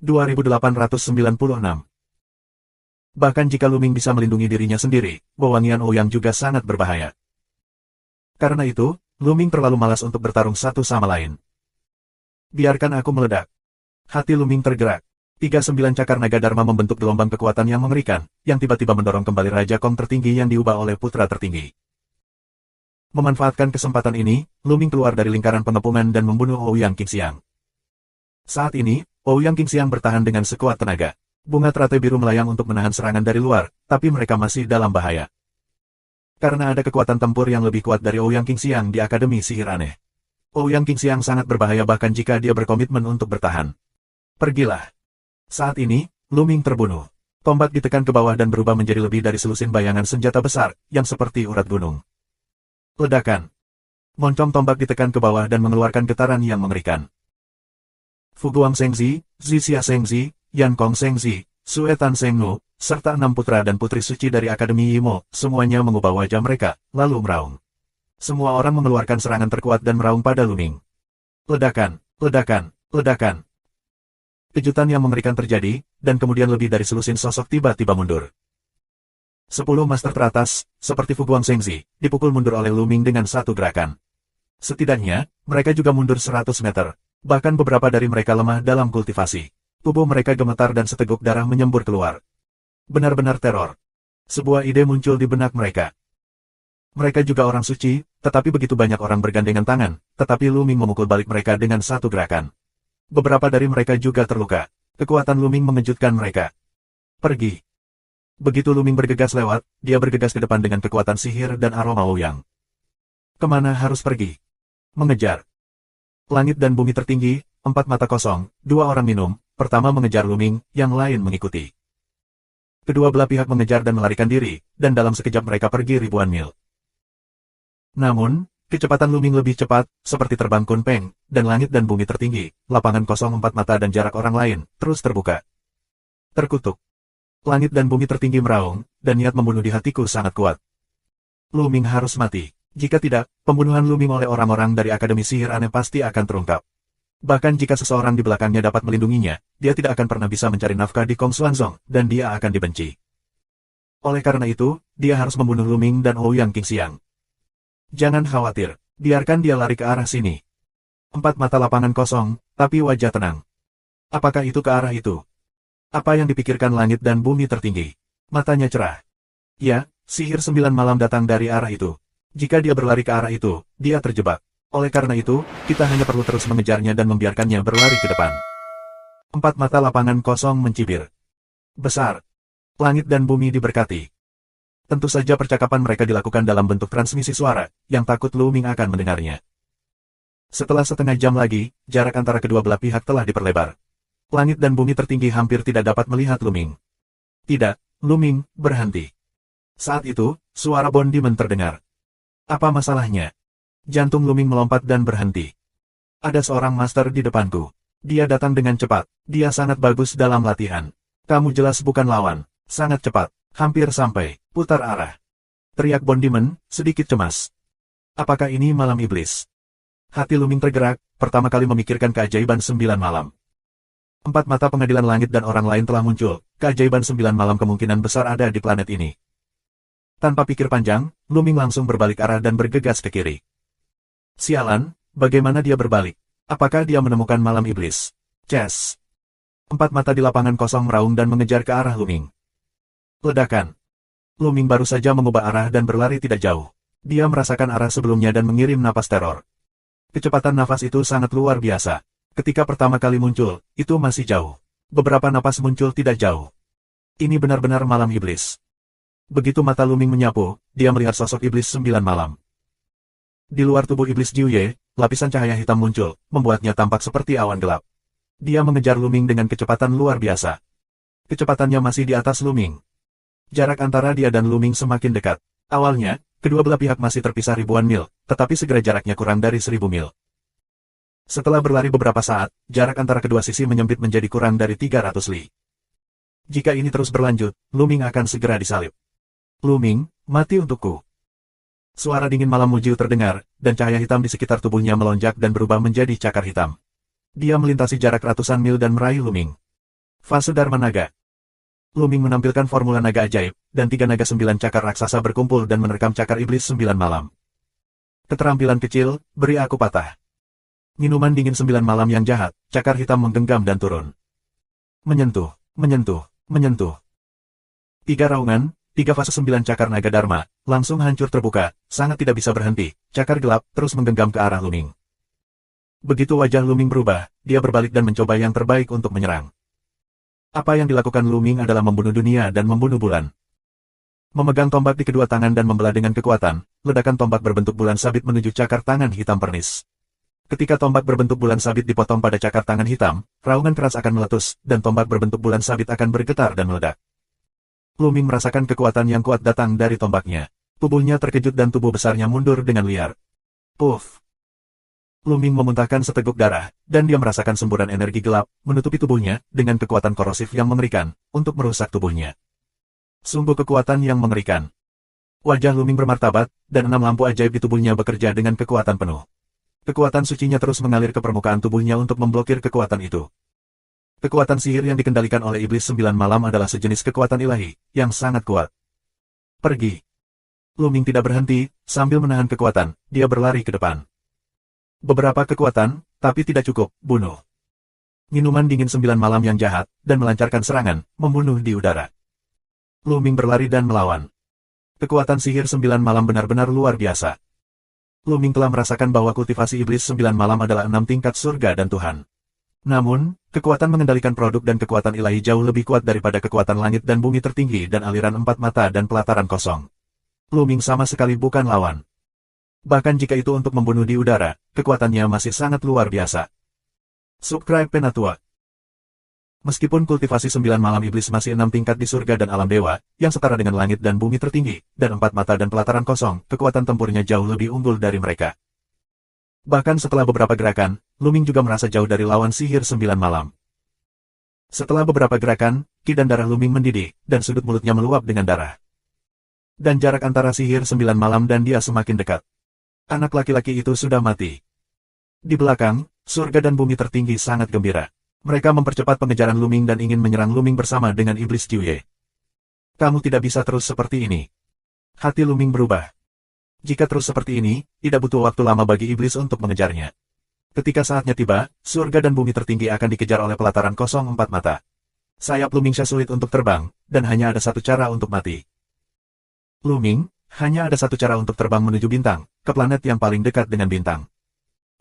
2896. Bahkan jika Luming bisa melindungi dirinya sendiri, wewangian Ouyang juga sangat berbahaya. Karena itu, Luming terlalu malas untuk bertarung satu sama lain. Biarkan aku meledak. Hati Luming tergerak. 39 cakar naga Dharma membentuk gelombang kekuatan yang mengerikan, yang tiba-tiba mendorong kembali Raja Kong tertinggi yang diubah oleh putra tertinggi. Memanfaatkan kesempatan ini, Luming keluar dari lingkaran pengepungan dan membunuh Ouyang Qingxiang. Saat ini, Ouyang Qingxiang bertahan dengan sekuat tenaga. Bunga teratai biru melayang untuk menahan serangan dari luar, tapi mereka masih dalam bahaya. Karena ada kekuatan tempur yang lebih kuat dari Ouyang Qingxiang di Akademi Sihir Aneh. Ouyang Qingxiang sangat berbahaya bahkan jika dia berkomitmen untuk bertahan. Pergilah. Saat ini, Luming terbunuh. Tombak ditekan ke bawah dan berubah menjadi lebih dari selusin bayangan senjata besar, yang seperti urat gunung. Ledakan. Moncong tombak ditekan ke bawah dan mengeluarkan getaran yang mengerikan. Fuguang Shengzi, Zixia Shengzi, Yan Kong Shengzi, Suetan Shengnu, serta 6 putra dan putri suci dari Akademi Yimo, semuanya mengubah wajah mereka, lalu meraung. Semua orang mengeluarkan serangan terkuat dan meraung pada Luming. Ledakan, ledakan, ledakan. Kejutan yang mengerikan terjadi, dan kemudian lebih dari selusin sosok tiba-tiba mundur. 10 master teratas, seperti Fuguang Shengzi, dipukul mundur oleh Luming dengan satu gerakan. Setidaknya, mereka juga mundur 100 meter. Bahkan beberapa dari mereka lemah dalam kultivasi. Tubuh mereka gemetar dan seteguk darah menyembur keluar. Benar-benar teror. Sebuah ide muncul di benak mereka. Mereka juga orang suci, tetapi begitu banyak orang bergandengan tangan, tetapi Luming memukul balik mereka dengan satu gerakan. Beberapa dari mereka juga terluka. Kekuatan Luming mengejutkan mereka. Pergi. Begitu Luming bergegas lewat, dia bergegas ke depan dengan kekuatan sihir dan aroma Ouyang. Kemana harus pergi? Mengejar. Langit dan bumi tertinggi, 4 mata kosong, 2 orang minum, pertama mengejar Luming, yang lain mengikuti. Kedua belah pihak mengejar dan melarikan diri, dan dalam sekejap mereka pergi ribuan mil. Namun, kecepatan Luming lebih cepat, seperti terbang Kun Peng, dan langit dan bumi tertinggi, lapangan kosong 4 mata dan jarak orang lain, terus terbuka. Terkutuk. Langit dan bumi tertinggi meraung, dan niat membunuh di hatiku sangat kuat. Luming harus mati. Jika tidak, pembunuhan Luming oleh orang-orang dari Akademi Sihir Aneh pasti akan terungkap. Bahkan jika seseorang di belakangnya dapat melindunginya, dia tidak akan pernah bisa mencari nafkah di Kong Xuanzong, dan dia akan dibenci. Oleh karena itu, dia harus membunuh Luming dan Ouyang Qingxiang. Jangan khawatir, biarkan dia lari ke arah sini. 4 mata lapangan kosong, tapi wajah tenang. Apakah itu ke arah itu? Apa yang dipikirkan langit dan bumi tertinggi? Matanya cerah. Ya, sihir 9 malam datang dari arah itu. Jika dia berlari ke arah itu, dia terjebak. Oleh karena itu, kita hanya perlu terus mengejarnya dan membiarkannya berlari ke depan. 4 mata lapangan kosong mencibir. Besar. Langit dan bumi diberkati. Tentu saja percakapan mereka dilakukan dalam bentuk transmisi suara, yang takut Luming akan mendengarnya. Setelah setengah jam lagi, jarak antara kedua belah pihak telah diperlebar. Langit dan bumi tertinggi hampir tidak dapat melihat Luming. Tidak, Luming, berhenti. Saat itu, suara Bondiman terdengar. Apa masalahnya? Jantung Luming melompat dan berhenti. Ada seorang master di depanku. Dia datang dengan cepat. Dia sangat bagus dalam latihan. Kamu jelas bukan lawan. Sangat cepat. Hampir sampai. Putar arah. Teriak Bondiman, sedikit cemas. Apakah ini malam iblis? Hati Luming tergerak, pertama kali memikirkan keajaiban 9 malam. 4 mata pengadilan langit dan orang lain telah muncul. Keajaiban 9 malam kemungkinan besar ada di planet ini. Tanpa pikir panjang, Luming langsung berbalik arah dan bergegas ke kiri. Sialan, bagaimana dia berbalik? Apakah dia menemukan malam iblis? Ces. 4 mata di lapangan kosong meraung dan mengejar ke arah Luming. Ledakan. Luming baru saja mengubah arah dan berlari tidak jauh. Dia merasakan arah sebelumnya dan mengirim napas teror. Kecepatan nafas itu sangat luar biasa. Ketika pertama kali muncul, itu masih jauh. Beberapa napas muncul tidak jauh. Ini benar-benar malam iblis. Begitu mata Luming menyapu, dia melihat sosok iblis 9 malam. Di luar tubuh iblis Jiuye, lapisan cahaya hitam muncul, membuatnya tampak seperti awan gelap. Dia mengejar Luming dengan kecepatan luar biasa. Kecepatannya masih di atas Luming. Jarak antara dia dan Luming semakin dekat. Awalnya, kedua belah pihak masih terpisah ribuan mil, tetapi segera jaraknya kurang dari 1000 mil. Setelah berlari beberapa saat, jarak antara kedua sisi menyempit menjadi kurang dari 300 li. Jika ini terus berlanjut, Luming akan segera disalib. Luming, mati untukku. Suara dingin malam Mujiu terdengar, dan cahaya hitam di sekitar tubuhnya melonjak dan berubah menjadi cakar hitam. Dia melintasi jarak ratusan mil dan meraih Luming. Fase Dharma Naga. Luming menampilkan formula naga ajaib, dan 3 naga 9 cakar raksasa berkumpul dan menerkam cakar iblis 9 malam. Keterampilan kecil, beri aku patah. Minuman dingin 9 malam yang jahat, cakar hitam menggenggam dan turun. Menyentuh, menyentuh, menyentuh. 3 raungan, 3 fase 9 cakar naga Dharma, langsung hancur terbuka, sangat tidak bisa berhenti, cakar gelap terus menggenggam ke arah Luming. Begitu wajah Luming berubah, dia berbalik dan mencoba yang terbaik untuk menyerang. Apa yang dilakukan Luming adalah membunuh dunia dan membunuh bulan. Memegang tombak di kedua tangan dan membelah dengan kekuatan, ledakan tombak berbentuk bulan sabit menuju cakar tangan hitam pernis. Ketika tombak berbentuk bulan sabit dipotong pada cakar tangan hitam, raungan keras akan meletus, dan tombak berbentuk bulan sabit akan bergetar dan meledak. Luming merasakan kekuatan yang kuat datang dari tombaknya. Tubuhnya terkejut dan tubuh besarnya mundur dengan liar. Puff! Luming memuntahkan seteguk darah, dan dia merasakan semburan energi gelap, menutupi tubuhnya, dengan kekuatan korosif yang mengerikan, untuk merusak tubuhnya. Sungguh kekuatan yang mengerikan. Wajah Luming bermartabat, dan 6 lampu ajaib di tubuhnya bekerja dengan kekuatan penuh. Kekuatan sucinya terus mengalir ke permukaan tubuhnya untuk memblokir kekuatan itu. Kekuatan sihir yang dikendalikan oleh iblis 9 malam adalah sejenis kekuatan ilahi, yang sangat kuat. Pergi. Luming tidak berhenti, sambil menahan kekuatan, dia berlari ke depan. Beberapa kekuatan, tapi tidak cukup, bunuh. Minuman dingin 9 malam yang jahat, dan melancarkan serangan, membunuh di udara. Luming berlari dan melawan. Kekuatan sihir 9 malam benar-benar luar biasa. Luming telah merasakan bahwa kultivasi iblis 9 malam adalah 6 tingkat surga dan Tuhan. Namun, kekuatan mengendalikan produk dan kekuatan ilahi jauh lebih kuat daripada kekuatan langit dan bumi tertinggi dan aliran 4 mata dan pelataran kosong. Luming sama sekali bukan lawan. Bahkan jika itu untuk membunuh di udara, kekuatannya masih sangat luar biasa. Subscribe Penatua. Meskipun kultivasi 9 malam iblis masih 6 tingkat di surga dan alam dewa, yang setara dengan langit dan bumi tertinggi, dan 4 mata dan pelataran kosong, kekuatan tempurnya jauh lebih unggul dari mereka. Bahkan setelah beberapa gerakan, Luming juga merasa jauh dari lawan sihir 9 malam. Setelah beberapa gerakan, ki dan darah Luming mendidih, dan sudut mulutnya meluap dengan darah. Dan jarak antara sihir 9 malam dan dia semakin dekat. Anak laki-laki itu sudah mati. Di belakang, surga dan bumi tertinggi sangat gembira. Mereka mempercepat pengejaran Luming dan ingin menyerang Luming bersama dengan iblis Jiuye. Kamu tidak bisa terus seperti ini. Hati Luming berubah. Jika terus seperti ini, tidak butuh waktu lama bagi iblis untuk mengejarnya. Ketika saatnya tiba, surga dan bumi tertinggi akan dikejar oleh pelataran kosong 4 mata. Sayap Luming sulit untuk terbang, dan hanya ada satu cara untuk mati. Luming, hanya ada satu cara untuk terbang menuju bintang, ke planet yang paling dekat dengan bintang.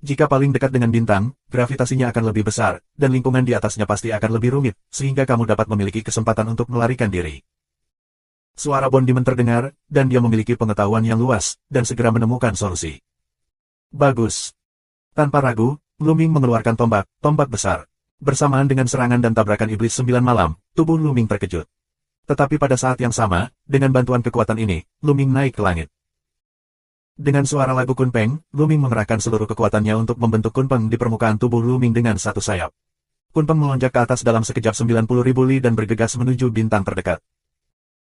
Jika paling dekat dengan bintang, gravitasinya akan lebih besar, dan lingkungan di atasnya pasti akan lebih rumit, sehingga kamu dapat memiliki kesempatan untuk melarikan diri. Suara Bondiman terdengar, dan dia memiliki pengetahuan yang luas, dan segera menemukan solusi. Bagus. Tanpa ragu, Luming mengeluarkan tombak besar. Bersamaan dengan serangan dan tabrakan iblis 9 malam, tubuh Luming terkejut. Tetapi pada saat yang sama, dengan bantuan kekuatan ini, Luming naik ke langit. Dengan suara lagu Kunpeng, Luming mengerahkan seluruh kekuatannya untuk membentuk Kunpeng di permukaan tubuh Luming dengan satu sayap. Kunpeng melonjak ke atas dalam sekejap 90.000 li dan bergegas menuju bintang terdekat.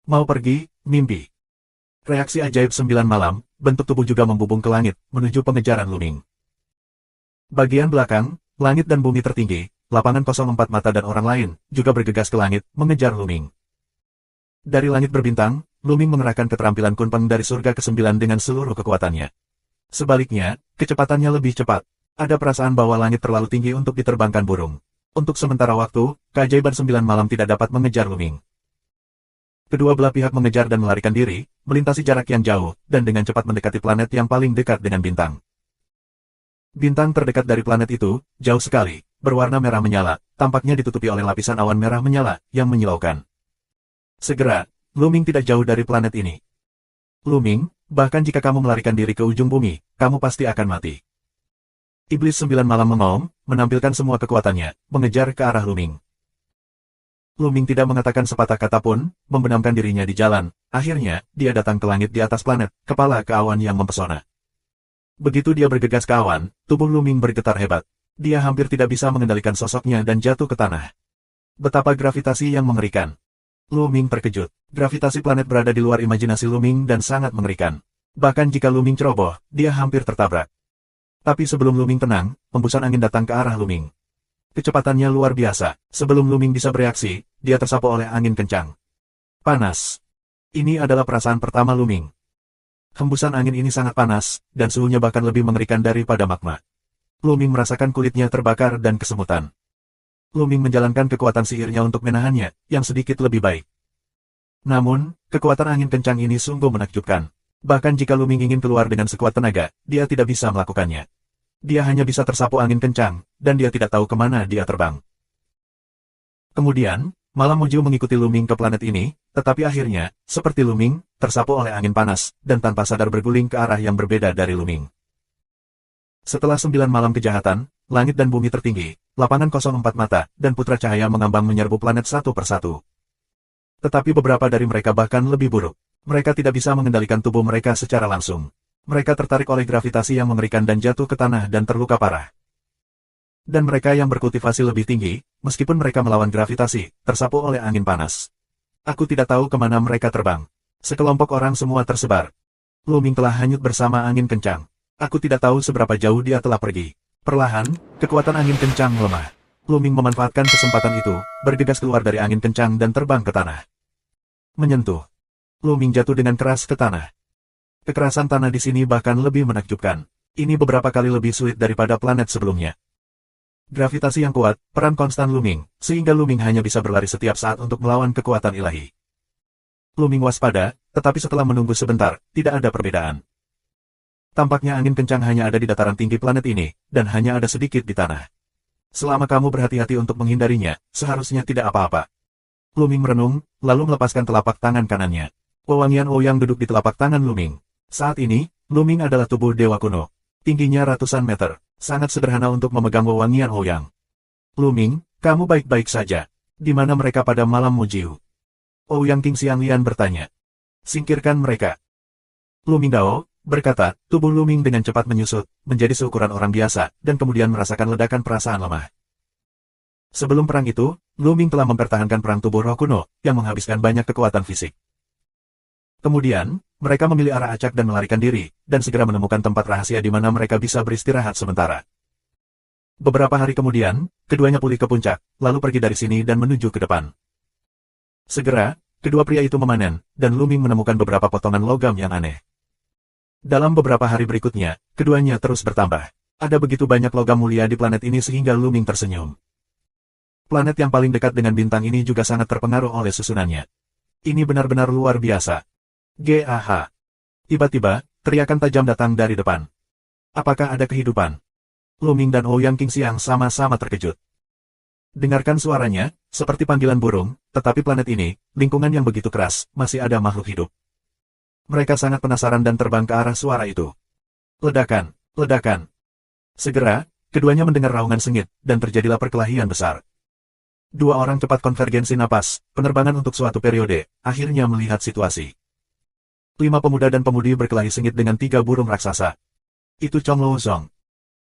Mau pergi, mimpi. Reaksi ajaib 9 malam, bentuk tubuh juga membubung ke langit, menuju pengejaran Luming. Bagian belakang, langit dan bumi tertinggi, lapangan kosong 4 mata dan orang lain, juga bergegas ke langit, mengejar Luming. Dari langit berbintang, Luming mengerahkan keterampilan Kunpeng dari surga ke-9 dengan seluruh kekuatannya. Sebaliknya, kecepatannya lebih cepat. Ada perasaan bahwa langit terlalu tinggi untuk diterbangkan burung. Untuk sementara waktu, keajaiban 9 malam tidak dapat mengejar Luming. Kedua belah pihak mengejar dan melarikan diri, melintasi jarak yang jauh, dan dengan cepat mendekati planet yang paling dekat dengan bintang. Bintang terdekat dari planet itu, jauh sekali, berwarna merah menyala, tampaknya ditutupi oleh lapisan awan merah menyala, yang menyilaukan. Segera, Luming tidak jauh dari planet ini. Luming, bahkan jika kamu melarikan diri ke ujung bumi, kamu pasti akan mati. Iblis 9 malam mengaum, menampilkan semua kekuatannya, mengejar ke arah Luming. Luming tidak mengatakan sepatah kata pun, membenamkan dirinya di jalan. Akhirnya, dia datang ke langit di atas planet, kepala ke awan yang mempesona. Begitu dia bergegas ke awan, tubuh Luming bergetar hebat. Dia hampir tidak bisa mengendalikan sosoknya dan jatuh ke tanah. Betapa gravitasi yang mengerikan. Luming terkejut. Gravitasi planet berada di luar imajinasi Luming dan sangat mengerikan. Bahkan jika Luming ceroboh, dia hampir tertabrak. Tapi sebelum Luming tenang, hembusan angin datang ke arah Luming. Kecepatannya luar biasa. Sebelum Luming bisa bereaksi, dia tersapu oleh angin kencang. Panas. Ini adalah perasaan pertama Luming. Hembusan angin ini sangat panas, dan suhunya bahkan lebih mengerikan daripada magma. Luming merasakan kulitnya terbakar dan kesemutan. Luming menjalankan kekuatan sihirnya untuk menahannya, yang sedikit lebih baik. Namun, kekuatan angin kencang ini sungguh menakjubkan. Bahkan jika Luming ingin keluar dengan sekuat tenaga, dia tidak bisa melakukannya. Dia hanya bisa tersapu angin kencang, dan dia tidak tahu kemana dia terbang. Kemudian, Malam Muju mengikuti Luming ke planet ini, tetapi akhirnya, seperti Luming, tersapu oleh angin panas, dan tanpa sadar berguling ke arah yang berbeda dari Luming. Setelah 9 malam kejahatan, langit dan bumi tertinggi, lapangan kosong 4 mata, dan putra cahaya mengambang menyerbu planet satu persatu. Tetapi beberapa dari mereka bahkan lebih buruk. Mereka tidak bisa mengendalikan tubuh mereka secara langsung. Mereka tertarik oleh gravitasi yang mengerikan dan jatuh ke tanah dan terluka parah. Dan mereka yang berkultivasi lebih tinggi, meskipun mereka melawan gravitasi, tersapu oleh angin panas. Aku tidak tahu kemana mereka terbang. Sekelompok orang semua tersebar. Luming telah hanyut bersama angin kencang. Aku tidak tahu seberapa jauh dia telah pergi. Perlahan, kekuatan angin kencang melemah. Luming memanfaatkan kesempatan itu, bergegas keluar dari angin kencang dan terbang ke tanah. Menyentuh. Luming jatuh dengan keras ke tanah. Kekerasan tanah di sini bahkan lebih menakjubkan. Ini beberapa kali lebih sulit daripada planet sebelumnya. Gravitasi yang kuat, peran konstan Luming, sehingga Luming hanya bisa berlari setiap saat untuk melawan kekuatan ilahi. Luming waspada, tetapi setelah menunggu sebentar, tidak ada perbedaan. Tampaknya angin kencang hanya ada di dataran tinggi planet ini, dan hanya ada sedikit di tanah. Selama kamu berhati-hati untuk menghindarinya, seharusnya tidak apa-apa. Luming merenung, lalu melepaskan telapak tangan kanannya. Wewangian Ouyang duduk di telapak tangan Luming. Saat ini, Luming adalah tubuh dewa kuno. Tingginya ratusan meter, sangat sederhana untuk memegang wewangian Ouyang. Luming, kamu baik-baik saja. Di mana mereka pada malam Mujiu? Ouyang King Xianglian bertanya. Singkirkan mereka. Luming Dao berkata, tubuh Luming dengan cepat menyusut, menjadi seukuran orang biasa, dan kemudian merasakan ledakan perasaan lemah. Sebelum perang itu, Luming telah mempertahankan perang tubuh roh kuno, yang menghabiskan banyak kekuatan fisik. Kemudian, mereka memilih arah acak dan melarikan diri, dan segera menemukan tempat rahasia di mana mereka bisa beristirahat sementara. Beberapa hari kemudian, keduanya pulih ke puncak, lalu pergi dari sini dan menuju ke depan. Segera, kedua pria itu memanen, dan Luming menemukan beberapa potongan logam yang aneh. Dalam beberapa hari berikutnya, keduanya terus bertambah. Ada begitu banyak logam mulia di planet ini sehingga Luming tersenyum. Planet yang paling dekat dengan bintang ini juga sangat terpengaruh oleh susunannya. Ini benar-benar luar biasa. GAH. Tiba-tiba, teriakan tajam datang dari depan. Apakah ada kehidupan? Luming dan Ouyang King Xiang sama-sama terkejut. Dengarkan suaranya, seperti panggilan burung, tetapi planet ini, lingkungan yang begitu keras, masih ada makhluk hidup. Mereka sangat penasaran dan terbang ke arah suara itu. Ledakan, ledakan. Segera, keduanya mendengar raungan sengit, dan terjadilah perkelahian besar. Dua orang cepat konvergensi napas, penerbangan untuk suatu periode, akhirnya melihat situasi. 5 pemuda dan pemudi berkelahi sengit dengan 3 burung raksasa. Itu Chong Lo Zong.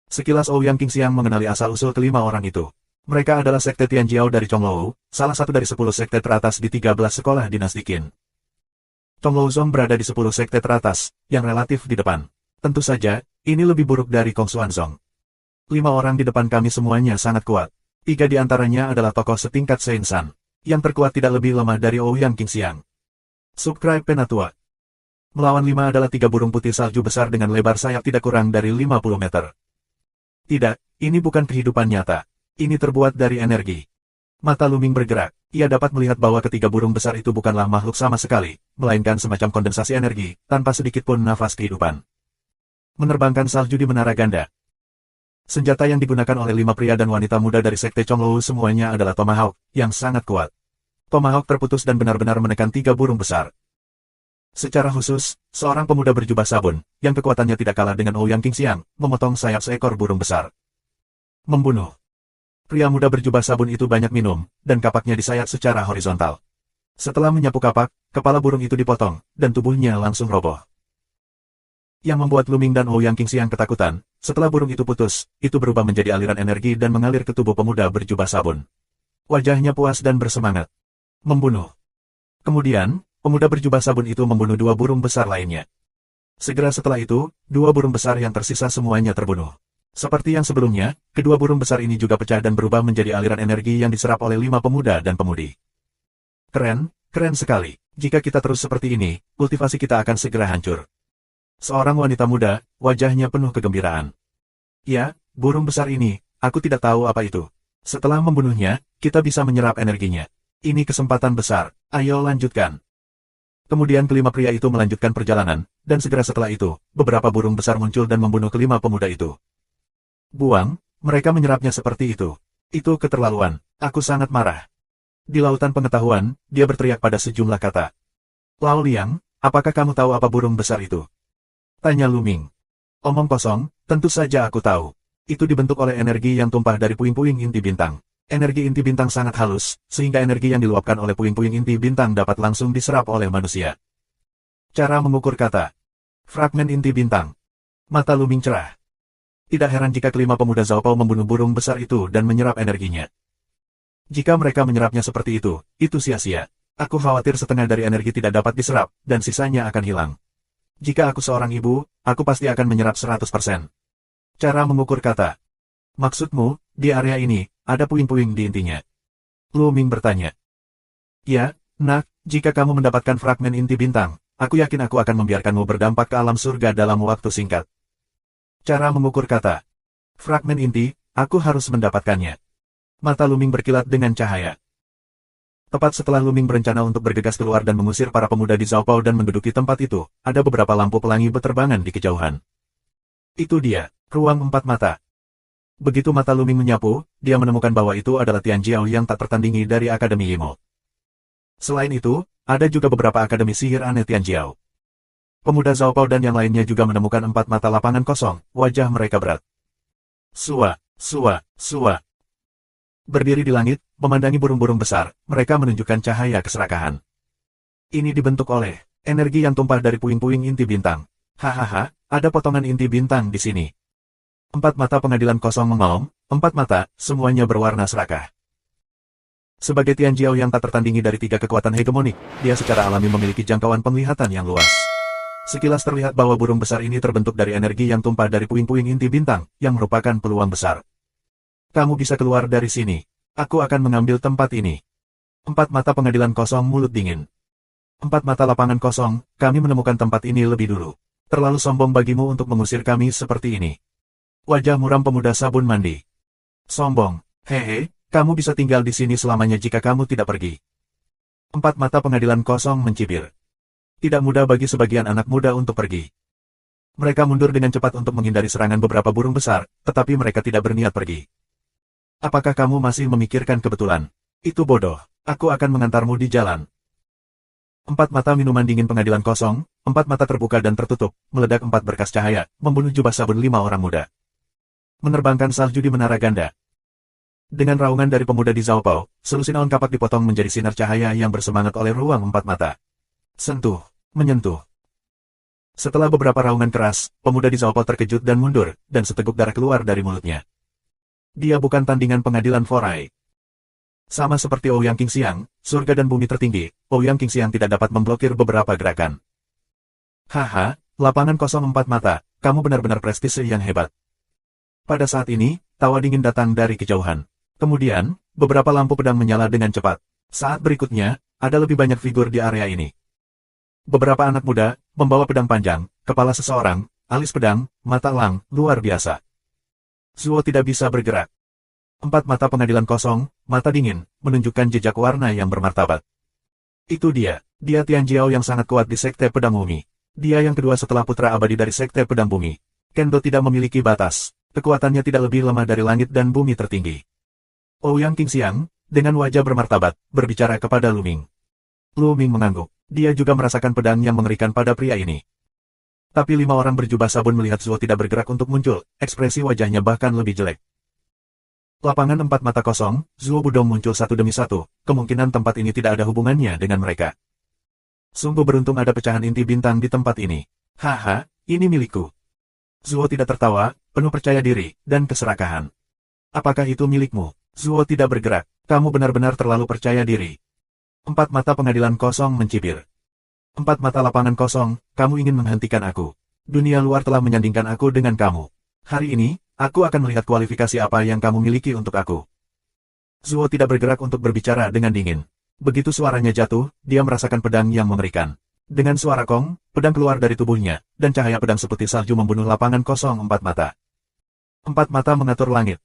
Sekilas Ouyang King Xiang mengenali asal-usul kelima orang itu. Mereka adalah sekte Tianjiao dari Chong Lo, salah satu dari 10 sekte teratas di 13 sekolah dinasti Qin. Chong Lo Zong berada di 10 sekte teratas, yang relatif di depan. Tentu saja, ini lebih buruk dari Kong Xuan Zong. 5 orang di depan kami semuanya sangat kuat. 3 di antaranya adalah tokoh setingkat Sein San. Yang terkuat tidak lebih lemah dari Ouyang King Xiang. Subscribe Penatua. Melawan 5 adalah 3 burung putih salju besar dengan lebar sayap tidak kurang dari 50 meter. Tidak, ini bukan kehidupan nyata. Ini terbuat dari energi. Mata Luming bergerak. Ia dapat melihat bahwa ketiga burung besar itu bukanlah makhluk sama sekali, melainkan semacam kondensasi energi, tanpa sedikit pun nafas kehidupan. Menerbangkan salju di menara ganda. Senjata yang digunakan oleh 5 pria dan wanita muda dari sekte Chong Lo semuanya adalah Tomahawk, yang sangat kuat. Tomahawk terputus dan benar-benar menekan 3 burung besar. Secara khusus, seorang pemuda berjubah sabun, yang kekuatannya tidak kalah dengan Ouyang King Xiang, memotong sayap seekor burung besar. Membunuh. Pria muda berjubah sabun itu banyak minum, dan kapaknya disayat secara horizontal. Setelah menyapu kapak, kepala burung itu dipotong, dan tubuhnya langsung roboh. Yang membuat Luming dan Ouyang King Xiang ketakutan, setelah burung itu putus, itu berubah menjadi aliran energi dan mengalir ke tubuh pemuda berjubah sabun. Wajahnya puas dan bersemangat. Membunuh. Kemudian, pemuda berjubah sabun itu membunuh 2 burung besar lainnya. Segera setelah itu, 2 burung besar yang tersisa semuanya terbunuh. Seperti yang sebelumnya, kedua burung besar ini juga pecah dan berubah menjadi aliran energi yang diserap oleh 5 pemuda dan pemudi. Keren, keren sekali. Jika kita terus seperti ini, kultivasi kita akan segera hancur. Seorang wanita muda, wajahnya penuh kegembiraan. Ya, burung besar ini, aku tidak tahu apa itu. Setelah membunuhnya, kita bisa menyerap energinya. Ini kesempatan besar, ayo lanjutkan. Kemudian kelima pria itu melanjutkan perjalanan, dan segera setelah itu, beberapa burung besar muncul dan membunuh kelima pemuda itu. Buang, mereka menyerapnya seperti itu. Itu keterlaluan, aku sangat marah. Di lautan pengetahuan, dia berteriak pada sejumlah kata. Lao Liang, apakah kamu tahu apa burung besar itu? Tanya Lu Ming. Omong kosong, tentu saja aku tahu. Itu dibentuk oleh energi yang tumpah dari puing-puing inti bintang. Energi inti bintang sangat halus, sehingga energi yang diluapkan oleh puing-puing inti bintang dapat langsung diserap oleh manusia. Cara mengukur kata. Fragmen inti bintang. Mata Lu Ming cerah. Tidak heran jika kelima pemuda Zhao Pao membunuh burung besar itu dan menyerap energinya. Jika mereka menyerapnya seperti itu sia-sia. Aku khawatir setengah dari energi tidak dapat diserap, dan sisanya akan hilang. Jika aku seorang ibu, aku pasti akan menyerap 100%. Cara mengukur kata. Maksudmu, di area ini, ada puing-puing di intinya? Lu Ming bertanya. Ya, nak, jika kamu mendapatkan fragmen inti bintang, aku yakin aku akan membiarkanmu berdampak ke alam surga dalam waktu singkat. Cara mengukur kata. Fragmen inti, aku harus mendapatkannya. Mata Lu Ming berkilat dengan cahaya. Tepat setelah Lu Ming berencana untuk bergegas keluar dan mengusir para pemuda di Zhao Pao dan menduduki tempat itu, ada beberapa lampu pelangi berterbangan di kejauhan. Itu dia, ruang 4 mata. Begitu mata Lu Ming menyapu, dia menemukan bahwa itu adalah Tian Jiao yang tak tertandingi dari Akademi Yimo. Selain itu, ada juga beberapa akademi sihir aneh Tian Jiao. Pemuda Zhao Pao dan yang lainnya juga menemukan 4 mata lapangan kosong, wajah mereka berat. Sua, sua, sua. Berdiri di langit, memandangi burung-burung besar, mereka menunjukkan cahaya keserakahan. Ini dibentuk oleh energi yang tumpah dari puing-puing inti bintang. Hahaha, ada potongan inti bintang di sini. 4 mata pengadilan kosong mengaum, 4 mata, semuanya berwarna serakah. Sebagai Tian Jiao yang tak tertandingi dari 3 kekuatan hegemonik, dia secara alami memiliki jangkauan penglihatan yang luas. Sekilas terlihat bahwa burung besar ini terbentuk dari energi yang tumpah dari puing-puing inti bintang, yang merupakan peluang besar. Kamu bisa keluar dari sini. Aku akan mengambil tempat ini. 4 mata pengadilan kosong mulut dingin. 4 mata lapangan kosong, kami menemukan tempat ini lebih dulu. Terlalu sombong bagimu untuk mengusir kami seperti ini. Wajah muram pemuda sabun mandi. Sombong, hehe, kamu bisa tinggal di sini selamanya jika kamu tidak pergi. 4 mata pengadilan kosong mencibir. Tidak mudah bagi sebagian anak muda untuk pergi. Mereka mundur dengan cepat untuk menghindari serangan beberapa burung besar, tetapi mereka tidak berniat pergi. Apakah kamu masih memikirkan kebetulan? Itu bodoh, aku akan mengantarmu di jalan. 4 mata minuman dingin pengadilan kosong, 4 mata terbuka dan tertutup, meledak 4 berkas cahaya, membunuh jubah sabun 5 orang muda. Menerbangkan salju di menara ganda. Dengan raungan dari pemuda di Zhao Pao, selusin awan kapak dipotong menjadi sinar cahaya yang bersemangat oleh ruang 4 mata. Sentuh, menyentuh. Setelah beberapa raungan keras, pemuda di Zhao Pao terkejut dan mundur, dan seteguk darah keluar dari mulutnya. Dia bukan tandingan pengadilan forai. Sama seperti Ouyang Qingxiang, surga dan bumi tertinggi, Ouyang Qingxiang tidak dapat memblokir beberapa gerakan. Haha, lapangan kosong 4 mata, kamu benar-benar prestise yang hebat. Pada saat ini, tawa dingin datang dari kejauhan. Kemudian, beberapa lampu pedang menyala dengan cepat. Saat berikutnya, ada lebih banyak figur di area ini. Beberapa anak muda, membawa pedang panjang, kepala seseorang, alis pedang, mata elang, luar biasa. Zuo tidak bisa bergerak. 4 mata pengadilan kosong, mata dingin, menunjukkan jejak warna yang bermartabat. Itu dia Tian Jiao yang sangat kuat di Sekte Pedang Bumi. Dia yang kedua setelah putra abadi dari Sekte Pedang Bumi. Kendo tidak memiliki batas, kekuatannya tidak lebih lemah dari langit dan bumi tertinggi. Ouyang Qingxiang, dengan wajah bermartabat, berbicara kepada Lu Ming. Lu Ming mengangguk. Dia juga merasakan pedang yang mengerikan pada pria ini. Tapi 5 orang berjubah sabun melihat Zuo tidak bergerak untuk muncul, ekspresi wajahnya bahkan lebih jelek. Lapangan 4 mata kosong, Zuo Budong muncul satu demi satu, kemungkinan tempat ini tidak ada hubungannya dengan mereka. Sungguh beruntung ada pecahan inti bintang di tempat ini. Haha, ini milikku. Zuo tidak tertawa, penuh percaya diri, dan keserakahan. Apakah itu milikmu? Zuo tidak bergerak, kamu benar-benar terlalu percaya diri. 4 mata pengadilan kosong mencibir. 4 mata lapangan kosong, kamu ingin menghentikan aku. Dunia luar telah menyandingkan aku dengan kamu. Hari ini, Aku akan melihat kualifikasi apa yang kamu miliki untuk aku. Zuo tidak bergerak untuk berbicara dengan dingin. Begitu suaranya jatuh, dia merasakan pedang yang mengerikan. Dengan suara kong, pedang keluar dari tubuhnya, dan cahaya pedang seputih salju membunuh lapangan kosong empat mata. Empat mata mengatur langit.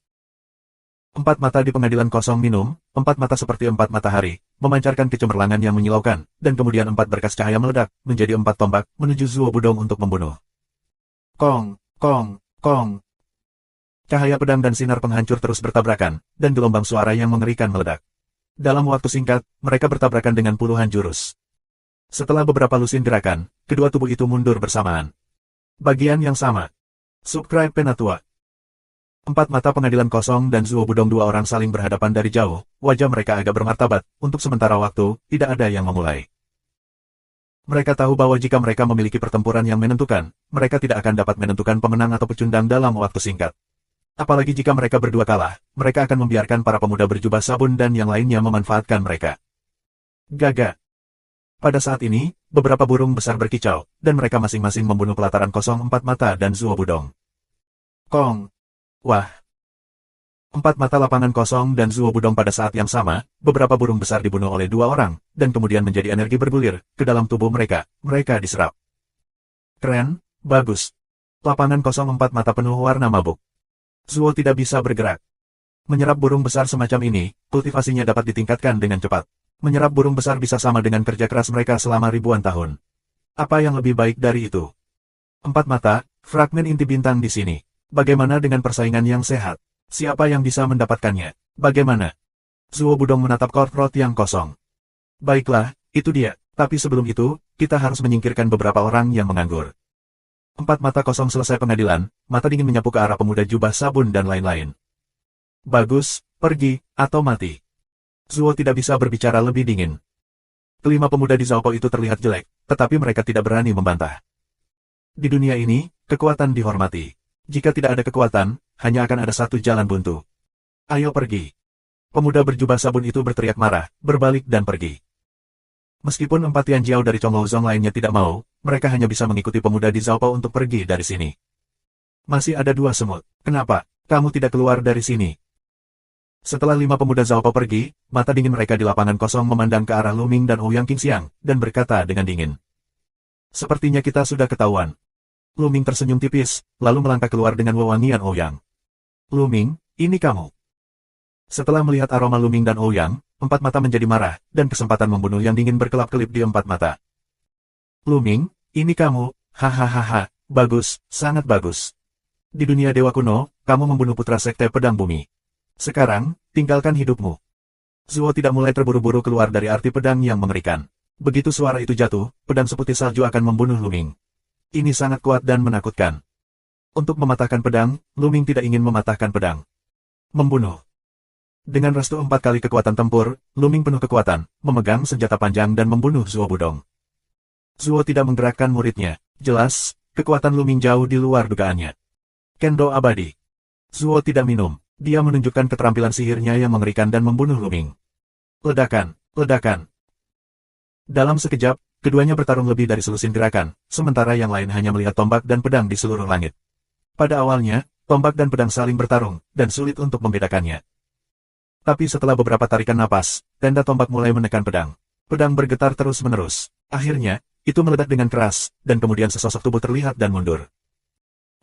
Empat mata di pengadilan kosong minum, empat mata seperti empat matahari, memancarkan kecemerlangan yang menyilaukan, dan kemudian empat berkas cahaya meledak, menjadi empat tombak, menuju Zuo Budong untuk membunuh. Kong, kong, kong. Cahaya pedang dan sinar penghancur terus bertabrakan, dan gelombang suara yang mengerikan meledak. Dalam waktu singkat, mereka bertabrakan dengan puluhan jurus. Setelah beberapa lusin gerakan, kedua tubuh itu mundur bersamaan. Bagian yang sama. Subscribe Penatua. Empat mata pengadilan kosong dan Zuo Budong dua orang saling berhadapan dari jauh, wajah mereka agak bermartabat, untuk sementara waktu, tidak ada yang memulai. Mereka tahu bahwa jika mereka memiliki pertempuran yang menentukan, mereka tidak akan dapat menentukan pemenang atau pecundang dalam waktu singkat. Apalagi jika mereka berdua kalah, mereka akan membiarkan para pemuda berjubah sabun dan yang lainnya memanfaatkan mereka. Gaga. Pada saat ini, beberapa burung besar berkicau, dan mereka masing-masing membunuh pelataran kosong empat mata dan Zuo Budong. Kong. Wah. Empat mata lapangan kosong dan Zuo Budong pada saat yang sama, beberapa burung besar dibunuh oleh dua orang, dan kemudian menjadi energi bergulir, ke dalam tubuh mereka diserap. Keren, bagus. Lapangan kosong empat mata penuh warna mabuk. Zuo tidak bisa bergerak. Menyerap burung besar semacam ini, kultivasinya dapat ditingkatkan dengan cepat. Menyerap burung besar bisa sama dengan kerja keras mereka selama ribuan tahun. Apa yang lebih baik dari itu? Empat mata, fragmen inti bintang di sini. Bagaimana dengan persaingan yang sehat? Siapa yang bisa mendapatkannya? Bagaimana? Zuo Budong menatap korprot yang kosong. Baiklah, itu dia. Tapi sebelum itu, kita harus menyingkirkan beberapa orang yang menganggur. Empat mata kosong selesai pengadilan, mata dingin menyapu ke arah pemuda jubah sabun dan lain-lain. Bagus, pergi, atau mati. Zuo tidak bisa berbicara lebih dingin. Kelima pemuda di Zhaopo itu terlihat jelek, tetapi mereka tidak berani membantah. Di dunia ini, kekuatan dihormati. Jika tidak ada kekuatan, hanya akan ada satu jalan buntu. Ayo pergi. Pemuda berjubah sabun itu berteriak marah, berbalik dan pergi. Meskipun empat Tian Jiao dari Chong Laozong lainnya tidak mau, mereka hanya bisa mengikuti pemuda di Zhaopo untuk pergi dari sini. Masih ada dua semut. Kenapa kamu tidak keluar dari sini? Setelah lima pemuda Zhaopo pergi, mata dingin mereka di lapangan kosong memandang ke arah Lu Ming dan Ouyang Qingxiang, dan berkata dengan dingin. Sepertinya kita sudah ketahuan. Lu Ming tersenyum tipis, lalu melangkah keluar dengan wewangian Ouyang. Lu Ming, ini kamu. Setelah melihat aroma Lu Ming dan Ouyang, empat mata menjadi marah, dan kesempatan membunuh yang dingin berkelap-kelip di empat mata. Lu Ming, ini kamu, hahaha, bagus, sangat bagus. Di dunia dewa kuno, kamu membunuh putra sekte pedang bumi. Sekarang, tinggalkan hidupmu. Zuo tidak mulai terburu-buru keluar dari arti pedang yang mengerikan. Begitu suara itu jatuh, pedang seputih salju akan membunuh Lu Ming. Ini sangat kuat dan menakutkan. Untuk mematahkan pedang, Lu Ming tidak ingin mematahkan pedang. Membunuh. Dengan restu 4 kali kekuatan tempur, Lu Ming penuh kekuatan, memegang senjata panjang dan membunuh Zuo Budong. Zuo tidak menggerakkan muridnya. Jelas, kekuatan Lu Ming jauh di luar dugaannya. Kendo abadi. Zuo tidak minum. Dia menunjukkan keterampilan sihirnya yang mengerikan dan membunuh Lu Ming. Ledakan, ledakan. Dalam sekejap, keduanya bertarung lebih dari selusin gerakan, sementara yang lain hanya melihat tombak dan pedang di seluruh langit. Pada awalnya, tombak dan pedang saling bertarung, dan sulit untuk membedakannya. Tapi setelah beberapa tarikan napas, tenda tombak mulai menekan pedang. Pedang bergetar terus-menerus. Akhirnya, itu meledak dengan keras, dan kemudian sesosok tubuh terlihat dan mundur.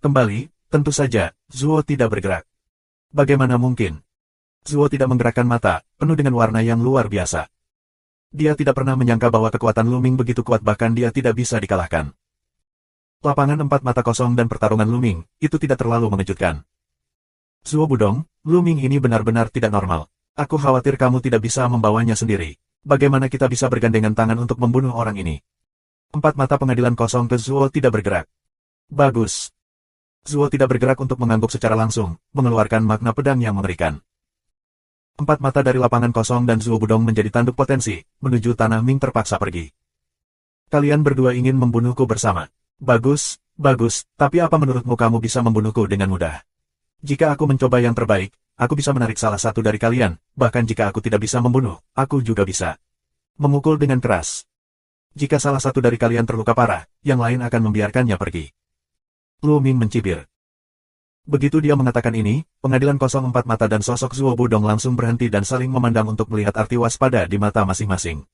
Kembali, tentu saja, Zuo tidak bergerak. Bagaimana mungkin? Zuo tidak menggerakkan mata, penuh dengan warna yang luar biasa. Dia tidak pernah menyangka bahwa kekuatan Lu Ming begitu kuat bahkan dia tidak bisa dikalahkan. Lapangan empat mata kosong dan pertarungan Lu Ming, itu tidak terlalu mengejutkan. Zuo Budong, Lu Ming ini benar-benar tidak normal. Aku khawatir kamu tidak bisa membawanya sendiri. Bagaimana kita bisa bergandengan tangan untuk membunuh orang ini? Empat mata pengadilan kosong ke Zuo tidak bergerak. Bagus. Zuo tidak bergerak untuk mengangguk secara langsung, mengeluarkan makna pedang yang mengerikan. Empat mata dari lapangan kosong dan Zuo Budong menjadi tanduk potensi, menuju tanah Ming terpaksa pergi. Kalian berdua ingin membunuhku bersama. Bagus, bagus, tapi apa menurutmu kamu bisa membunuhku dengan mudah? Jika aku mencoba yang terbaik, aku bisa menarik salah satu dari kalian, bahkan jika aku tidak bisa membunuh, aku juga bisa memukul dengan keras. Jika salah satu dari kalian terluka parah, yang lain akan membiarkannya pergi. Lu Ming mencibir. Begitu dia mengatakan ini, pengadilan kosong empat mata dan sosok Zuo Budong langsung berhenti dan saling memandang untuk melihat arti waspada di mata masing-masing.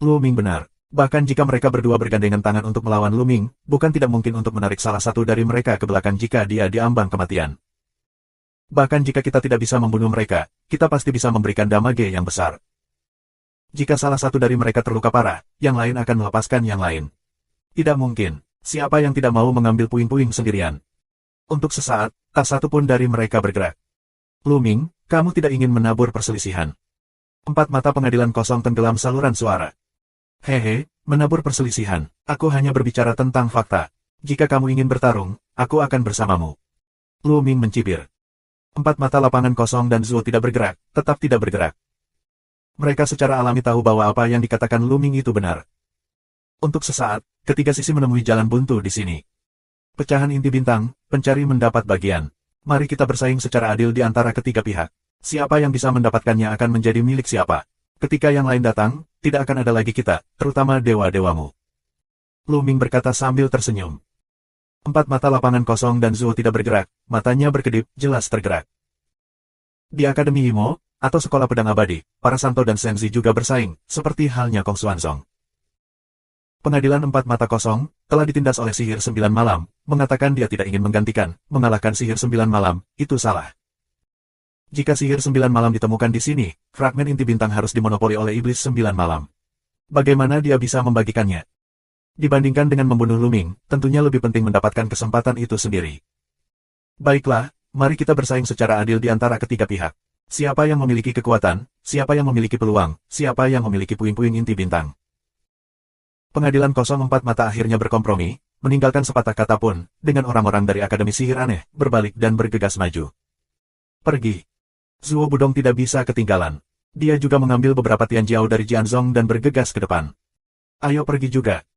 Lu Ming benar. Bahkan jika mereka berdua bergandengan tangan untuk melawan Lu Ming, bukan tidak mungkin untuk menarik salah satu dari mereka ke belakang jika dia diambang kematian. Bahkan jika kita tidak bisa membunuh mereka, kita pasti bisa memberikan damage yang besar. Jika salah satu dari mereka terluka parah, yang lain akan melepaskan yang lain. Tidak mungkin. Siapa yang tidak mau mengambil puing-puing sendirian? Untuk sesaat, tak satu pun dari mereka bergerak. Lu Ming, kamu tidak ingin menabur perselisihan. Empat mata pengadilan kosong tenggelam saluran suara. Hehe, menabur perselisihan. Aku hanya berbicara tentang fakta. Jika kamu ingin bertarung, aku akan bersamamu. Lu Ming mencibir. Empat mata lapangan kosong dan Zuo tidak bergerak, tetap tidak bergerak. Mereka secara alami tahu bahwa apa yang dikatakan Lu Ming itu benar. Untuk sesaat, ketiga sisi menemui jalan buntu di sini. Pecahan inti bintang, pencari mendapat bagian. Mari kita bersaing secara adil di antara ketiga pihak. Siapa yang bisa mendapatkannya akan menjadi milik siapa. Ketika yang lain datang, tidak akan ada lagi kita, terutama dewa-dewamu. Lu Ming berkata sambil tersenyum. Empat mata lapangan kosong dan Zuo tidak bergerak, matanya berkedip, jelas tergerak. Di Akademi Imo, atau Sekolah Pedang Abadi, para Santo dan Senzi juga bersaing, seperti halnya Kong Xuanzong. Pengadilan empat mata kosong, telah ditindas oleh sihir 9 malam, mengatakan dia tidak ingin menggantikan, mengalahkan sihir 9 malam, itu salah. Jika sihir 9 malam ditemukan di sini, fragmen inti bintang harus dimonopoli oleh iblis 9 malam. Bagaimana dia bisa membagikannya? Dibandingkan dengan membunuh Lu Ming, tentunya lebih penting mendapatkan kesempatan itu sendiri. Baiklah, mari kita bersaing secara adil di antara ketiga pihak. Siapa yang memiliki kekuatan, siapa yang memiliki peluang, siapa yang memiliki puing-puing inti bintang. Pengadilan kosong empat mata akhirnya berkompromi, meninggalkan sepatah kata pun, dengan orang-orang dari Akademi Sihir Aneh, berbalik dan bergegas maju. Pergi. Zuo Budong tidak bisa ketinggalan. Dia juga mengambil beberapa Tianjiao dari Jianzong dan bergegas ke depan. Ayo pergi juga.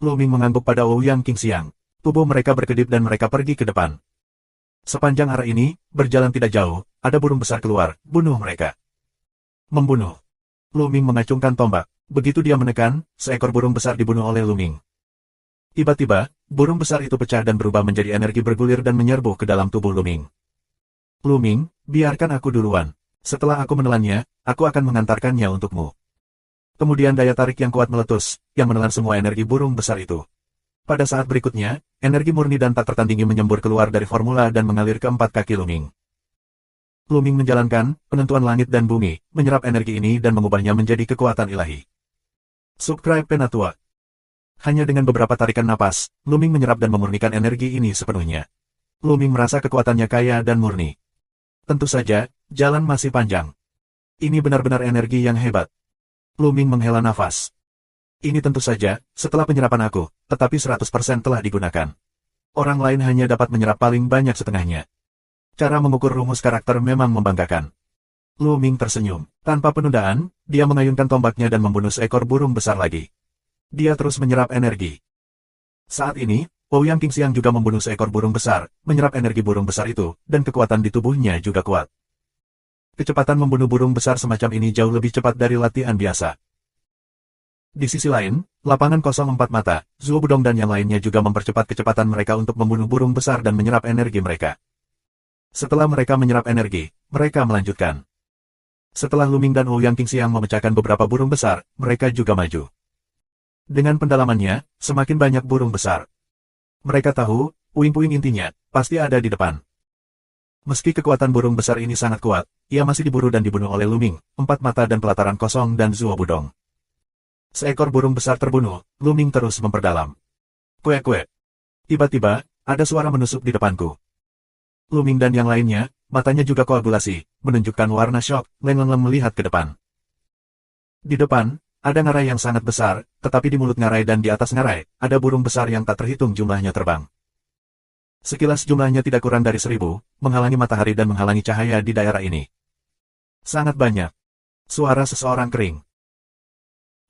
Lu Ming mengangguk pada Ouyang Qingxiang. Tubuh mereka berkedip dan mereka pergi ke depan. Sepanjang arah ini, berjalan tidak jauh, ada burung besar keluar, bunuh mereka. Membunuh. Lu Ming mengacungkan tombak. Begitu dia menekan, seekor burung besar dibunuh oleh Lu Ming. Tiba-tiba, burung besar itu pecah dan berubah menjadi energi bergulir dan menyerbu ke dalam tubuh Lu Ming. Lu Ming, biarkan aku duluan. Setelah aku menelannya, aku akan mengantarkannya untukmu. Kemudian daya tarik yang kuat meletus, yang menelan semua energi burung besar itu. Pada saat berikutnya, energi murni dan tak tertandingi menyembur keluar dari formula dan mengalir ke empat kaki Lu Ming. Lu Ming menjalankan penentuan langit dan bumi, menyerap energi ini dan mengubahnya menjadi kekuatan ilahi. Subscribe Penatua. Hanya dengan beberapa tarikan napas, Lu Ming menyerap dan memurnikan energi ini sepenuhnya. Lu Ming merasa kekuatannya kaya dan murni. Tentu saja, jalan masih panjang. Ini benar-benar energi yang hebat. Lu Ming menghela nafas. Ini tentu saja, setelah penyerapan aku, tetapi 100% telah digunakan. Orang lain hanya dapat menyerap paling banyak setengahnya. Cara mengukur rumus karakter memang membanggakan. Lu Ming tersenyum. Tanpa penundaan, dia mengayunkan tombaknya dan membunuh seekor burung besar lagi. Dia terus menyerap energi. Saat ini, Ouyang Qingxiang juga membunuh seekor burung besar, menyerap energi burung besar itu, dan kekuatan di tubuhnya juga kuat. Kecepatan membunuh burung besar semacam ini jauh lebih cepat dari latihan biasa. Di sisi lain, lapangan kosong empat mata, Zuo Budong dan yang lainnya juga mempercepat kecepatan mereka untuk membunuh burung besar dan menyerap energi mereka. Setelah mereka menyerap energi, mereka melanjutkan. Setelah Lu Ming dan Ouyang Qingxiang memecahkan beberapa burung besar, mereka juga maju. Dengan pendalamannya, semakin banyak burung besar. Mereka tahu, puing-puing intinya, pasti ada di depan. Meski kekuatan burung besar ini sangat kuat, ia masih diburu dan dibunuh oleh Lu Ming, empat mata dan pelataran kosong dan Zuo Budong. Seekor burung besar terbunuh, Lu Ming terus memperdalam. Kue-kue. Tiba-tiba, ada suara menusuk di depanku. Lu Ming dan yang lainnya, matanya juga koagulasi, menunjukkan warna syok, Leng melihat ke depan. Di depan, ada ngarai yang sangat besar, tetapi di mulut ngarai dan di atas ngarai, ada burung besar yang tak terhitung jumlahnya terbang. Sekilas jumlahnya tidak kurang dari 1000, menghalangi matahari dan menghalangi cahaya di daerah ini. Sangat banyak. Suara seseorang kering.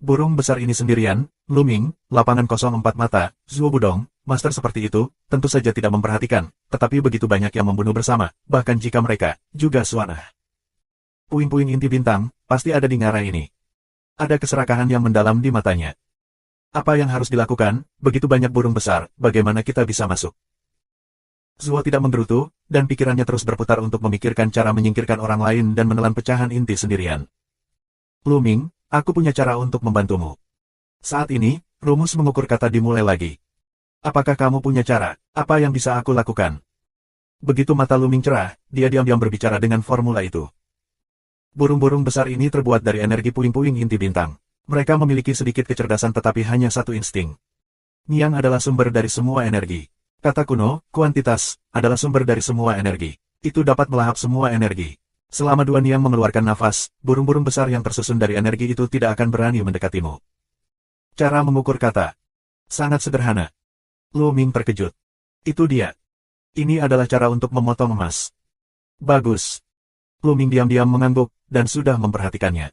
Burung besar ini sendirian, Lu Ming, lapangan kosong empat mata, Zuo Budong, master seperti itu, tentu saja tidak memperhatikan, tetapi begitu banyak yang membunuh bersama, bahkan jika mereka juga suanah. Puing-puing inti bintang, pasti ada di ngarai ini. Ada keserakahan yang mendalam di matanya. Apa yang harus dilakukan, begitu banyak burung besar, bagaimana kita bisa masuk? Zuo tidak menggerutu, dan pikirannya terus berputar untuk memikirkan cara menyingkirkan orang lain dan menelan pecahan inti sendirian. Luming, aku punya cara untuk membantumu. Saat ini, rumus mengukur kata dimulai lagi. Apakah kamu punya cara? Apa yang bisa aku lakukan? Begitu mata Luming cerah, dia diam-diam berbicara dengan formula itu. Burung-burung besar ini terbuat dari energi puing-puing inti bintang. Mereka memiliki sedikit kecerdasan tetapi hanya satu insting. Niang adalah sumber dari semua energi. Kata kuno, kuantitas, adalah sumber dari semua energi. Itu dapat melahap semua energi. Selama dua Niang mengeluarkan nafas, burung-burung besar yang tersusun dari energi itu tidak akan berani mendekatimu. Cara mengukur kata. Sangat sederhana. Luming terkejut. Itu dia. Ini adalah cara untuk memotong emas. Bagus. Luming diam-diam mengangguk, dan sudah memperhatikannya.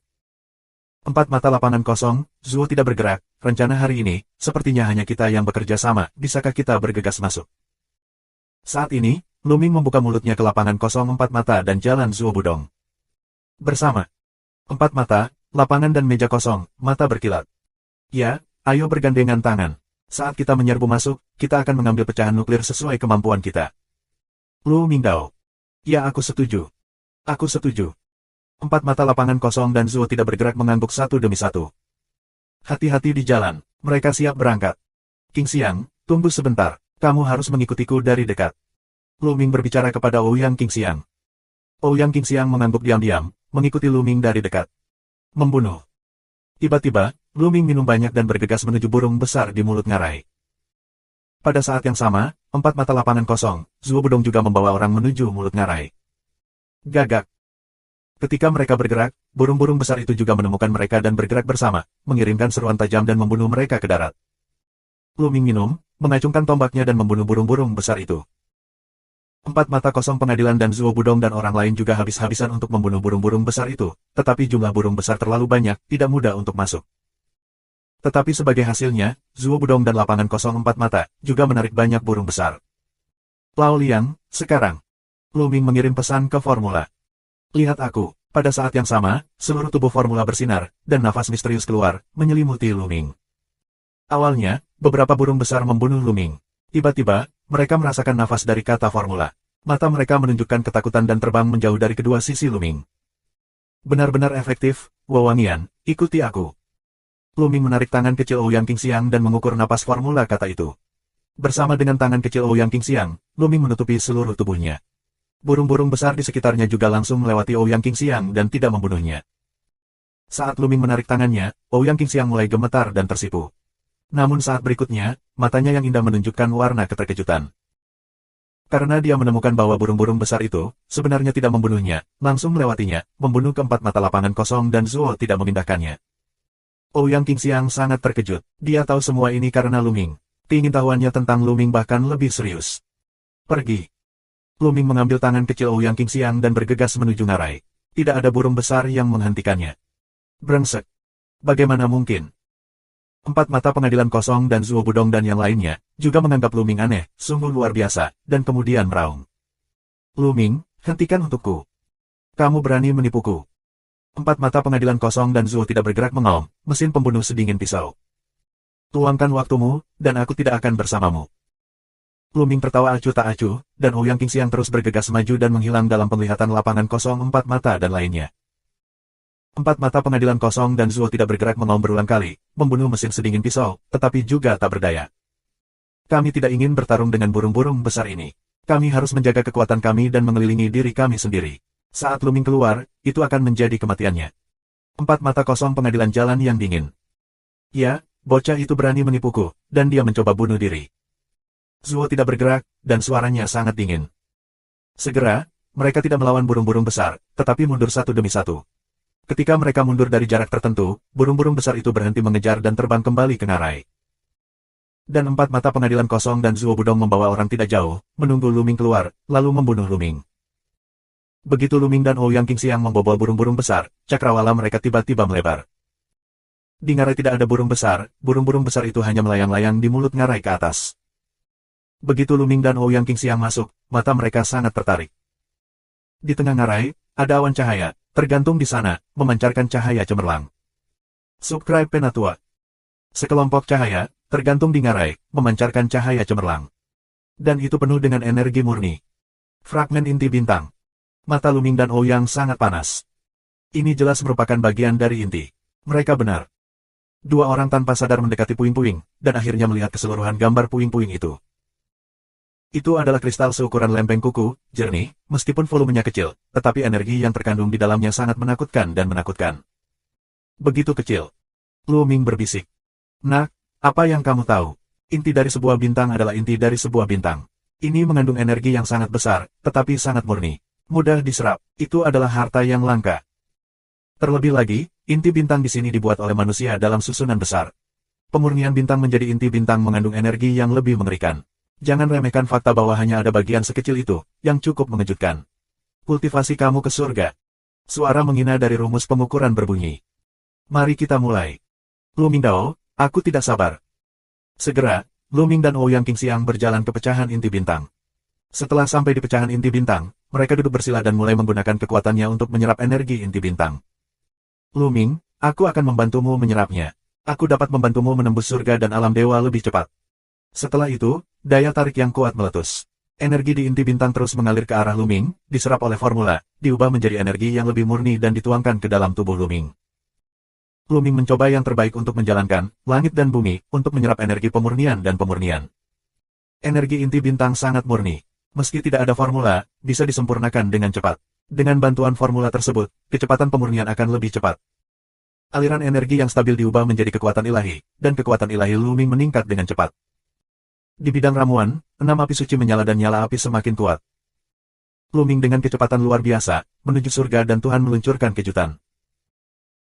Empat mata lapangan kosong, Zuo tidak bergerak, rencana hari ini, sepertinya hanya kita yang bekerja sama, bisakah kita bergegas masuk? Saat ini, Luming membuka mulutnya ke lapangan kosong empat mata dan jalan Zuo Budong. Bersama. Empat mata, lapangan dan meja kosong, mata berkilat. Ya, ayo bergandengan tangan. Saat kita menyerbu masuk, kita akan mengambil pecahan nuklir sesuai kemampuan kita. Lu Mingdao. Ya aku setuju. Aku setuju. Empat mata lapangan kosong dan Zuo tidak bergerak mengangguk satu demi satu. Hati-hati di jalan, mereka siap berangkat. King Xiang, tunggu sebentar, kamu harus mengikutiku dari dekat. Lu Ming berbicara kepada Ouyang King Xiang. Ouyang King Xiang mengangguk diam-diam, mengikuti Lu Ming dari dekat. Membunuh. Tiba-tiba, Lu Ming minum banyak dan bergegas menuju burung besar di mulut ngarai. Pada saat yang sama, empat mata lapangan kosong, Zuo Budong juga membawa orang menuju mulut ngarai. Gagak. Ketika mereka bergerak, burung-burung besar itu juga menemukan mereka dan bergerak bersama, mengirimkan seruan tajam dan membunuh mereka ke darat. Lu Ming minum, mengacungkan tombaknya dan membunuh burung-burung besar itu. Empat mata kosong pengadilan dan Zuo Budong dan orang lain juga habis-habisan untuk membunuh burung-burung besar itu, tetapi jumlah burung besar terlalu banyak, tidak mudah untuk masuk. Tetapi sebagai hasilnya, Zuo Budong dan lapangan kosong empat mata, juga menarik banyak burung besar. Lao Liang, sekarang. Lu Ming mengirim pesan ke formula. Lihat aku, pada saat yang sama, seluruh tubuh formula bersinar, dan nafas misterius keluar, menyelimuti Lu Ming. Awalnya, beberapa burung besar membunuh Lu Ming. Tiba-tiba, mereka merasakan nafas dari kata formula. Mata mereka menunjukkan ketakutan dan terbang menjauh dari kedua sisi Lu Ming. Benar-benar efektif, Wawangian, ikuti aku. Lu Ming menarik tangan kecil Ouyang King Xiang dan mengukur napas formula kata itu. Bersama dengan tangan kecil Ouyang King Xiang, Lu Ming menutupi seluruh tubuhnya. Burung-burung besar di sekitarnya juga langsung melewati Ouyang King Xiang dan tidak membunuhnya. Saat Lu Ming menarik tangannya, Ouyang King Xiang mulai gemetar dan tersipu. Namun saat berikutnya, matanya yang indah menunjukkan warna keterkejutan. Karena dia menemukan bahwa burung-burung besar itu, sebenarnya tidak membunuhnya, langsung melewatinya, membunuh keempat mata lapangan kosong dan Zuo tidak memindahkannya. Ouyang King Xiang sangat terkejut, dia tahu semua ini karena Lu Ming. Keingintahuannya tentang Lu Ming bahkan lebih serius. Pergi. Lu Ming mengambil tangan kecil Ouyang King Xiang dan bergegas menuju ngarai. Tidak ada burung besar yang menghentikannya. Brengsek. Bagaimana mungkin? Empat mata pengadilan kosong dan Zuo Budong dan yang lainnya, juga menganggap Lu Ming aneh, sungguh luar biasa, dan kemudian meraung. Lu Ming, hentikan untukku. Kamu berani menipuku. Empat mata pengadilan kosong dan Zuo tidak bergerak mengaum, mesin pembunuh sedingin pisau. Tuangkan waktumu, dan aku tidak akan bersamamu. Lu Ming tertawa acuh tak acuh, dan Ouyang King Xiang terus bergegas maju dan menghilang dalam penglihatan lapangan kosong empat mata dan lainnya. Empat mata pengadilan kosong dan Zuo tidak bergerak mengaum berulang kali, membunuh mesin sedingin pisau, tetapi juga tak berdaya. Kami tidak ingin bertarung dengan burung-burung besar ini. Kami harus menjaga kekuatan kami dan mengelilingi diri kami sendiri. Saat Lu Ming keluar, itu akan menjadi kematiannya. Empat mata kosong pengadilan jalan yang dingin. Ya, bocah itu berani menipuku, dan dia mencoba bunuh diri. Zuo tidak bergerak, dan suaranya sangat dingin. Segera, mereka tidak melawan burung-burung besar, tetapi mundur satu demi satu. Ketika mereka mundur dari jarak tertentu, burung-burung besar itu berhenti mengejar dan terbang kembali ke ngarai. Dan empat mata pengadilan kosong dan Zuo Budong membawa orang tidak jauh, menunggu Lu Ming keluar, lalu membunuh Lu Ming. Begitu Lu Ming dan Ouyang King Xiang membobol burung-burung besar, cakrawala mereka tiba-tiba melebar. Di ngarai tidak ada burung besar, burung-burung besar itu hanya melayang-layang di mulut ngarai ke atas. Begitu Lu Ming dan Ouyang King Xiang masuk, mata mereka sangat tertarik. Di tengah ngarai, ada awan cahaya, tergantung di sana, memancarkan cahaya cemerlang. Subscribe Penatua. Sekelompok cahaya, tergantung di ngarai, memancarkan cahaya cemerlang. Dan itu penuh dengan energi murni. Fragmen inti bintang. Mata Luming dan Ouyang sangat panas. Ini jelas merupakan bagian dari inti. Mereka benar. Dua orang tanpa sadar mendekati puing-puing, dan akhirnya melihat keseluruhan gambar puing-puing itu. Itu adalah kristal seukuran lempeng kuku, jernih, meskipun volumenya kecil, tetapi energi yang terkandung di dalamnya sangat menakutkan dan menakutkan. Begitu kecil. Luming berbisik. Nak, apa yang kamu tahu? Inti dari sebuah bintang adalah inti dari sebuah bintang. Ini mengandung energi yang sangat besar, tetapi sangat murni. Mudah diserap. Itu adalah harta yang langka. Terlebih lagi, inti bintang di sini dibuat oleh manusia dalam susunan besar. Pemurnian bintang menjadi inti bintang mengandung energi yang lebih mengerikan. Jangan remehkan fakta bahwa hanya ada bagian sekecil itu, yang cukup mengejutkan. Kultivasi kamu ke surga. Suara menghina dari rumus pengukuran berbunyi. Mari kita mulai. Luming Dao, aku tidak sabar. Segera, Luming dan Ouyang Qingxiang berjalan ke pecahan inti bintang. Setelah sampai di pecahan inti bintang, mereka duduk bersila dan mulai menggunakan kekuatannya untuk menyerap energi inti bintang. Luming, aku akan membantumu menyerapnya. Aku dapat membantumu menembus surga dan alam dewa lebih cepat. Setelah itu, daya tarik yang kuat meletus. Energi di inti bintang terus mengalir ke arah Luming, diserap oleh formula, diubah menjadi energi yang lebih murni dan dituangkan ke dalam tubuh Luming. Luming mencoba yang terbaik untuk menjalankan langit dan bumi untuk menyerap energi pemurnian dan pemurnian. Energi inti bintang sangat murni. Meski tidak ada formula, bisa disempurnakan dengan cepat. Dengan bantuan formula tersebut, kecepatan pemurnian akan lebih cepat. Aliran energi yang stabil diubah menjadi kekuatan ilahi, dan kekuatan ilahi Luming meningkat dengan cepat. Di bidang ramuan, 6 api suci menyala dan nyala api semakin kuat. Luming dengan kecepatan luar biasa, menuju surga dan Tuhan meluncurkan kejutan.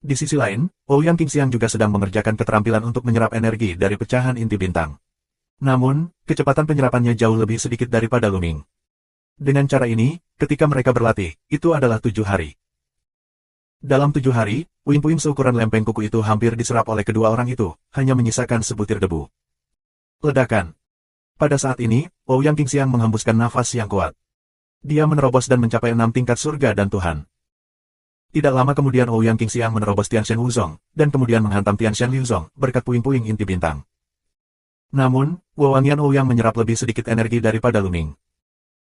Di sisi lain, Ouyang Qingxiang juga sedang mengerjakan keterampilan untuk menyerap energi dari pecahan inti bintang. Namun, kecepatan penyerapannya jauh lebih sedikit daripada Luming. Dengan cara ini, ketika mereka berlatih, itu adalah 7 hari. Dalam 7 hari, puing-puing seukuran lempeng kuku itu hampir diserap oleh kedua orang itu, hanya menyisakan sebutir debu. Ledakan. Pada saat ini, Ouyang Qingxiang menghembuskan nafas yang kuat. Dia menerobos dan mencapai 6 tingkat surga dan Tuhan. Tidak lama kemudian Ouyang Qingxiang menerobos Tianshan Wuzong, dan kemudian menghantam Tianshan Liuzong, berkat puing-puing inti bintang. Namun, wewangian Ouyang menyerap lebih sedikit energi daripada Luming.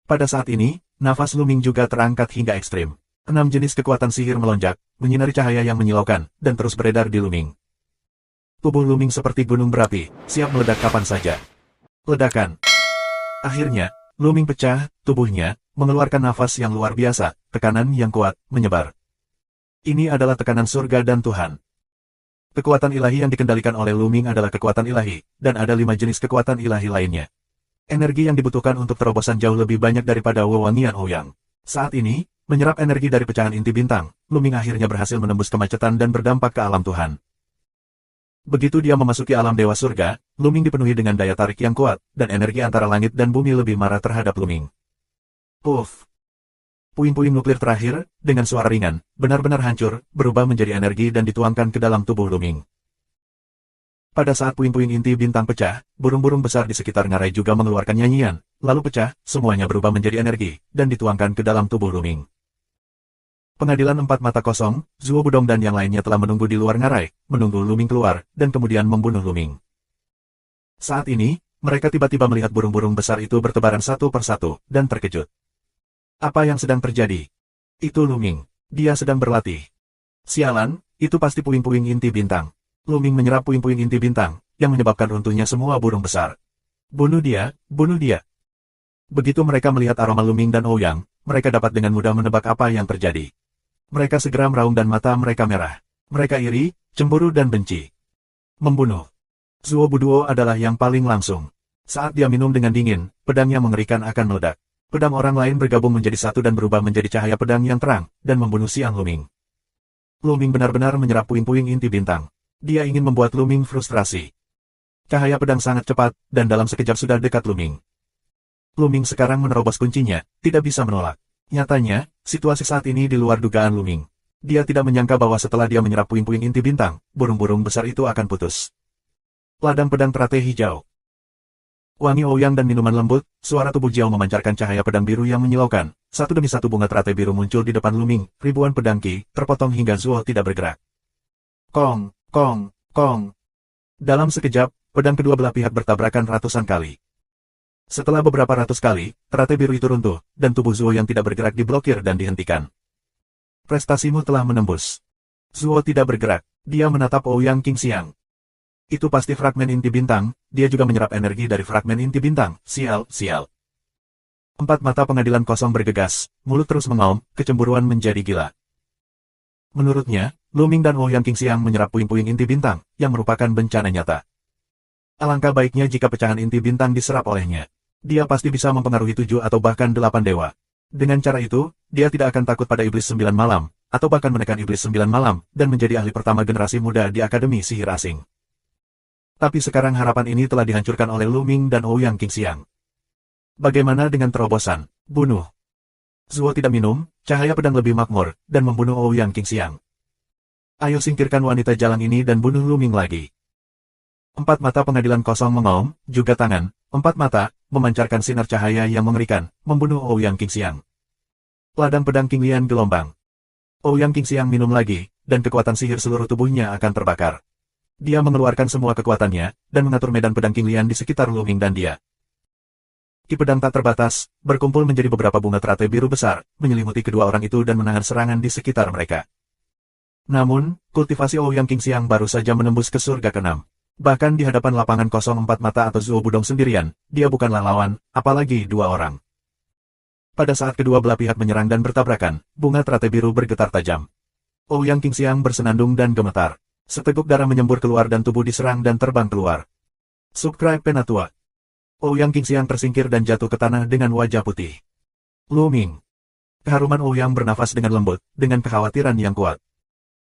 Pada saat ini, nafas Luming juga terangkat hingga ekstrim. 6 jenis kekuatan sihir melonjak, menyinari cahaya yang menyilaukan, dan terus beredar di Luming. Tubuh Luming seperti gunung berapi, siap meledak kapan saja. Ledakan. Akhirnya, Luming pecah, tubuhnya, mengeluarkan nafas yang luar biasa, tekanan yang kuat, menyebar. Ini adalah tekanan surga dan Tuhan. Kekuatan ilahi yang dikendalikan oleh Luming adalah kekuatan ilahi, dan ada 5 jenis kekuatan ilahi lainnya. Energi yang dibutuhkan untuk terobosan jauh lebih banyak daripada wewangian Ouyang. Saat ini, menyerap energi dari pecahan inti bintang, Luming akhirnya berhasil menembus kemacetan dan berdampak ke alam Tuhan. Begitu dia memasuki alam dewa surga, Luming dipenuhi dengan daya tarik yang kuat, dan energi antara langit dan bumi lebih marah terhadap Luming. Puff! Puing-puing nuklir terakhir, dengan suara ringan, benar-benar hancur, berubah menjadi energi dan dituangkan ke dalam tubuh Luming. Pada saat puing-puing inti bintang pecah, burung-burung besar di sekitar ngarai juga mengeluarkan nyanyian, lalu pecah, semuanya berubah menjadi energi, dan dituangkan ke dalam tubuh Luming. Pengadilan 4 mata kosong, Zuo Budong dan yang lainnya telah menunggu di luar ngarai, menunggu Luming keluar, dan kemudian membunuh Luming. Saat ini, mereka tiba-tiba melihat burung-burung besar itu bertebaran satu persatu, dan terkejut. Apa yang sedang terjadi? Itu Luming. Dia sedang berlatih. Sialan, itu pasti puing-puing inti bintang. Luming menyerap puing-puing inti bintang, yang menyebabkan runtuhnya semua burung besar. Bunuh dia, bunuh dia. Begitu mereka melihat aroma Luming dan Ouyang, mereka dapat dengan mudah menebak apa yang terjadi. Mereka segera meraung dan mata mereka merah. Mereka iri, cemburu dan benci. Membunuh. Zuo Buduo adalah yang paling langsung. Saat dia minum dengan dingin, pedangnya mengerikan akan meledak. Pedang orang lain bergabung menjadi satu dan berubah menjadi cahaya pedang yang terang, dan membunuh Siang Luming. Luming benar-benar menyerap puing-puing inti bintang. Dia ingin membuat Luming frustrasi. Cahaya pedang sangat cepat, dan dalam sekejap sudah dekat Luming. Luming sekarang menerobos kuncinya, tidak bisa menolak. Nyatanya, situasi saat ini di luar dugaan Luming. Dia tidak menyangka bahwa setelah dia menyerap puing-puing inti bintang, burung-burung besar itu akan putus. Ladang pedang teratai hijau. Wangi Ouyang dan minuman lembut, suara tubuh Jiao memancarkan cahaya pedang biru yang menyilaukan. Satu demi satu bunga teratai biru muncul di depan Luming, ribuan pedang Qi, terpotong hingga Zuo tidak bergerak. Kong, kong, kong. Dalam sekejap, pedang kedua belah pihak bertabrakan ratusan kali. Setelah beberapa ratus kali, teratai biru itu runtuh, dan tubuh Zuo yang tidak bergerak diblokir dan dihentikan. Prestasimu telah menembus. Zuo tidak bergerak. Dia menatap Ouyang Qingxiang. Itu pasti fragmen inti bintang, dia juga menyerap energi dari fragmen inti bintang. Sial, sial. Empat mata pengadilan kosong bergegas, mulut terus mengaum, kecemburuan menjadi gila. Menurutnya, Lu Ming dan Ouyang Qingxiang menyerap puing-puing inti bintang, yang merupakan bencana nyata. Alangkah baiknya jika pecahan inti bintang diserap olehnya. Dia pasti bisa mempengaruhi 7 atau bahkan 8 dewa. Dengan cara itu, dia tidak akan takut pada iblis 9 malam, atau bahkan menekan iblis 9 malam, dan menjadi ahli pertama generasi muda di Akademi Sihir Asing. Tapi sekarang harapan ini telah dihancurkan oleh Lu Ming dan Ouyang Qingxiang. Bagaimana dengan terobosan? Bunuh. Zuo tidak minum, cahaya pedang lebih makmur, dan membunuh Ouyang Qingxiang. Ayo singkirkan wanita jalang ini dan bunuh Lu Ming lagi. Empat mata pengadilan kosong mengaum, juga tangan, empat mata, memancarkan sinar cahaya yang mengerikan, membunuh Ouyang Qingxiang. Ladang pedang Qinglian gelombang. Ouyang Qingxiang minum lagi, dan kekuatan sihir seluruh tubuhnya akan terbakar. Dia mengeluarkan semua kekuatannya, dan mengatur medan pedang Qinglian di sekitar Lu Ming dan dia. Ki pedang tak terbatas, berkumpul menjadi beberapa bunga teratai biru besar, menyelimuti kedua orang itu dan menahan serangan di sekitar mereka. Namun, kultivasi Ouyang Qingxiang baru saja menembus ke surga ke-6. Bahkan di hadapan lapangan kosong empat mata atau Zuo Budong sendirian, dia bukanlah lawan, apalagi dua orang. Pada saat kedua belah pihak menyerang dan bertabrakan, bunga teratai biru bergetar tajam. Ouyang Qingxiang bersenandung dan gemetar. Seteguk darah menyembur keluar dan tubuh diserang dan terbang keluar. Subscribe Penatua. Ouyang Qingxiang tersingkir dan jatuh ke tanah dengan wajah putih. Lu Ming. Keharuman Ouyang bernafas dengan lembut, dengan kekhawatiran yang kuat.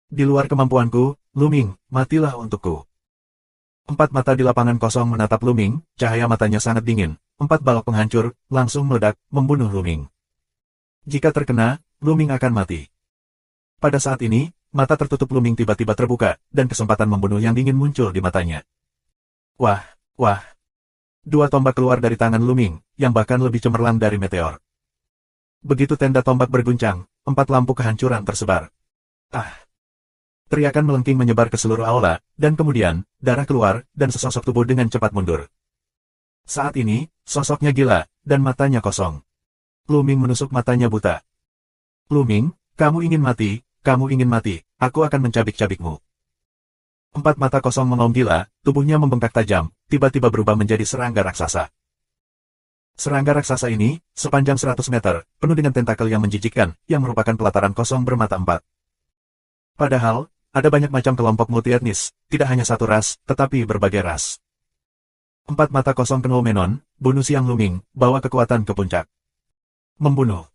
Di luar kemampuanku, Lu Ming, matilah untukku. Empat mata di lapangan kosong menatap Lu Ming, cahaya matanya sangat dingin. Empat balok penghancur, langsung meledak, membunuh Lu Ming. Jika terkena, Lu Ming akan mati. Pada saat ini, mata tertutup Lu Ming tiba-tiba terbuka, dan kesempatan membunuh yang dingin muncul di matanya. Wah, wah. Dua tombak keluar dari tangan Lu Ming, yang bahkan lebih cemerlang dari meteor. Begitu tenda tombak berguncang, empat lampu kehancuran tersebar. Ah! Teriakan melengking menyebar ke seluruh aula, dan kemudian, darah keluar, dan sesosok tubuh dengan cepat mundur. Saat ini, sosoknya gila, dan matanya kosong. Lu Ming menusuk matanya buta. Lu Ming, kamu ingin mati, aku akan mencabik-cabikmu. Empat mata kosong mengaum gila, tubuhnya membengkak tajam, tiba-tiba berubah menjadi serangga raksasa. Serangga raksasa ini, sepanjang 100 meter, penuh dengan tentakel yang menjijikkan, yang merupakan pelataran kosong bermata empat. Padahal, ada banyak macam kelompok multietnis, tidak hanya satu ras, tetapi berbagai ras. Empat mata kosong Kenomenon, bunuh Siang Lu Ming, bawa kekuatan ke puncak. Membunuh.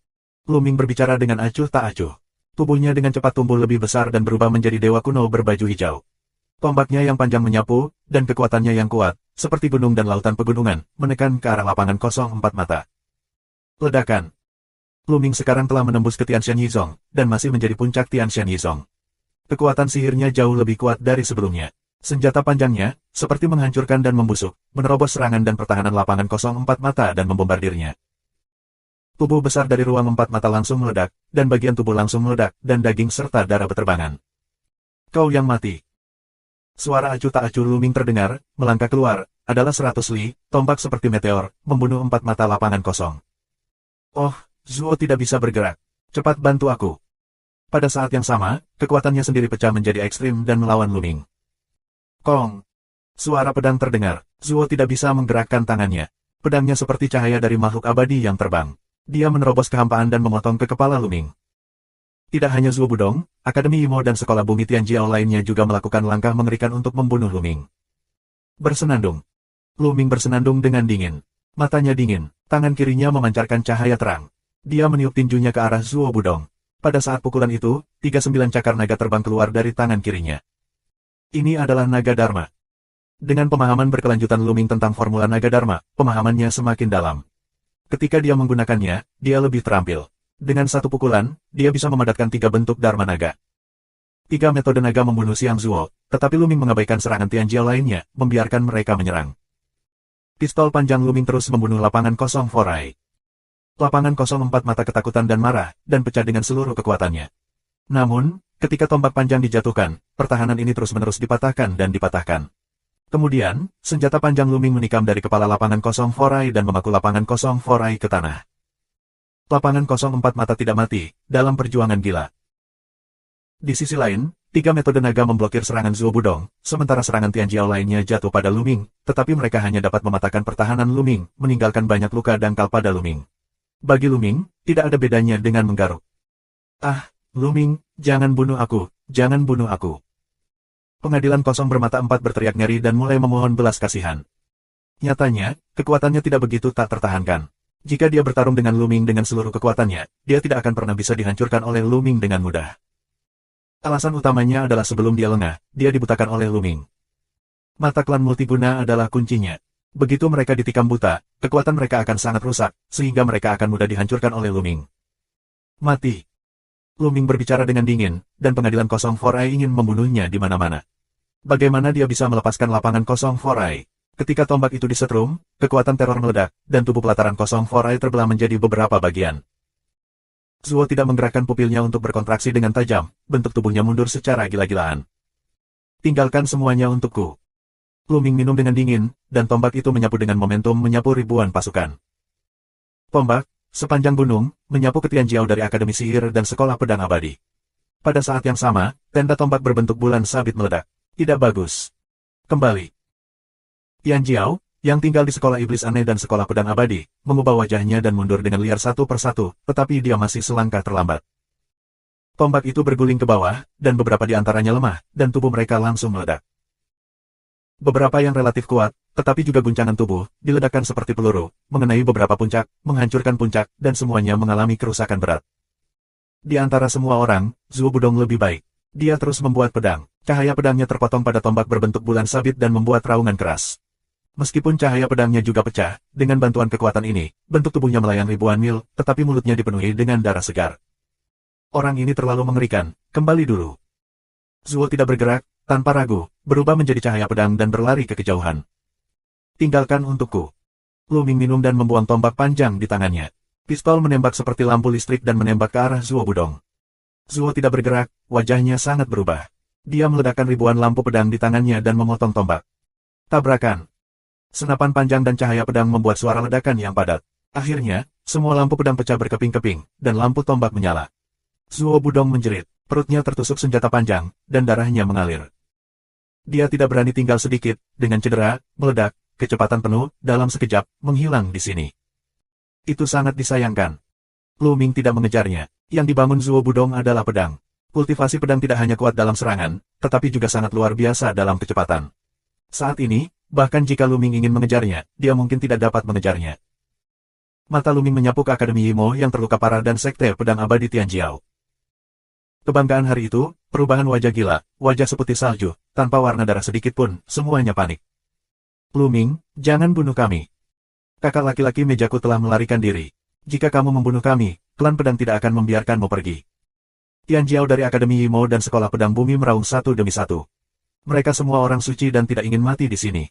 Lu Ming berbicara dengan acuh tak acuh. Tubuhnya dengan cepat tumbuh lebih besar dan berubah menjadi dewa kuno berbaju hijau. Tombaknya yang panjang menyapu, dan kekuatannya yang kuat, seperti gunung dan lautan pegunungan, menekan ke arah lapangan kosong empat mata. Ledakan. Lu Ming sekarang telah menembus ke Tianshan Yizong, dan masih menjadi puncak Tianshan Yizong. Kekuatan sihirnya jauh lebih kuat dari sebelumnya. Senjata panjangnya, seperti menghancurkan dan membusuk, menerobos serangan dan pertahanan lapangan kosong empat mata dan membombardirnya. Tubuh besar dari ruang empat mata langsung meledak, dan bagian tubuh langsung meledak, dan daging serta darah berterbangan. Kau yang mati. Suara acuh tak acuh Lu Ming terdengar, melangkah keluar, adalah 100 li, tombak seperti meteor, membunuh empat mata lapangan kosong. Oh, Zuo tidak bisa bergerak. Cepat bantu aku. Pada saat yang sama, kekuatannya sendiri pecah menjadi ekstrim dan melawan Lu Ming. Kong! Suara pedang terdengar, Zuo tidak bisa menggerakkan tangannya. Pedangnya seperti cahaya dari makhluk abadi yang terbang. Dia menerobos kehampaan dan memotong ke kepala Lu Ming. Tidak hanya Zuo Budong, Akademi Imo dan Sekolah Bumi Tianjiao lainnya juga melakukan langkah mengerikan untuk membunuh Lu Ming. Bersenandung. Lu Ming bersenandung dengan dingin. Matanya dingin, tangan kirinya memancarkan cahaya terang. Dia meniup tinjunya ke arah Zuo Budong. Pada saat pukulan itu, 39 cakar naga terbang keluar dari tangan kirinya. Ini adalah naga Dharma. Dengan pemahaman berkelanjutan Lu Ming tentang formula naga Dharma, pemahamannya semakin dalam. Ketika dia menggunakannya, dia lebih terampil. Dengan satu pukulan, dia bisa memadatkan 3 bentuk Dharma naga. 3 metode naga membunuh Xiang Zuo, tetapi Lu Ming mengabaikan serangan Tianjiao lainnya, membiarkan mereka menyerang. Pistol panjang Lu Ming terus membunuh lapangan kosong Forai. Lapangan kosong empat mata ketakutan dan marah, dan pecah dengan seluruh kekuatannya. Namun, ketika tombak panjang dijatuhkan, pertahanan ini terus-menerus dipatahkan dan dipatahkan. Kemudian, senjata panjang Luming menikam dari kepala lapangan kosong Foray dan memaku lapangan kosong Foray ke tanah. Lapangan kosong empat mata tidak mati, dalam perjuangan gila. Di sisi lain, tiga metode naga memblokir serangan Zuo Budong, sementara serangan Tianjiao lainnya jatuh pada Luming, tetapi mereka hanya dapat mematahkan pertahanan Luming, meninggalkan banyak luka dangkal pada Luming. Bagi Luming, tidak ada bedanya dengan menggaruk. Ah, Luming, jangan bunuh aku, jangan bunuh aku. Pengadilan kosong bermata empat berteriak nyeri dan mulai memohon belas kasihan. Nyatanya, kekuatannya tidak begitu tak tertahankan. Jika dia bertarung dengan Luming dengan seluruh kekuatannya, dia tidak akan pernah bisa dihancurkan oleh Luming dengan mudah. Alasan utamanya adalah sebelum dia lengah, dia dibutakan oleh Luming. Mata klan multiguna adalah kuncinya. Begitu mereka ditikam buta, kekuatan mereka akan sangat rusak, sehingga mereka akan mudah dihancurkan oleh Luming. Mati. Luming berbicara dengan dingin, dan pengadilan kosong Foray ingin membunuhnya di mana-mana. Bagaimana dia bisa melepaskan lapangan kosong Foray? Ketika tombak itu disetrum, kekuatan teror meledak, dan tubuh pelataran kosong Foray terbelah menjadi beberapa bagian. Zuo tidak menggerakkan pupilnya untuk berkontraksi dengan tajam, bentuk tubuhnya mundur secara gila-gilaan. Tinggalkan semuanya untukku. Luming minum dengan dingin, dan tombak itu menyapu dengan momentum menyapu ribuan pasukan. Tombak, sepanjang gunung, menyapu ke Tianjiao dari Akademi Sihir dan Sekolah Pedang Abadi. Pada saat yang sama, tenda tombak berbentuk bulan sabit meledak. Tidak bagus. Kembali. Tianjiao, yang tinggal di Sekolah Iblis Aneh dan Sekolah Pedang Abadi, mengubah wajahnya dan mundur dengan liar satu persatu, tetapi dia masih selangkah terlambat. Tombak itu berguling ke bawah, dan beberapa di antaranya lemah, dan tubuh mereka langsung meledak. Beberapa yang relatif kuat, tetapi juga guncangan tubuh, diledakkan seperti peluru, mengenai beberapa puncak, menghancurkan puncak, dan semuanya mengalami kerusakan berat. Di antara semua orang, Zuo Budong lebih baik. Dia terus membuat pedang. Cahaya pedangnya terpotong pada tombak berbentuk bulan sabit dan membuat raungan keras. Meskipun cahaya pedangnya juga pecah, dengan bantuan kekuatan ini, bentuk tubuhnya melayang ribuan mil, tetapi mulutnya dipenuhi dengan darah segar. Orang ini terlalu mengerikan, kembali dulu. Zuo tidak bergerak, tanpa ragu, berubah menjadi cahaya pedang dan berlari ke kejauhan. Tinggalkan untukku. Luming minum dan membuang tombak panjang di tangannya. Pistol menembak seperti lampu listrik dan menembak ke arah Zuo Budong. Zuo tidak bergerak, wajahnya sangat berubah. Dia meledakkan ribuan lampu pedang di tangannya dan memotong tombak. Tabrakan. Senapan panjang dan cahaya pedang membuat suara ledakan yang padat. Akhirnya, semua lampu pedang pecah berkeping-keping, dan lampu tombak menyala. Zuo Budong menjerit, perutnya tertusuk senjata panjang, dan darahnya mengalir. Dia tidak berani tinggal sedikit, dengan cedera, meledak, kecepatan penuh, dalam sekejap, menghilang di sini. Itu sangat disayangkan. Luming tidak mengejarnya. Yang dibangun Zuo Budong adalah pedang. Kultivasi pedang tidak hanya kuat dalam serangan, tetapi juga sangat luar biasa dalam kecepatan. Saat ini, bahkan jika Luming ingin mengejarnya, dia mungkin tidak dapat mengejarnya. Mata Luming menyapu ke Akademi Yimo yang terluka parah dan Sekte Pedang Abadi Tianjiao. Kebanggaan hari itu, perubahan wajah gila, wajah seputih salju, tanpa warna darah sedikit pun, semuanya panik. Luming, jangan bunuh kami. Kakak laki-laki mejaku telah melarikan diri. Jika kamu membunuh kami, klan pedang tidak akan membiarkanmu pergi. Tianjiao dari Akademi Yimo dan Sekolah Pedang Bumi meraung satu demi satu. Mereka semua orang suci dan tidak ingin mati di sini.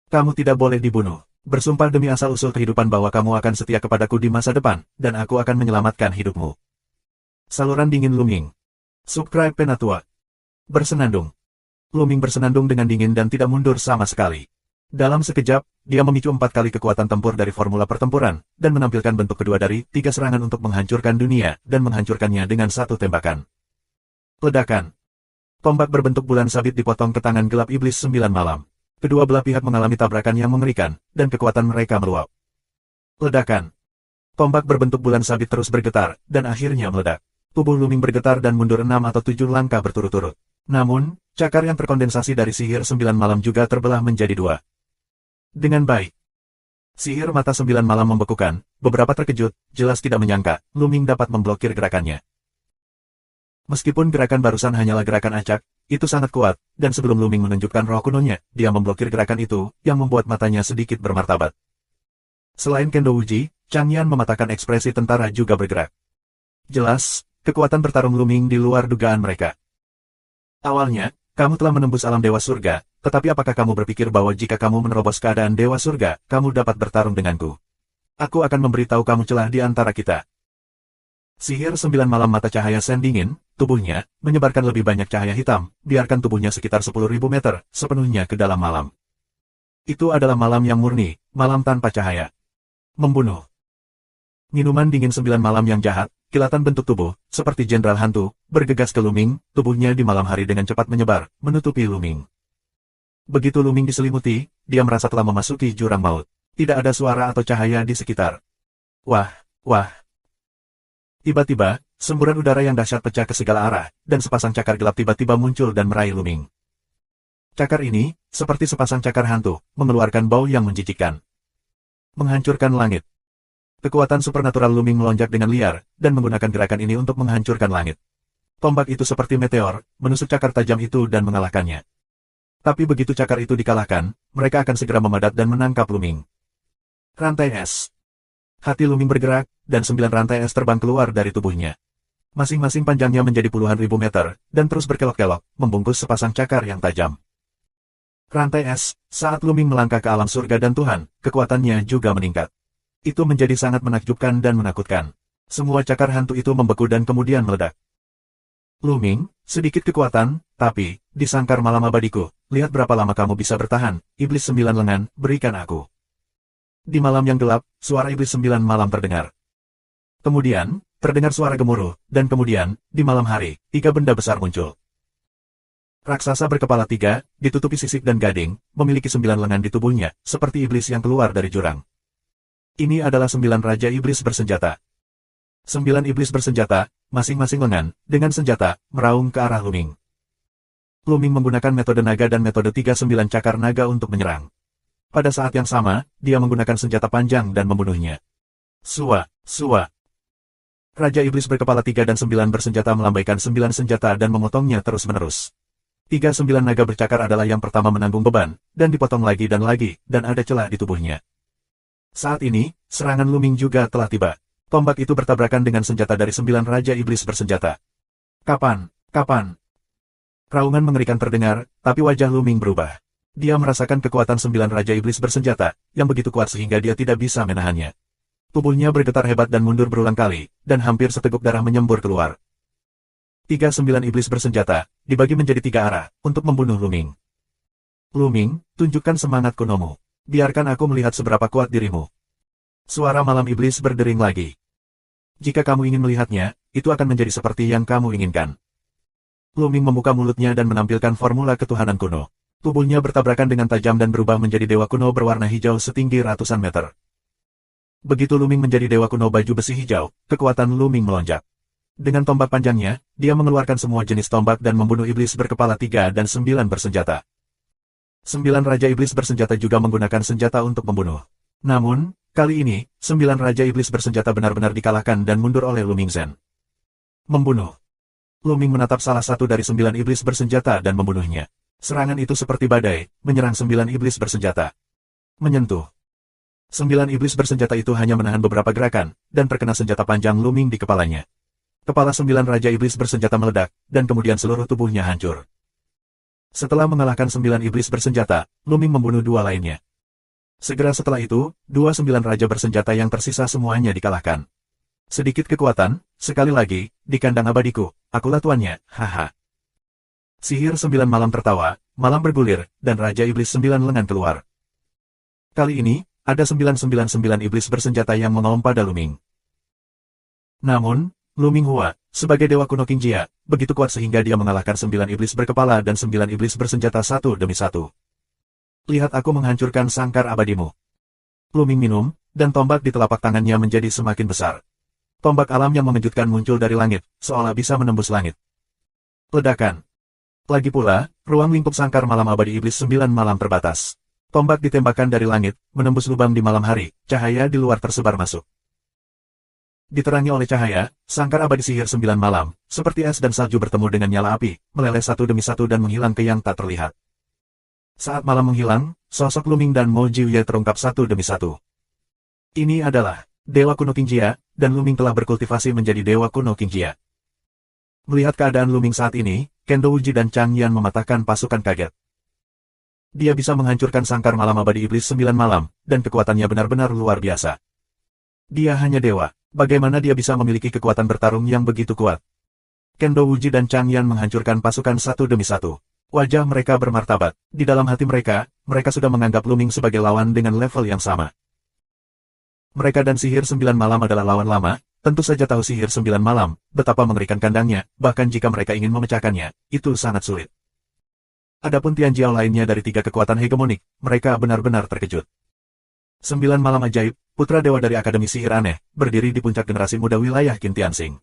Kamu tidak boleh dibunuh. Bersumpah demi asal-usul kehidupan bahwa kamu akan setia kepadaku di masa depan, dan aku akan menyelamatkan hidupmu. Saluran dingin Luming. Subscribe Penatua. Bersenandung. Luming bersenandung dengan dingin dan tidak mundur sama sekali. Dalam sekejap, dia memicu 4 kali kekuatan tempur dari formula pertempuran, dan menampilkan bentuk kedua dari 3 serangan untuk menghancurkan dunia, dan menghancurkannya dengan 1 tembakan. Ledakan. Tombak berbentuk bulan sabit dipotong ke tangan gelap iblis 9 malam. Kedua belah pihak mengalami tabrakan yang mengerikan, dan kekuatan mereka meluap. Ledakan. Tombak berbentuk bulan sabit terus bergetar, dan akhirnya meledak. Tubuh Luming bergetar dan mundur 6 atau 7 langkah berturut-turut. Namun, cakar yang terkondensasi dari sihir 9 malam juga terbelah menjadi 2. Dengan baik. Sihir mata 9 malam membekukan, beberapa terkejut, jelas tidak menyangka, Luming dapat memblokir gerakannya. Meskipun gerakan barusan hanyalah gerakan acak, itu sangat kuat, dan sebelum Luming menunjukkan roh kunonya, dia memblokir gerakan itu, yang membuat matanya sedikit bermartabat. Selain Kendo Uji, Changyan mematahkan ekspresi tentara juga bergerak. Jelas, kekuatan bertarung Luming di luar dugaan mereka. Awalnya, kamu telah menembus alam Dewa Surga, tetapi apakah kamu berpikir bahwa jika kamu menerobos keadaan Dewa Surga, kamu dapat bertarung denganku? Aku akan memberitahu kamu celah di antara kita. Sihir 9 malam mata cahaya sen dingin, tubuhnya, menyebarkan lebih banyak cahaya hitam, biarkan tubuhnya sekitar 10.000 meter, sepenuhnya ke dalam malam. Itu adalah malam yang murni, malam tanpa cahaya. Membunuh. Minuman dingin 9 malam yang jahat, kilatan bentuk tubuh, seperti jenderal hantu, bergegas ke Luming, tubuhnya di malam hari dengan cepat menyebar, menutupi Luming. Begitu Luming diselimuti, dia merasa telah memasuki jurang maut. Tidak ada suara atau cahaya di sekitar. Wah, wah. Tiba-tiba, semburan udara yang dahsyat pecah ke segala arah, dan sepasang cakar gelap tiba-tiba muncul dan meraih Luming. Cakar ini, seperti sepasang cakar hantu, mengeluarkan bau yang menjijikkan. Menghancurkan langit. Kekuatan supernatural Luming melonjak dengan liar, dan menggunakan gerakan ini untuk menghancurkan langit. Tombak itu seperti meteor, menusuk cakar tajam itu dan mengalahkannya. Tapi begitu cakar itu dikalahkan, mereka akan segera memadat dan menangkap Luming. Rantai es. Hati Luming bergerak, dan 9 rantai es terbang keluar dari tubuhnya. Masing-masing panjangnya menjadi puluhan ribu meter, dan terus berkelok-kelok, membungkus sepasang cakar yang tajam. Rantai es, saat Luming melangkah ke alam surga dan Tuhan, kekuatannya juga meningkat. Itu menjadi sangat menakjubkan dan menakutkan. Semua cakar hantu itu membeku dan kemudian meledak. Luming, sedikit kekuatan, tapi, di sangkar malam abadiku, lihat berapa lama kamu bisa bertahan, iblis 9 lengan, berikan aku. Di malam yang gelap, suara iblis 9 malam terdengar. Kemudian, terdengar suara gemuruh, dan kemudian, di malam hari, 3 benda besar muncul. Raksasa berkepala 3, ditutupi sisik dan gading, memiliki 9 lengan di tubuhnya, seperti iblis yang keluar dari jurang. Ini adalah 9 raja iblis bersenjata. 9 iblis bersenjata, masing-masing lengan, dengan senjata, meraung ke arah Luming. Luming menggunakan metode naga dan metode 39 cakar naga untuk menyerang. Pada saat yang sama, dia menggunakan senjata panjang dan membunuhnya. Sua, sua. Raja iblis berkepala 3 dan 9 bersenjata melambaikan 9 senjata dan memotongnya terus-menerus. 9 naga bercakar adalah yang pertama menanggung beban, dan dipotong lagi, dan ada celah di tubuhnya. Saat ini, serangan Luming juga telah tiba. Tombak itu bertabrakan dengan senjata dari 9 raja iblis bersenjata. Kapan? Kapan? Raungan mengerikan terdengar, tapi wajah Luming berubah. Dia merasakan kekuatan 9 raja iblis bersenjata, yang begitu kuat sehingga dia tidak bisa menahannya. Tubuhnya bergetar hebat dan mundur berulang kali, dan hampir seteguk darah menyembur keluar. 9 iblis bersenjata, dibagi menjadi 3 arah, untuk membunuh Luming. Luming, tunjukkan semangat kunomu. Biarkan aku melihat seberapa kuat dirimu. Suara malam iblis berdering lagi. Jika kamu ingin melihatnya, itu akan menjadi seperti yang kamu inginkan. Luming membuka mulutnya dan menampilkan formula ketuhanan kuno. Tubuhnya bertabrakan dengan tajam dan berubah menjadi dewa kuno berwarna hijau setinggi ratusan meter. Begitu Luming menjadi dewa kuno baju besi hijau, kekuatan Luming melonjak. Dengan tombak panjangnya, dia mengeluarkan semua jenis tombak dan membunuh iblis berkepala 3 dan 9 bersenjata. 9 raja iblis bersenjata juga menggunakan senjata untuk membunuh. Namun, kali ini, 9 raja iblis bersenjata benar-benar dikalahkan dan mundur oleh Luming Zen. Membunuh. Luming menatap salah satu dari 9 iblis bersenjata dan membunuhnya. Serangan itu seperti badai, menyerang 9 iblis bersenjata. Menyentuh. 9 iblis bersenjata itu hanya menahan beberapa gerakan, dan terkena senjata panjang Luming di kepalanya. Kepala 9 raja iblis bersenjata meledak, dan kemudian seluruh tubuhnya hancur. Setelah mengalahkan 9 iblis bersenjata, Luming membunuh 2 lainnya. Segera setelah itu, 9 raja bersenjata yang tersisa semuanya dikalahkan. Sedikit kekuatan, sekali lagi, di kandang abadiku, akulah tuannya, haha. Sihir 9 malam tertawa, malam bergulir, dan raja iblis 9 lengan keluar. Kali ini, ada 999 iblis bersenjata yang mengolong pada Luming. Namun, Luming Hua, sebagai dewa kuno King Jia, begitu kuat sehingga dia mengalahkan 9 iblis berkepala dan 9 iblis bersenjata satu demi satu. Lihat aku menghancurkan sangkar abadimu. Luming minum, dan tombak di telapak tangannya menjadi semakin besar. Tombak alam yang mengejutkan muncul dari langit, seolah bisa menembus langit. Ledakan. Lagi pula, ruang lingkup sangkar malam abadi iblis 9 malam terbatas. Tombak ditembakkan dari langit, menembus lubang di malam hari, cahaya di luar tersebar masuk. Diterangi oleh cahaya, sangkar abadi sihir 9 malam, seperti es dan salju bertemu dengan nyala api, meleleh satu demi satu dan menghilang ke yang tak terlihat. Saat malam menghilang, sosok Luming dan Mo Jiuye terungkap satu demi satu. Ini adalah dewa kuno King Jia, dan Luming telah berkultivasi menjadi dewa kuno King Jia. Melihat keadaan Luming saat ini, Kendo Wuji dan Chang Yan mematahkan pasukan kaget. Dia bisa menghancurkan sangkar malam abadi iblis 9 malam, dan kekuatannya benar-benar luar biasa. Dia hanya dewa. Bagaimana dia bisa memiliki kekuatan bertarung yang begitu kuat? Kendo Wuji dan Chang Yan menghancurkan pasukan satu demi satu. Wajah mereka bermartabat. Di dalam hati mereka, mereka sudah menganggap Luming sebagai lawan dengan level yang sama. Mereka dan sihir 9 malam adalah lawan lama, tentu saja tahu sihir 9 malam, betapa mengerikan kandangnya, bahkan jika mereka ingin memecahkannya, itu sangat sulit. Adapun Tianjiao lainnya dari 3 kekuatan hegemonik, mereka benar-benar terkejut. 9 malam ajaib, putra dewa dari Akademi Sihir Aneh, berdiri di puncak generasi muda wilayah Qin Tianxing.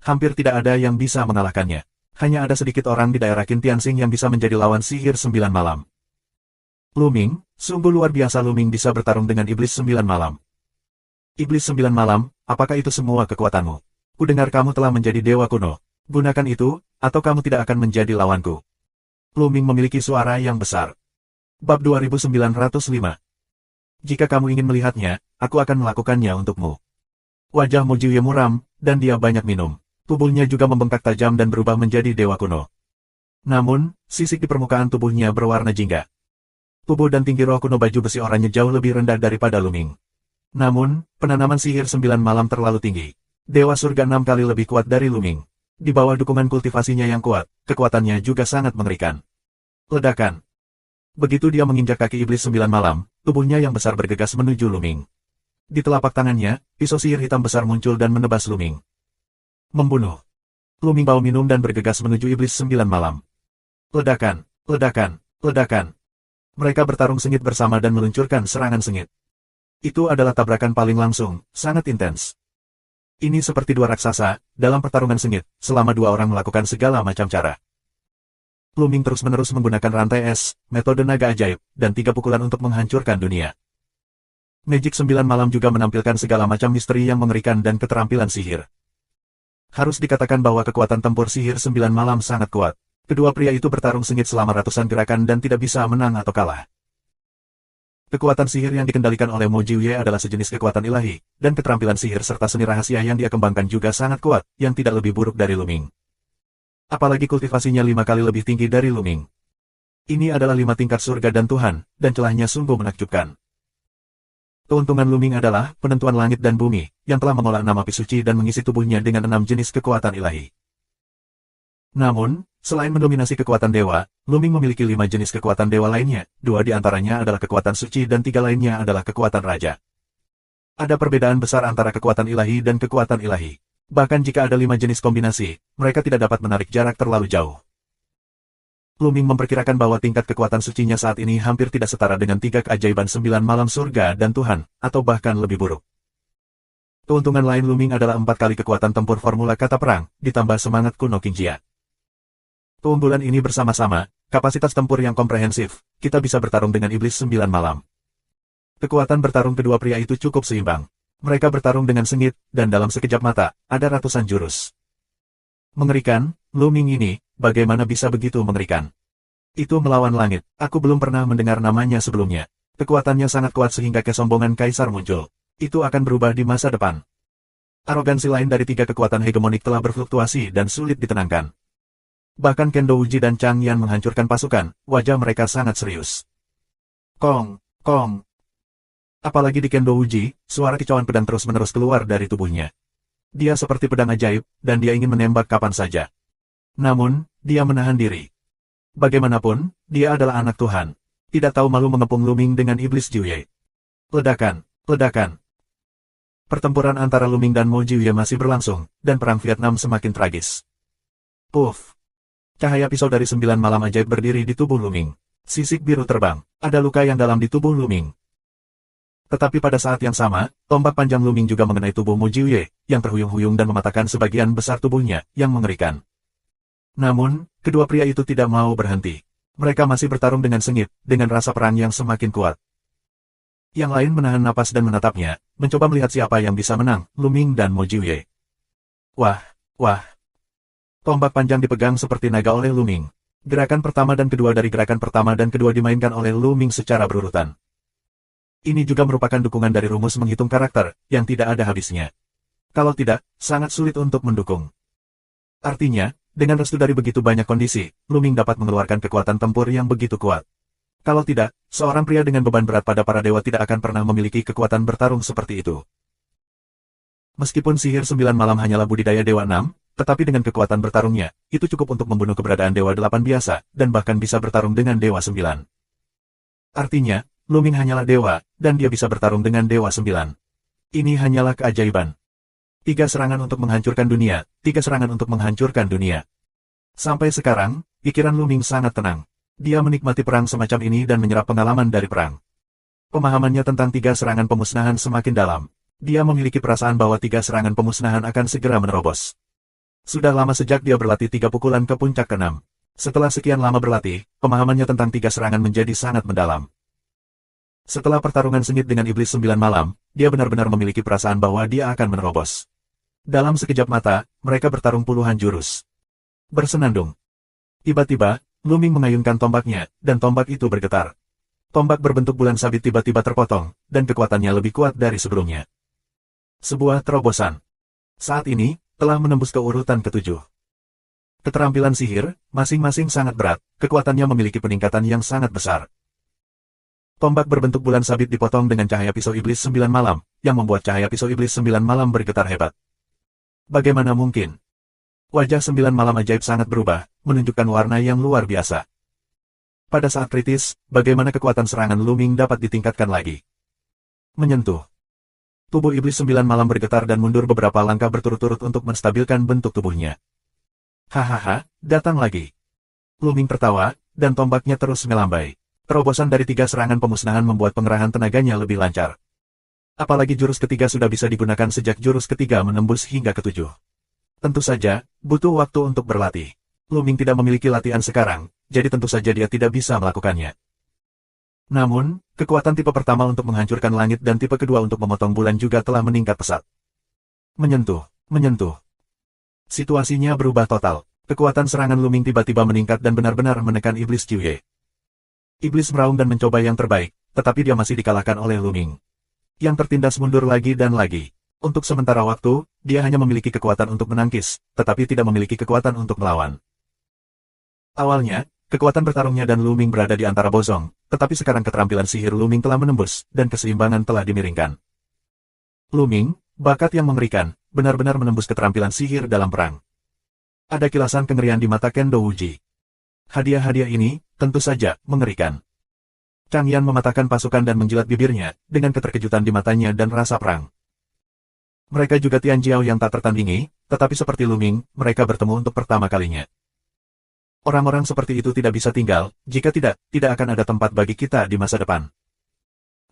Hampir tidak ada yang bisa mengalahkannya. Hanya ada sedikit orang di daerah Qin Tianxing yang bisa menjadi lawan sihir 9 malam. Luming, sungguh luar biasa Luming bisa bertarung dengan iblis 9 malam. Iblis 9 malam, apakah itu semua kekuatanmu? Kudengar kamu telah menjadi dewa kuno. Gunakan itu, atau kamu tidak akan menjadi lawanku. Luming memiliki suara yang besar. Bab 2905. Jika kamu ingin melihatnya, aku akan melakukannya untukmu. Wajah Mo Jiuye muram, dan dia banyak minum. Tubuhnya juga membengkak tajam dan berubah menjadi dewa kuno. Namun, sisik di permukaan tubuhnya berwarna jingga. Tubuh dan tinggi roh kuno baju besi oranye jauh lebih rendah daripada Luming. Namun, penanaman sihir 9 malam terlalu tinggi. Dewa surga 6 kali lebih kuat dari Luming. Di bawah dukungan kultivasinya yang kuat, kekuatannya juga sangat mengerikan. Ledakan. Begitu dia menginjak kaki iblis 9 malam, tubuhnya yang besar bergegas menuju Luming. Di telapak tangannya, pisau sihir hitam besar muncul dan menebas Luming. Membunuh. Luming bau minum dan bergegas menuju iblis 9 malam. Ledakan, ledakan, ledakan. Mereka bertarung sengit bersama dan meluncurkan serangan sengit. Itu adalah tabrakan paling langsung, sangat intens. Ini seperti dua raksasa, dalam pertarungan sengit, selama dua orang melakukan segala macam cara. Luming terus-menerus menggunakan rantai es, metode naga ajaib, dan 3 pukulan untuk menghancurkan dunia. Magic 9 malam juga menampilkan segala macam misteri yang mengerikan dan keterampilan sihir. Harus dikatakan bahwa kekuatan tempur sihir 9 malam sangat kuat. Kedua pria itu bertarung sengit selama ratusan gerakan dan tidak bisa menang atau kalah. Kekuatan sihir yang dikendalikan oleh Mo Jiuye adalah sejenis kekuatan ilahi, dan keterampilan sihir serta seni rahasia yang dia kembangkan juga sangat kuat, yang tidak lebih buruk dari Luming. Apalagi kultivasinya 5 kali lebih tinggi dari Luming. Ini adalah 5 tingkat surga dan Tuhan, dan celahnya sungguh menakjubkan. Keuntungan Luming adalah penentuan langit dan bumi, yang telah mengolah 6 api suci dan mengisi tubuhnya dengan 6 jenis kekuatan ilahi. Namun, selain mendominasi kekuatan dewa, Luming memiliki 5 jenis kekuatan dewa lainnya, 2 di antaranya adalah kekuatan suci dan 3 lainnya adalah kekuatan raja. Ada perbedaan besar antara kekuatan ilahi dan kekuatan ilahi. Bahkan jika ada 5 jenis kombinasi, mereka tidak dapat menarik jarak terlalu jauh. Luming memperkirakan bahwa tingkat kekuatan sucinya saat ini hampir tidak setara dengan 3 keajaiban 9 malam surga dan Tuhan, atau bahkan lebih buruk. Keuntungan lain Luming adalah 4 kali kekuatan tempur formula kata perang, ditambah semangat kuno Qingjia. Keunggulan ini bersama-sama, kapasitas tempur yang komprehensif, kita bisa bertarung dengan iblis 9 malam. Kekuatan bertarung kedua pria itu cukup seimbang. Mereka bertarung dengan sengit, dan dalam sekejap mata, ada ratusan jurus. Mengerikan, Luming ini, bagaimana bisa begitu mengerikan? Itu melawan langit, aku belum pernah mendengar namanya sebelumnya. Kekuatannya sangat kuat sehingga kesombongan kaisar muncul. Itu akan berubah di masa depan. Arogansi lain dari 3 kekuatan hegemonik telah berfluktuasi dan sulit ditenangkan. Bahkan Kendo Uji dan Chang Yan menghancurkan pasukan, wajah mereka sangat serius. Kong, kong. Apalagi di Kendo Uji, suara kicauan pedang terus-menerus keluar dari tubuhnya. Dia seperti pedang ajaib, dan dia ingin menembak kapan saja. Namun, dia menahan diri. Bagaimanapun, dia adalah anak Tuhan. Tidak tahu malu mengepung Luming dengan iblis Jiuye. Ledakan, ledakan. Pertempuran antara Luming dan Mo Jiuye masih berlangsung, dan perang Vietnam semakin tragis. Puff. Cahaya pisau dari 9 malam ajaib berdiri di tubuh Luming. Sisik biru terbang. Ada luka yang dalam di tubuh Luming. Tetapi pada saat yang sama, tombak panjang Luming juga mengenai tubuh Mo Jiuye, yang terhuyung-huyung dan mematahkan sebagian besar tubuhnya, yang mengerikan. Namun, kedua pria itu tidak mau berhenti. Mereka masih bertarung dengan sengit, dengan rasa perang yang semakin kuat. Yang lain menahan napas dan menatapnya, mencoba melihat siapa yang bisa menang, Luming dan Mo Jiuye. Wah, wah. Tombak panjang dipegang seperti naga oleh Luming. Gerakan pertama dan kedua dari gerakan pertama dan kedua dimainkan oleh Luming secara berurutan. Ini juga merupakan dukungan dari rumus menghitung karakter, yang tidak ada habisnya. Kalau tidak, sangat sulit untuk mendukung. Artinya, dengan restu dari begitu banyak kondisi, Luming dapat mengeluarkan kekuatan tempur yang begitu kuat. Kalau tidak, seorang pria dengan beban berat pada para dewa tidak akan pernah memiliki kekuatan bertarung seperti itu. Meskipun sihir 9 malam hanyalah budidaya Dewa 6, tetapi dengan kekuatan bertarungnya, itu cukup untuk membunuh keberadaan Dewa 8 biasa, dan bahkan bisa bertarung dengan Dewa 9. Artinya, Luming hanyalah dewa, dan dia bisa bertarung dengan Dewa 9. Ini hanyalah keajaiban. 3 serangan untuk menghancurkan dunia, 3 serangan untuk menghancurkan dunia. Sampai sekarang, pikiran Luming sangat tenang. Dia menikmati perang semacam ini dan menyerap pengalaman dari perang. Pemahamannya tentang 3 serangan pemusnahan semakin dalam. Dia memiliki perasaan bahwa 3 serangan pemusnahan akan segera menerobos. Sudah lama sejak dia berlatih 3 pukulan ke puncak ke-6. Setelah sekian lama berlatih, pemahamannya tentang 3 serangan menjadi sangat mendalam. Setelah pertarungan sengit dengan Iblis 9 malam, dia benar-benar memiliki perasaan bahwa dia akan menerobos. Dalam sekejap mata, mereka bertarung puluhan jurus. Bersenandung. Tiba-tiba, Luming mengayunkan tombaknya, dan tombak itu bergetar. Tombak berbentuk bulan sabit tiba-tiba terpotong, dan kekuatannya lebih kuat dari sebelumnya. Sebuah terobosan. Saat ini, telah menembus ke urutan ke-7. Keterampilan sihir, masing-masing sangat berat, kekuatannya memiliki peningkatan yang sangat besar. Tombak berbentuk bulan sabit dipotong dengan cahaya pisau Iblis 9 malam, yang membuat cahaya pisau Iblis 9 malam bergetar hebat. Bagaimana mungkin? Wajah 9 malam ajaib sangat berubah, menunjukkan warna yang luar biasa. Pada saat kritis, bagaimana kekuatan serangan Luming dapat ditingkatkan lagi? Menyentuh. Tubuh Iblis 9 malam bergetar dan mundur beberapa langkah berturut-turut untuk menstabilkan bentuk tubuhnya. Hahaha, datang lagi. Luming tertawa, dan tombaknya terus melambai. Terobosan dari 3 serangan pemusnahan membuat pengerahan tenaganya lebih lancar. Apalagi jurus ketiga sudah bisa digunakan sejak jurus ketiga menembus hingga ke-7. Tentu saja, butuh waktu untuk berlatih. Luming tidak memiliki latihan sekarang, jadi tentu saja dia tidak bisa melakukannya. Namun, kekuatan tipe pertama untuk menghancurkan langit dan tipe kedua untuk memotong bulan juga telah meningkat pesat. Menyentuh. Situasinya berubah total. Kekuatan serangan Luming tiba-tiba meningkat dan benar-benar menekan Iblis Qiuye. Iblis meraung dan mencoba yang terbaik, tetapi dia masih dikalahkan oleh Luming. Yang tertindas mundur lagi dan lagi. Untuk sementara waktu, dia hanya memiliki kekuatan untuk menangkis, tetapi tidak memiliki kekuatan untuk melawan. Awalnya, kekuatan bertarungnya dan Luming berada di antara bosong, tetapi sekarang keterampilan sihir Luming telah menembus, dan keseimbangan telah dimiringkan. Luming, bakat yang mengerikan, benar-benar menembus keterampilan sihir dalam perang. Ada kilasan kengerian di mata Kendo Wuji. Hadiah-hadiah ini, tentu saja, mengerikan. Chang Yan mematahkan pasukan dan menjilat bibirnya, dengan keterkejutan di matanya dan rasa perang. Mereka juga Tian Jiao yang tak tertandingi, tetapi seperti Luming, mereka bertemu untuk pertama kalinya. Orang-orang seperti itu tidak bisa tinggal, jika tidak akan ada tempat bagi kita di masa depan.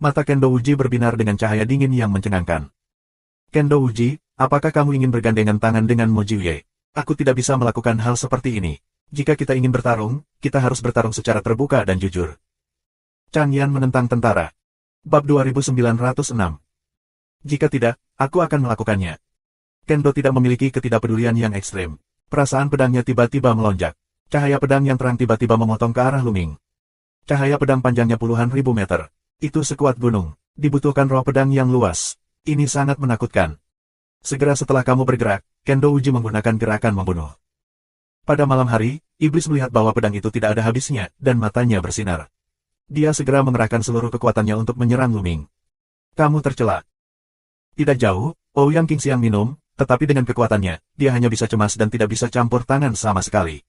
Mata Kendo Wuji berbinar dengan cahaya dingin yang mencengangkan. Kendo Wuji, apakah kamu ingin bergandengan tangan dengan Mo Jiuye? Aku tidak bisa melakukan hal seperti ini. Jika kita ingin bertarung, kita harus bertarung secara terbuka dan jujur. Chang Yan menentang tentara. Bab 2906. Jika tidak, aku akan melakukannya. Kendo tidak memiliki ketidakpedulian yang ekstrem. Perasaan pedangnya tiba-tiba melonjak. Cahaya pedang yang terang tiba-tiba memotong ke arah Luming. Cahaya pedang panjangnya puluhan ribu meter. Itu sekuat gunung. Dibutuhkan roh pedang yang luas. Ini sangat menakutkan. Segera setelah kamu bergerak, Kendo Wuji menggunakan gerakan membunuh. Pada malam hari, Iblis melihat bahwa pedang itu tidak ada habisnya, dan matanya bersinar. Dia segera mengerahkan seluruh kekuatannya untuk menyerang Luming. Kamu tercela. Tidak jauh, Ouyang Qingxiang minum, tetapi dengan kekuatannya, dia hanya bisa cemas dan tidak bisa campur tangan sama sekali.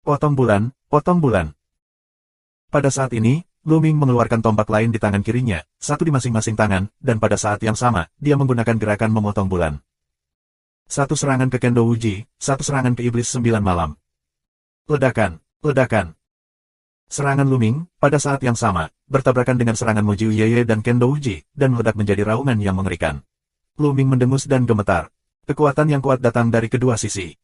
Potong bulan, potong bulan. Pada saat ini, Luming mengeluarkan tombak lain di tangan kirinya, satu di masing-masing tangan, dan pada saat yang sama, dia menggunakan gerakan memotong bulan. Satu serangan ke Kendo Wuji, satu serangan ke Iblis 9 malam. Ledakan, ledakan. Serangan Luming, pada saat yang sama, bertabrakan dengan serangan Mo Jiuye dan Kendo Wuji, dan meledak menjadi raungan yang mengerikan. Luming mendengus dan gemetar. Kekuatan yang kuat datang dari kedua sisi.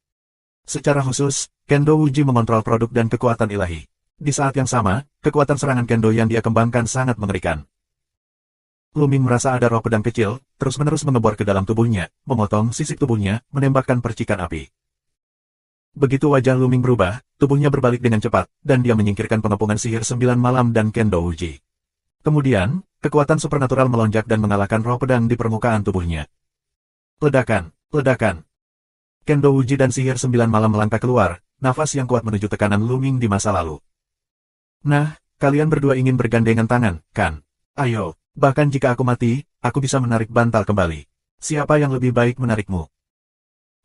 Secara khusus, Kendo Wuji mengontrol produk dan kekuatan ilahi. Di saat yang sama, kekuatan serangan Kendo yang dia kembangkan sangat mengerikan. Luming merasa ada roh pedang kecil, terus-menerus mengebor ke dalam tubuhnya, memotong sisik tubuhnya, menembakkan percikan api. Begitu wajah Luming berubah, tubuhnya berbalik dengan cepat, dan dia menyingkirkan pengepungan sihir 9 malam dan Kendo Wuji. Kemudian, kekuatan supernatural melonjak dan mengalahkan roh pedang di permukaan tubuhnya. Ledakan, ledakan. Kendo Wuji dan sihir 9 malam melangkah keluar, nafas yang kuat menuju tekanan Luming di masa lalu. Nah, kalian berdua ingin bergandengan tangan, kan? Ayo, bahkan jika aku mati, aku bisa menarik bantal kembali. Siapa yang lebih baik menarikmu?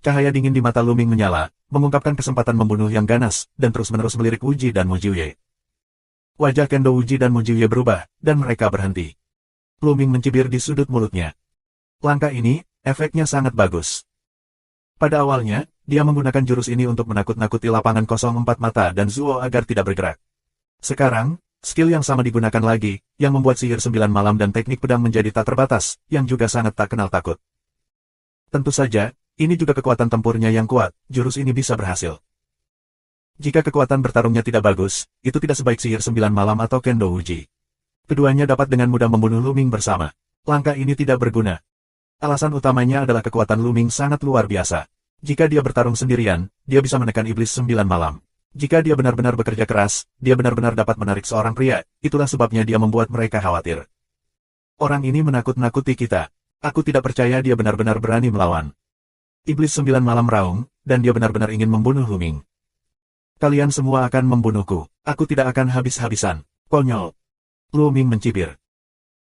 Cahaya dingin di mata Luming menyala, mengungkapkan kesempatan membunuh yang ganas, dan terus-menerus melirik Wuji dan Mujiuye. Wajah Kendo Wuji dan Mujiuye berubah, dan mereka berhenti. Luming mencibir di sudut mulutnya. Langkah ini, efeknya sangat bagus. Pada awalnya, dia menggunakan jurus ini untuk menakut-nakuti lapangan kosong empat mata dan Zuo agar tidak bergerak. Sekarang, skill yang sama digunakan lagi, yang membuat sihir 9 malam dan teknik pedang menjadi tak terbatas, yang juga sangat tak kenal takut. Tentu saja, ini juga kekuatan tempurnya yang kuat, jurus ini bisa berhasil. Jika kekuatan bertarungnya tidak bagus, itu tidak sebaik sihir 9 malam atau Kendo Wuji. Keduanya dapat dengan mudah membunuh Luming bersama. Langkah ini tidak berguna. Alasan utamanya adalah kekuatan Luming sangat luar biasa. Jika dia bertarung sendirian, dia bisa menekan iblis 9 malam. Jika dia benar-benar bekerja keras, dia benar-benar dapat menarik seorang pria, itulah sebabnya dia membuat mereka khawatir. Orang ini menakut-nakuti kita. Aku tidak percaya dia benar-benar berani melawan. Iblis 9 malam raung, dan dia benar-benar ingin membunuh Luming. Kalian semua akan membunuhku. Aku tidak akan habis-habisan. Konyol. Luming mencibir.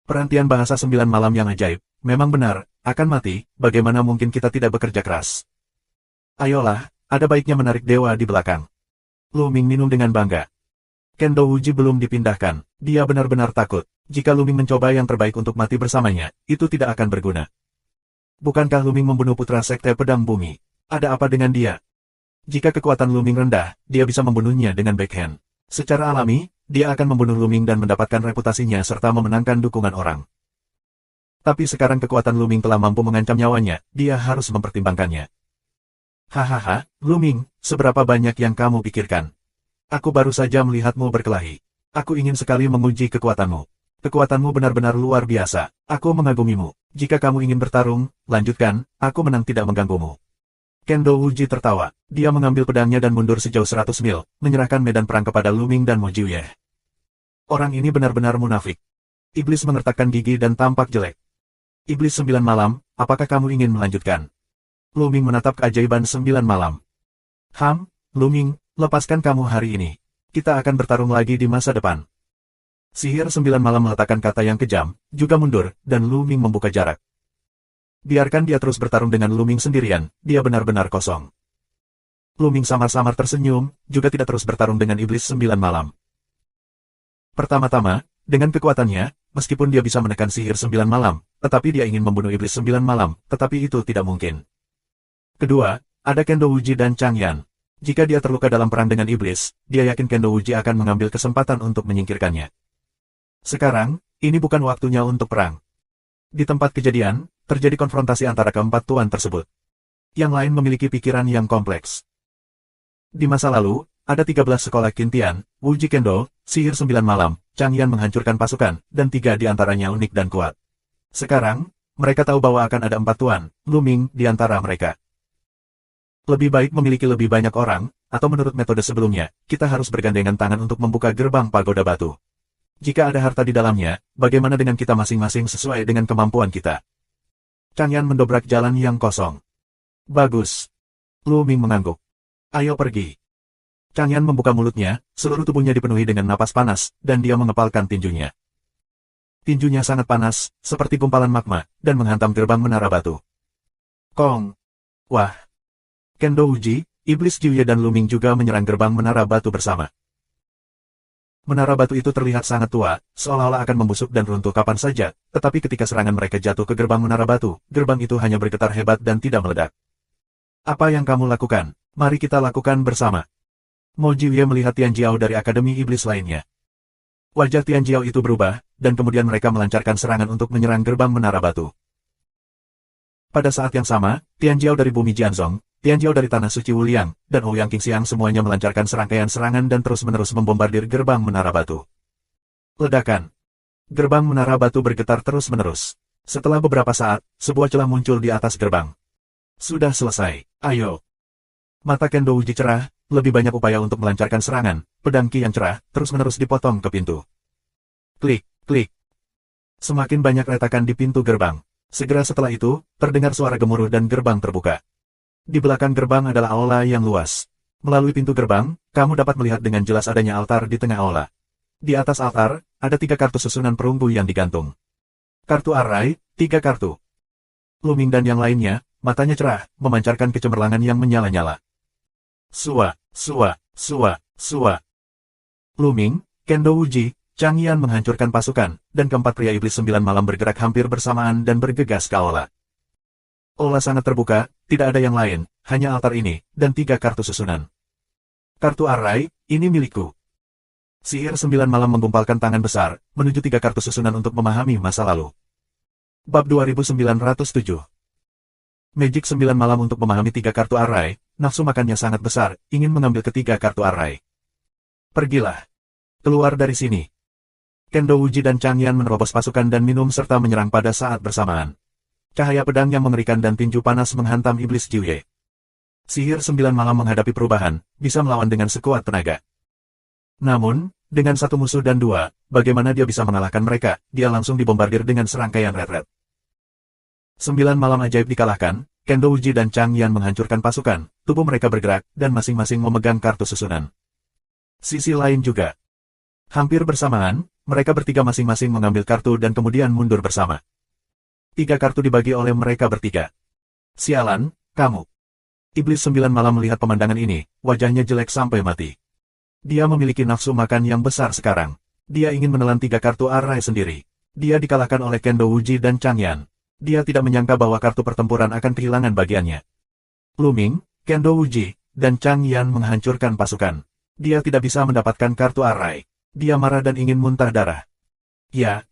Perantian bahasa 9 malam yang ajaib. Memang benar, akan mati, bagaimana mungkin kita tidak bekerja keras. Ayolah, ada baiknya menarik dewa di belakang. Luming minum dengan bangga. Kendo Wuji belum dipindahkan. Dia benar-benar takut. Jika Luming mencoba yang terbaik untuk mati bersamanya, itu tidak akan berguna. Bukankah Luming membunuh putra sekte pedang bumi? Ada apa dengan dia? Jika kekuatan Luming rendah, dia bisa membunuhnya dengan backhand. Secara alami, dia akan membunuh Luming dan mendapatkan reputasinya serta memenangkan dukungan orang. Tapi sekarang kekuatan Luming telah mampu mengancam nyawanya, dia harus mempertimbangkannya. Hahaha, Luming, seberapa banyak yang kamu pikirkan? Aku baru saja melihatmu berkelahi. Aku ingin sekali menguji kekuatanmu. Kekuatanmu benar-benar luar biasa. Aku mengagumimu. Jika kamu ingin bertarung, lanjutkan, aku menang tidak mengganggumu. Kendo Wuji tertawa. Dia mengambil pedangnya dan mundur sejauh 100 mil, menyerahkan medan perang kepada Luming dan Mujiuye. Orang ini benar-benar munafik. Iblis mengertakkan gigi dan tampak jelek. Iblis 9 malam, apakah kamu ingin melanjutkan? Luming menatap keajaiban 9 malam. Luming, lepaskan kamu hari ini. Kita akan bertarung lagi di masa depan. Sihir 9 malam meletakkan kata yang kejam, juga mundur, dan Luming membuka jarak. Biarkan dia terus bertarung dengan Luming sendirian, dia benar-benar kosong. Luming samar-samar tersenyum, juga tidak terus bertarung dengan iblis 9 malam. Pertama-tama, dengan kekuatannya, meskipun dia bisa menekan sihir 9 malam, tetapi dia ingin membunuh iblis 9 malam, tetapi itu tidak mungkin. Kedua, ada Kendo Wuji dan Changyan. Jika dia terluka dalam perang dengan iblis, dia yakin Kendo Wuji akan mengambil kesempatan untuk menyingkirkannya. Sekarang, ini bukan waktunya untuk perang. Di tempat kejadian, terjadi konfrontasi antara keempat tuan tersebut. Yang lain memiliki pikiran yang kompleks. Di masa lalu, ada 13 sekolah Qintian, Wuji Kendo, sihir 9 malam, Changyan menghancurkan pasukan, dan 3 di antaranya unik dan kuat. Sekarang, mereka tahu bahwa akan ada 4 tuan, Luming, di antara mereka. Lebih baik memiliki lebih banyak orang, atau menurut metode sebelumnya, kita harus bergandengan tangan untuk membuka gerbang pagoda batu. Jika ada harta di dalamnya, bagaimana dengan kita masing-masing sesuai dengan kemampuan kita? Changyan mendobrak jalan yang kosong. Bagus. Luming mengangguk. Ayo pergi. Changyan membuka mulutnya, seluruh tubuhnya dipenuhi dengan napas panas, dan dia mengepalkan tinjunya. Tinjunya sangat panas, seperti gumpalan magma, dan menghantam gerbang menara batu. Kong. Wah. Kendo Wuji, Iblis Jiuye dan Luming juga menyerang gerbang menara batu bersama. Menara batu itu terlihat sangat tua, seolah-olah akan membusuk dan runtuh kapan saja, tetapi ketika serangan mereka jatuh ke gerbang menara batu, gerbang itu hanya bergetar hebat dan tidak meledak. Apa yang kamu lakukan? Mari kita lakukan bersama. Mo Jiuye melihat Tian Jiao dari Akademi Iblis lainnya. Wajah Tian Jiao itu berubah, dan kemudian mereka melancarkan serangan untuk menyerang gerbang menara batu. Pada saat yang sama, Tian Jiao dari bumi Jianzong, Tian Jiao dari Tanah Suci Wuliang, dan Ouyang Qingxiang semuanya melancarkan serangkaian serangan dan terus-menerus membombardir gerbang menara batu. Ledakan. Gerbang menara batu bergetar terus-menerus. Setelah beberapa saat, sebuah celah muncul di atas gerbang. Sudah selesai, ayo. Mata Kendo Wuji cerah, lebih banyak upaya untuk melancarkan serangan, pedang Qi yang cerah, terus-menerus dipotong ke pintu. Klik, klik. Semakin banyak retakan di pintu gerbang. Segera setelah itu, terdengar suara gemuruh dan gerbang terbuka. Di belakang gerbang adalah aula yang luas. Melalui pintu gerbang, kamu dapat melihat dengan jelas adanya altar di tengah aula. Di atas altar, ada 3 kartu susunan perunggu yang digantung. Kartu arai, 3 kartu. Luming dan yang lainnya, matanya cerah, memancarkan kecemerlangan yang menyala-nyala. Sua, sua, sua, sua. Luming, Kendo Wuji, Chang Yan menghancurkan pasukan, dan keempat pria iblis 9 malam bergerak hampir bersamaan dan bergegas ke aula. Aula sangat terbuka, tidak ada yang lain, hanya altar ini, dan 3 kartu susunan. Kartu arai, ini milikku. Sihir 9 malam menggumpalkan tangan besar, menuju 3 kartu susunan untuk memahami masa lalu. Bab 2907. Magic 9 malam untuk memahami 3 kartu arai, nafsu makannya sangat besar, ingin mengambil ketiga kartu arai. Pergilah. Keluar dari sini. Kendo Wuji dan Chang Yan menerobos pasukan dan minum serta menyerang pada saat bersamaan. Cahaya pedang yang mengerikan dan tinju panas menghantam iblis Jiuye. Sihir 9 malam menghadapi perubahan, bisa melawan dengan sekuat tenaga. Namun, dengan satu musuh dan 2, bagaimana dia bisa mengalahkan mereka? Dia langsung dibombardir dengan serangkaian red-red. 9 malam ajaib dikalahkan, Kendo Wuji dan Chang Yan menghancurkan pasukan, tubuh mereka bergerak, dan masing-masing memegang kartu susunan. Sisi lain juga. Hampir bersamaan, mereka bertiga masing-masing mengambil kartu dan kemudian mundur bersama. 3 kartu dibagi oleh mereka bertiga. Sialan, kamu. Iblis 9 malam melihat pemandangan ini, wajahnya jelek sampai mati. Dia memiliki nafsu makan yang besar sekarang. Dia ingin menelan 3 kartu arai sendiri. Dia dikalahkan oleh Kendo Wuji dan Chang Yan. Dia tidak menyangka bahwa kartu pertempuran akan kehilangan bagiannya. Luming, Kendo Wuji, dan Chang Yan menghancurkan pasukan. Dia tidak bisa mendapatkan kartu arai. Dia marah dan ingin muntah darah. Ya.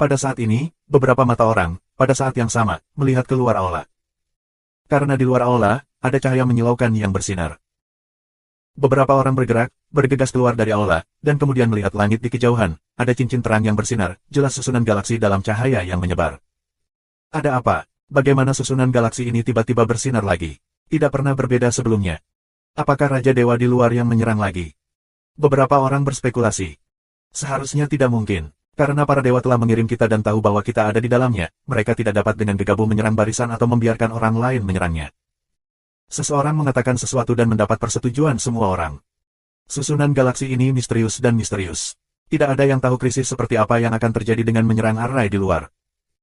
Pada saat ini, beberapa mata orang, pada saat yang sama, melihat keluar aula. Karena di luar aula, ada cahaya menyilaukan yang bersinar. Beberapa orang bergerak, bergegas keluar dari aula, dan kemudian melihat langit di kejauhan, ada cincin terang yang bersinar, jelas susunan galaksi dalam cahaya yang menyebar. Ada apa? Bagaimana susunan galaksi ini tiba-tiba bersinar lagi? Tidak pernah berbeda sebelumnya. Apakah Raja Dewa di luar yang menyerang lagi? Beberapa orang berspekulasi. Seharusnya tidak mungkin. Karena para dewa telah mengirim kita dan tahu bahwa kita ada di dalamnya, mereka tidak dapat dengan gegabah menyerang barisan atau membiarkan orang lain menyerangnya. Seseorang mengatakan sesuatu dan mendapat persetujuan semua orang. Susunan galaksi ini misterius dan misterius. Tidak ada yang tahu krisis seperti apa yang akan terjadi dengan menyerang arai di luar.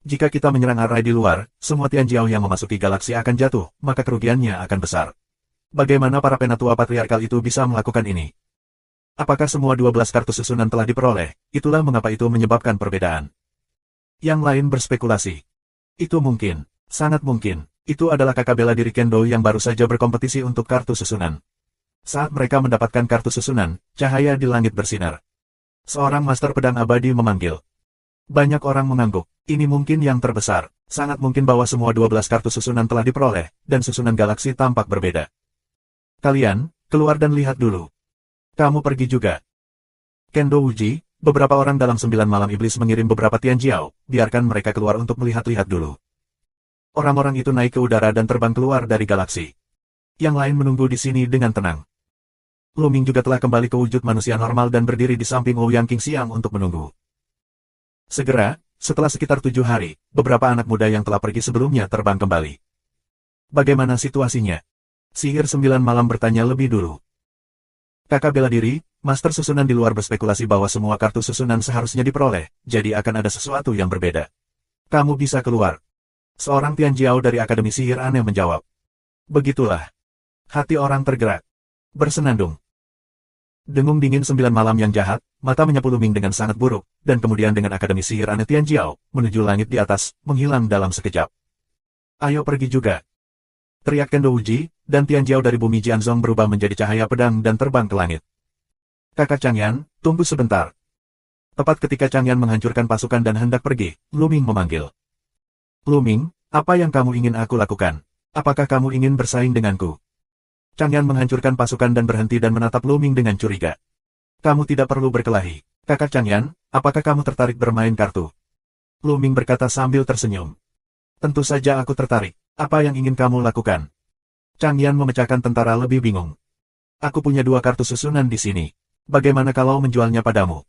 Jika kita menyerang arai di luar, semua Tianjiao yang memasuki galaksi akan jatuh, maka kerugiannya akan besar. Bagaimana para penatua patriarkal itu bisa melakukan ini? Apakah semua 12 kartu susunan telah diperoleh? Itulah mengapa itu menyebabkan perbedaan. Yang lain berspekulasi. Itu mungkin, sangat mungkin, itu adalah kakak bela diri Kendo yang baru saja berkompetisi untuk kartu susunan. Saat mereka mendapatkan kartu susunan, cahaya di langit bersinar. Seorang master pedang abadi memanggil. Banyak orang mengangguk, ini mungkin yang terbesar, sangat mungkin bahwa semua 12 kartu susunan telah diperoleh, dan susunan galaksi tampak berbeda. Kalian, keluar dan lihat dulu. Kamu pergi juga. Kendo Wuji, beberapa orang dalam 9 malam iblis mengirim beberapa Tianjiao, biarkan mereka keluar untuk melihat-lihat dulu. Orang-orang itu naik ke udara dan terbang keluar dari galaksi. Yang lain menunggu di sini dengan tenang. Luming juga telah kembali ke wujud manusia normal dan berdiri di samping Ouyang Qingxiang untuk menunggu. Segera, setelah sekitar 7 hari, beberapa anak muda yang telah pergi sebelumnya terbang kembali. Bagaimana situasinya? Sihir 9 malam bertanya lebih dulu. Kakak bela diri, master susunan di luar berspekulasi bahwa semua kartu susunan seharusnya diperoleh, jadi akan ada sesuatu yang berbeda. Kamu bisa keluar. Seorang Tianjiao dari Akademi Sihir Aneh menjawab. Begitulah. Hati orang tergerak. Bersenandung. Dengung dingin 9 malam yang jahat, mata menyapu Luming dengan sangat buruk, dan kemudian dengan Akademi Sihir Aneh Tianjiao, menuju langit di atas, menghilang dalam sekejap. Ayo pergi juga. Teriak Kendo Wuji, dan Tianjiao dari bumi Jianzong berubah menjadi cahaya pedang dan terbang ke langit. Kakak Chang Yan, tunggu sebentar. Tepat ketika Chang Yan menghancurkan pasukan dan hendak pergi, Luming memanggil. Luming, apa yang kamu ingin aku lakukan? Apakah kamu ingin bersaing denganku? Chang Yan menghancurkan pasukan dan berhenti dan menatap Luming dengan curiga. Kamu tidak perlu berkelahi. Kakak Chang Yan, apakah kamu tertarik bermain kartu? Luming berkata sambil tersenyum. Tentu saja aku tertarik. Apa yang ingin kamu lakukan? Chang Yan memecahkan tentara lebih bingung. Aku punya 2 kartu susunan di sini. Bagaimana kalau menjualnya padamu?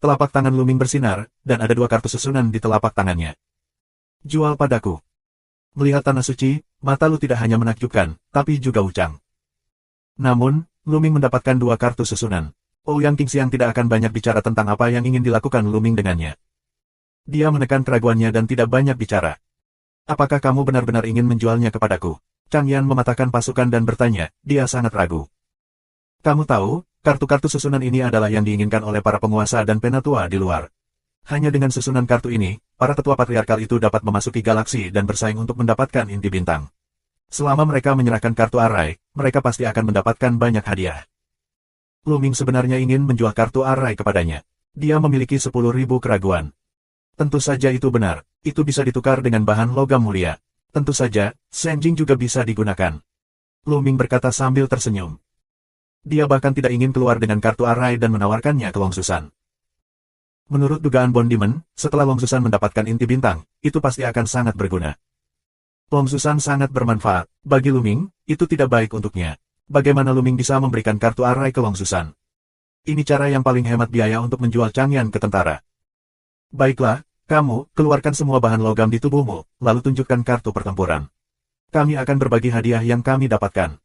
Telapak tangan Luming bersinar, dan ada 2 kartu susunan di telapak tangannya. Jual padaku. Melihat tanah suci, mata Lu tidak hanya menakjubkan, tapi juga ucang. Namun, Luming mendapatkan 2 kartu susunan. Ouyang Qingxiang tidak akan banyak bicara tentang apa yang ingin dilakukan Luming dengannya. Dia menekan keraguannya dan tidak banyak bicara. Apakah kamu benar-benar ingin menjualnya kepadaku? Chang Yan mematahkan pasukan dan bertanya, dia sangat ragu. Kamu tahu, kartu-kartu susunan ini adalah yang diinginkan oleh para penguasa dan penatua di luar. Hanya dengan susunan kartu ini, para tetua patriarkal itu dapat memasuki galaksi dan bersaing untuk mendapatkan inti bintang. Selama mereka menyerahkan kartu arai, mereka pasti akan mendapatkan banyak hadiah. Lu Ming sebenarnya ingin menjual kartu arai kepadanya. Dia memiliki 10.000 keraguan. Tentu saja itu benar, itu bisa ditukar dengan bahan logam mulia. Tentu saja, Senjing juga bisa digunakan. Lu Ming berkata sambil tersenyum. Dia bahkan tidak ingin keluar dengan kartu arai dan menawarkannya ke Long Susan. Menurut dugaan Bondiman, setelah Long Susan mendapatkan inti bintang, itu pasti akan sangat berguna. Long Susan sangat bermanfaat. Bagi Lu Ming, itu tidak baik untuknya. Bagaimana Lu Ming bisa memberikan kartu arai ke Long Susan? Ini cara yang paling hemat biaya untuk menjual Chang Yan ke tentara. Baiklah, kamu, keluarkan semua bahan logam di tubuhmu, lalu tunjukkan kartu pertempuran. Kami akan berbagi hadiah yang kami dapatkan.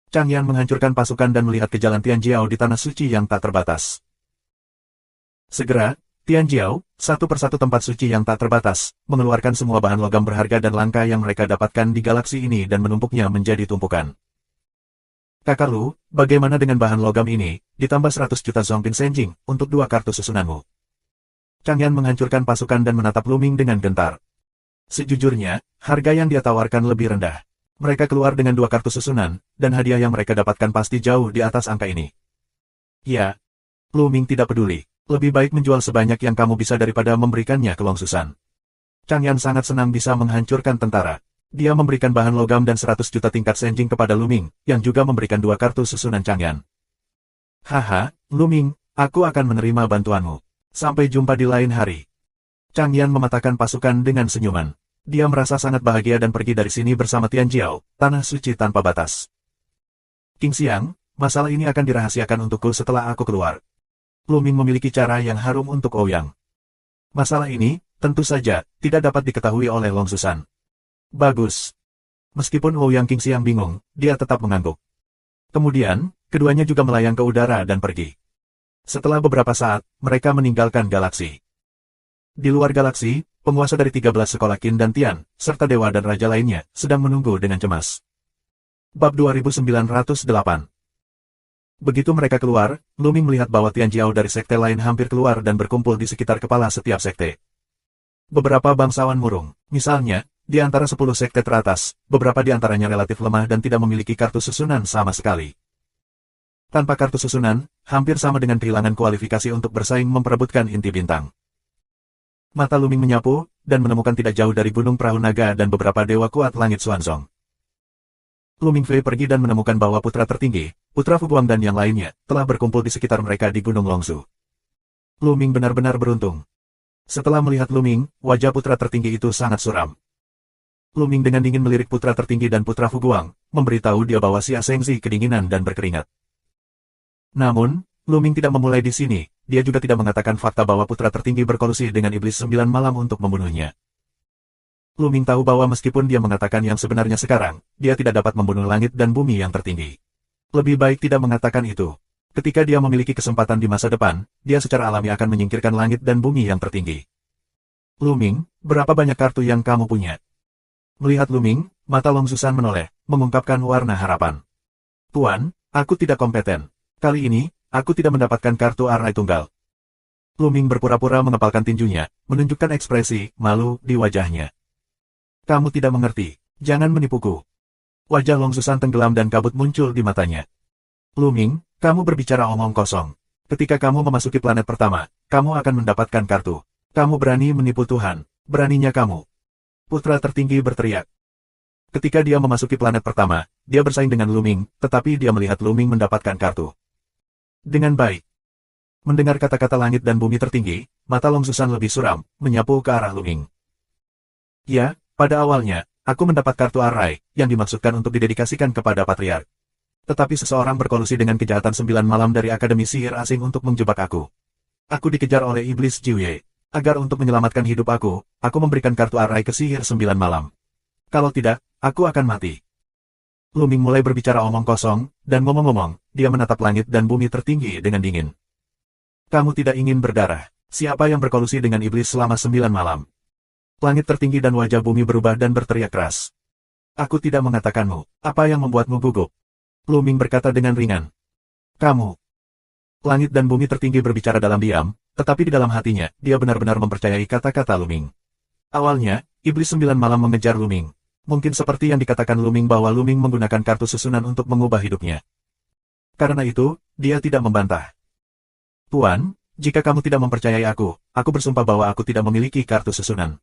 Chang Yan menghancurkan pasukan dan melihat ke jalan Tianjiao di tanah suci yang tak terbatas. Segera, Tianjiao, satu persatu tempat suci yang tak terbatas, mengeluarkan semua bahan logam berharga dan langka yang mereka dapatkan di galaksi ini dan menumpuknya menjadi tumpukan. Kakak Lu, bagaimana dengan bahan logam ini, ditambah 100 juta Zongbin Senjing, untuk 2 kartu susunanmu? Chang Yan menghancurkan pasukan dan menatap Lu Ming dengan gentar. Sejujurnya, harga yang dia tawarkan lebih rendah. Mereka keluar dengan 2 kartu susunan, dan hadiah yang mereka dapatkan pasti jauh di atas angka ini. Ya, Lu Ming tidak peduli. Lebih baik menjual sebanyak yang kamu bisa daripada memberikannya ke Long Susan. Chang Yan sangat senang bisa menghancurkan tentara. Dia memberikan bahan logam dan 100 juta tingkat Senjing kepada Lu Ming, yang juga memberikan 2 kartu susunan Chang Yan. Haha, Lu Ming, aku akan menerima bantuanmu. Sampai jumpa di lain hari. Chang Yan mematahkan pasukan dengan senyuman. Dia merasa sangat bahagia dan pergi dari sini bersama Tianjiao, tanah suci tanpa batas. King Xiang, masalah ini akan dirahasiakan untukku setelah aku keluar. Lu Ming memiliki cara yang harum untuk Ouyang. Masalah ini, tentu saja, tidak dapat diketahui oleh Long Susan. Bagus. Meskipun Ouyang King Xiang bingung, dia tetap mengangguk. Kemudian, keduanya juga melayang ke udara dan pergi. Setelah beberapa saat, mereka meninggalkan galaksi. Di luar galaksi, penguasa dari 13 sekolah Qin dan Tian, serta dewa dan raja lainnya, sedang menunggu dengan cemas. Bab 2908. Begitu mereka keluar, Lu Ming melihat bahwa Tianjiao dari sekte lain hampir keluar dan berkumpul di sekitar kepala setiap sekte. Beberapa bangsawan murung, misalnya, di antara 10 sekte teratas, beberapa di antaranya relatif lemah dan tidak memiliki kartu susunan sama sekali. Tanpa kartu susunan, hampir sama dengan kehilangan kualifikasi untuk bersaing memperebutkan inti bintang. Mata Lu Ming menyapu, dan menemukan tidak jauh dari Gunung Perahu Naga dan beberapa dewa kuat langit Xuanzong. Lu Mingfei pergi dan menemukan bahwa putra tertinggi, putra Fuguang dan yang lainnya, telah berkumpul di sekitar mereka di Gunung Longzu. Lu Ming benar-benar beruntung. Setelah melihat Lu Ming, wajah putra tertinggi itu sangat suram. Lu Ming dengan dingin melirik putra tertinggi dan putra Fuguang, memberitahu dia bahwa Xia Shengzi kedinginan dan berkeringat. Namun, Lu Ming tidak memulai di sini, dia juga tidak mengatakan fakta bahwa putra tertinggi berkolusi dengan iblis 9 malam untuk membunuhnya. Lu Ming tahu bahwa meskipun dia mengatakan yang sebenarnya sekarang, dia tidak dapat membunuh langit dan bumi yang tertinggi. Lebih baik tidak mengatakan itu. Ketika dia memiliki kesempatan di masa depan, dia secara alami akan menyingkirkan langit dan bumi yang tertinggi. Lu Ming, berapa banyak kartu yang kamu punya? Melihat Lu Ming, mata Long Susan menoleh, mengungkapkan warna harapan. Tuan, aku tidak kompeten. Kali ini, aku tidak mendapatkan kartu arai tunggal. Lu Ming berpura-pura mengepalkan tinjunya, menunjukkan ekspresi malu di wajahnya. Kamu tidak mengerti, jangan menipuku. Wajah Long Susan tenggelam dan kabut muncul di matanya. Lu Ming, kamu berbicara omong kosong. Ketika kamu memasuki planet pertama, kamu akan mendapatkan kartu. Kamu berani menipu Tuhan, beraninya kamu. Putra tertinggi berteriak. Ketika dia memasuki planet pertama, dia bersaing dengan Lu Ming, tetapi dia melihat Lu Ming mendapatkan kartu. Dengan baik. Mendengar kata-kata langit dan bumi tertinggi, mata Long Susan lebih suram, menyapu ke arah Lu Ming. Ya, pada awalnya, aku mendapat kartu arai, yang dimaksudkan untuk didedikasikan kepada Patriark. Tetapi seseorang berkolusi dengan kejahatan 9 malam dari Akademi Sihir Asing untuk menjebak aku. Aku dikejar oleh Iblis Jiuye. Agar untuk menyelamatkan hidup aku memberikan kartu arai ke Sihir 9 malam. Kalau tidak, aku akan mati. Lu Ming mulai berbicara omong kosong, dan ngomong-ngomong, dia menatap langit dan bumi tertinggi dengan dingin. Kamu tidak ingin berdarah. Siapa yang berkolusi dengan iblis selama 9 malam? Langit tertinggi dan wajah bumi berubah dan berteriak keras. Aku tidak mengatakanmu, apa yang membuatmu gugup? Luming berkata dengan ringan. Kamu. Langit dan bumi tertinggi berbicara dalam diam, tetapi di dalam hatinya, dia benar-benar mempercayai kata-kata Luming. Awalnya, Iblis Sembilan Malam mengejar Luming. Mungkin seperti yang dikatakan Luming bahwa Luming menggunakan kartu susunan untuk mengubah hidupnya. Karena itu, dia tidak membantah. Tuan, jika kamu tidak mempercayai aku bersumpah bahwa aku tidak memiliki kartu susunan.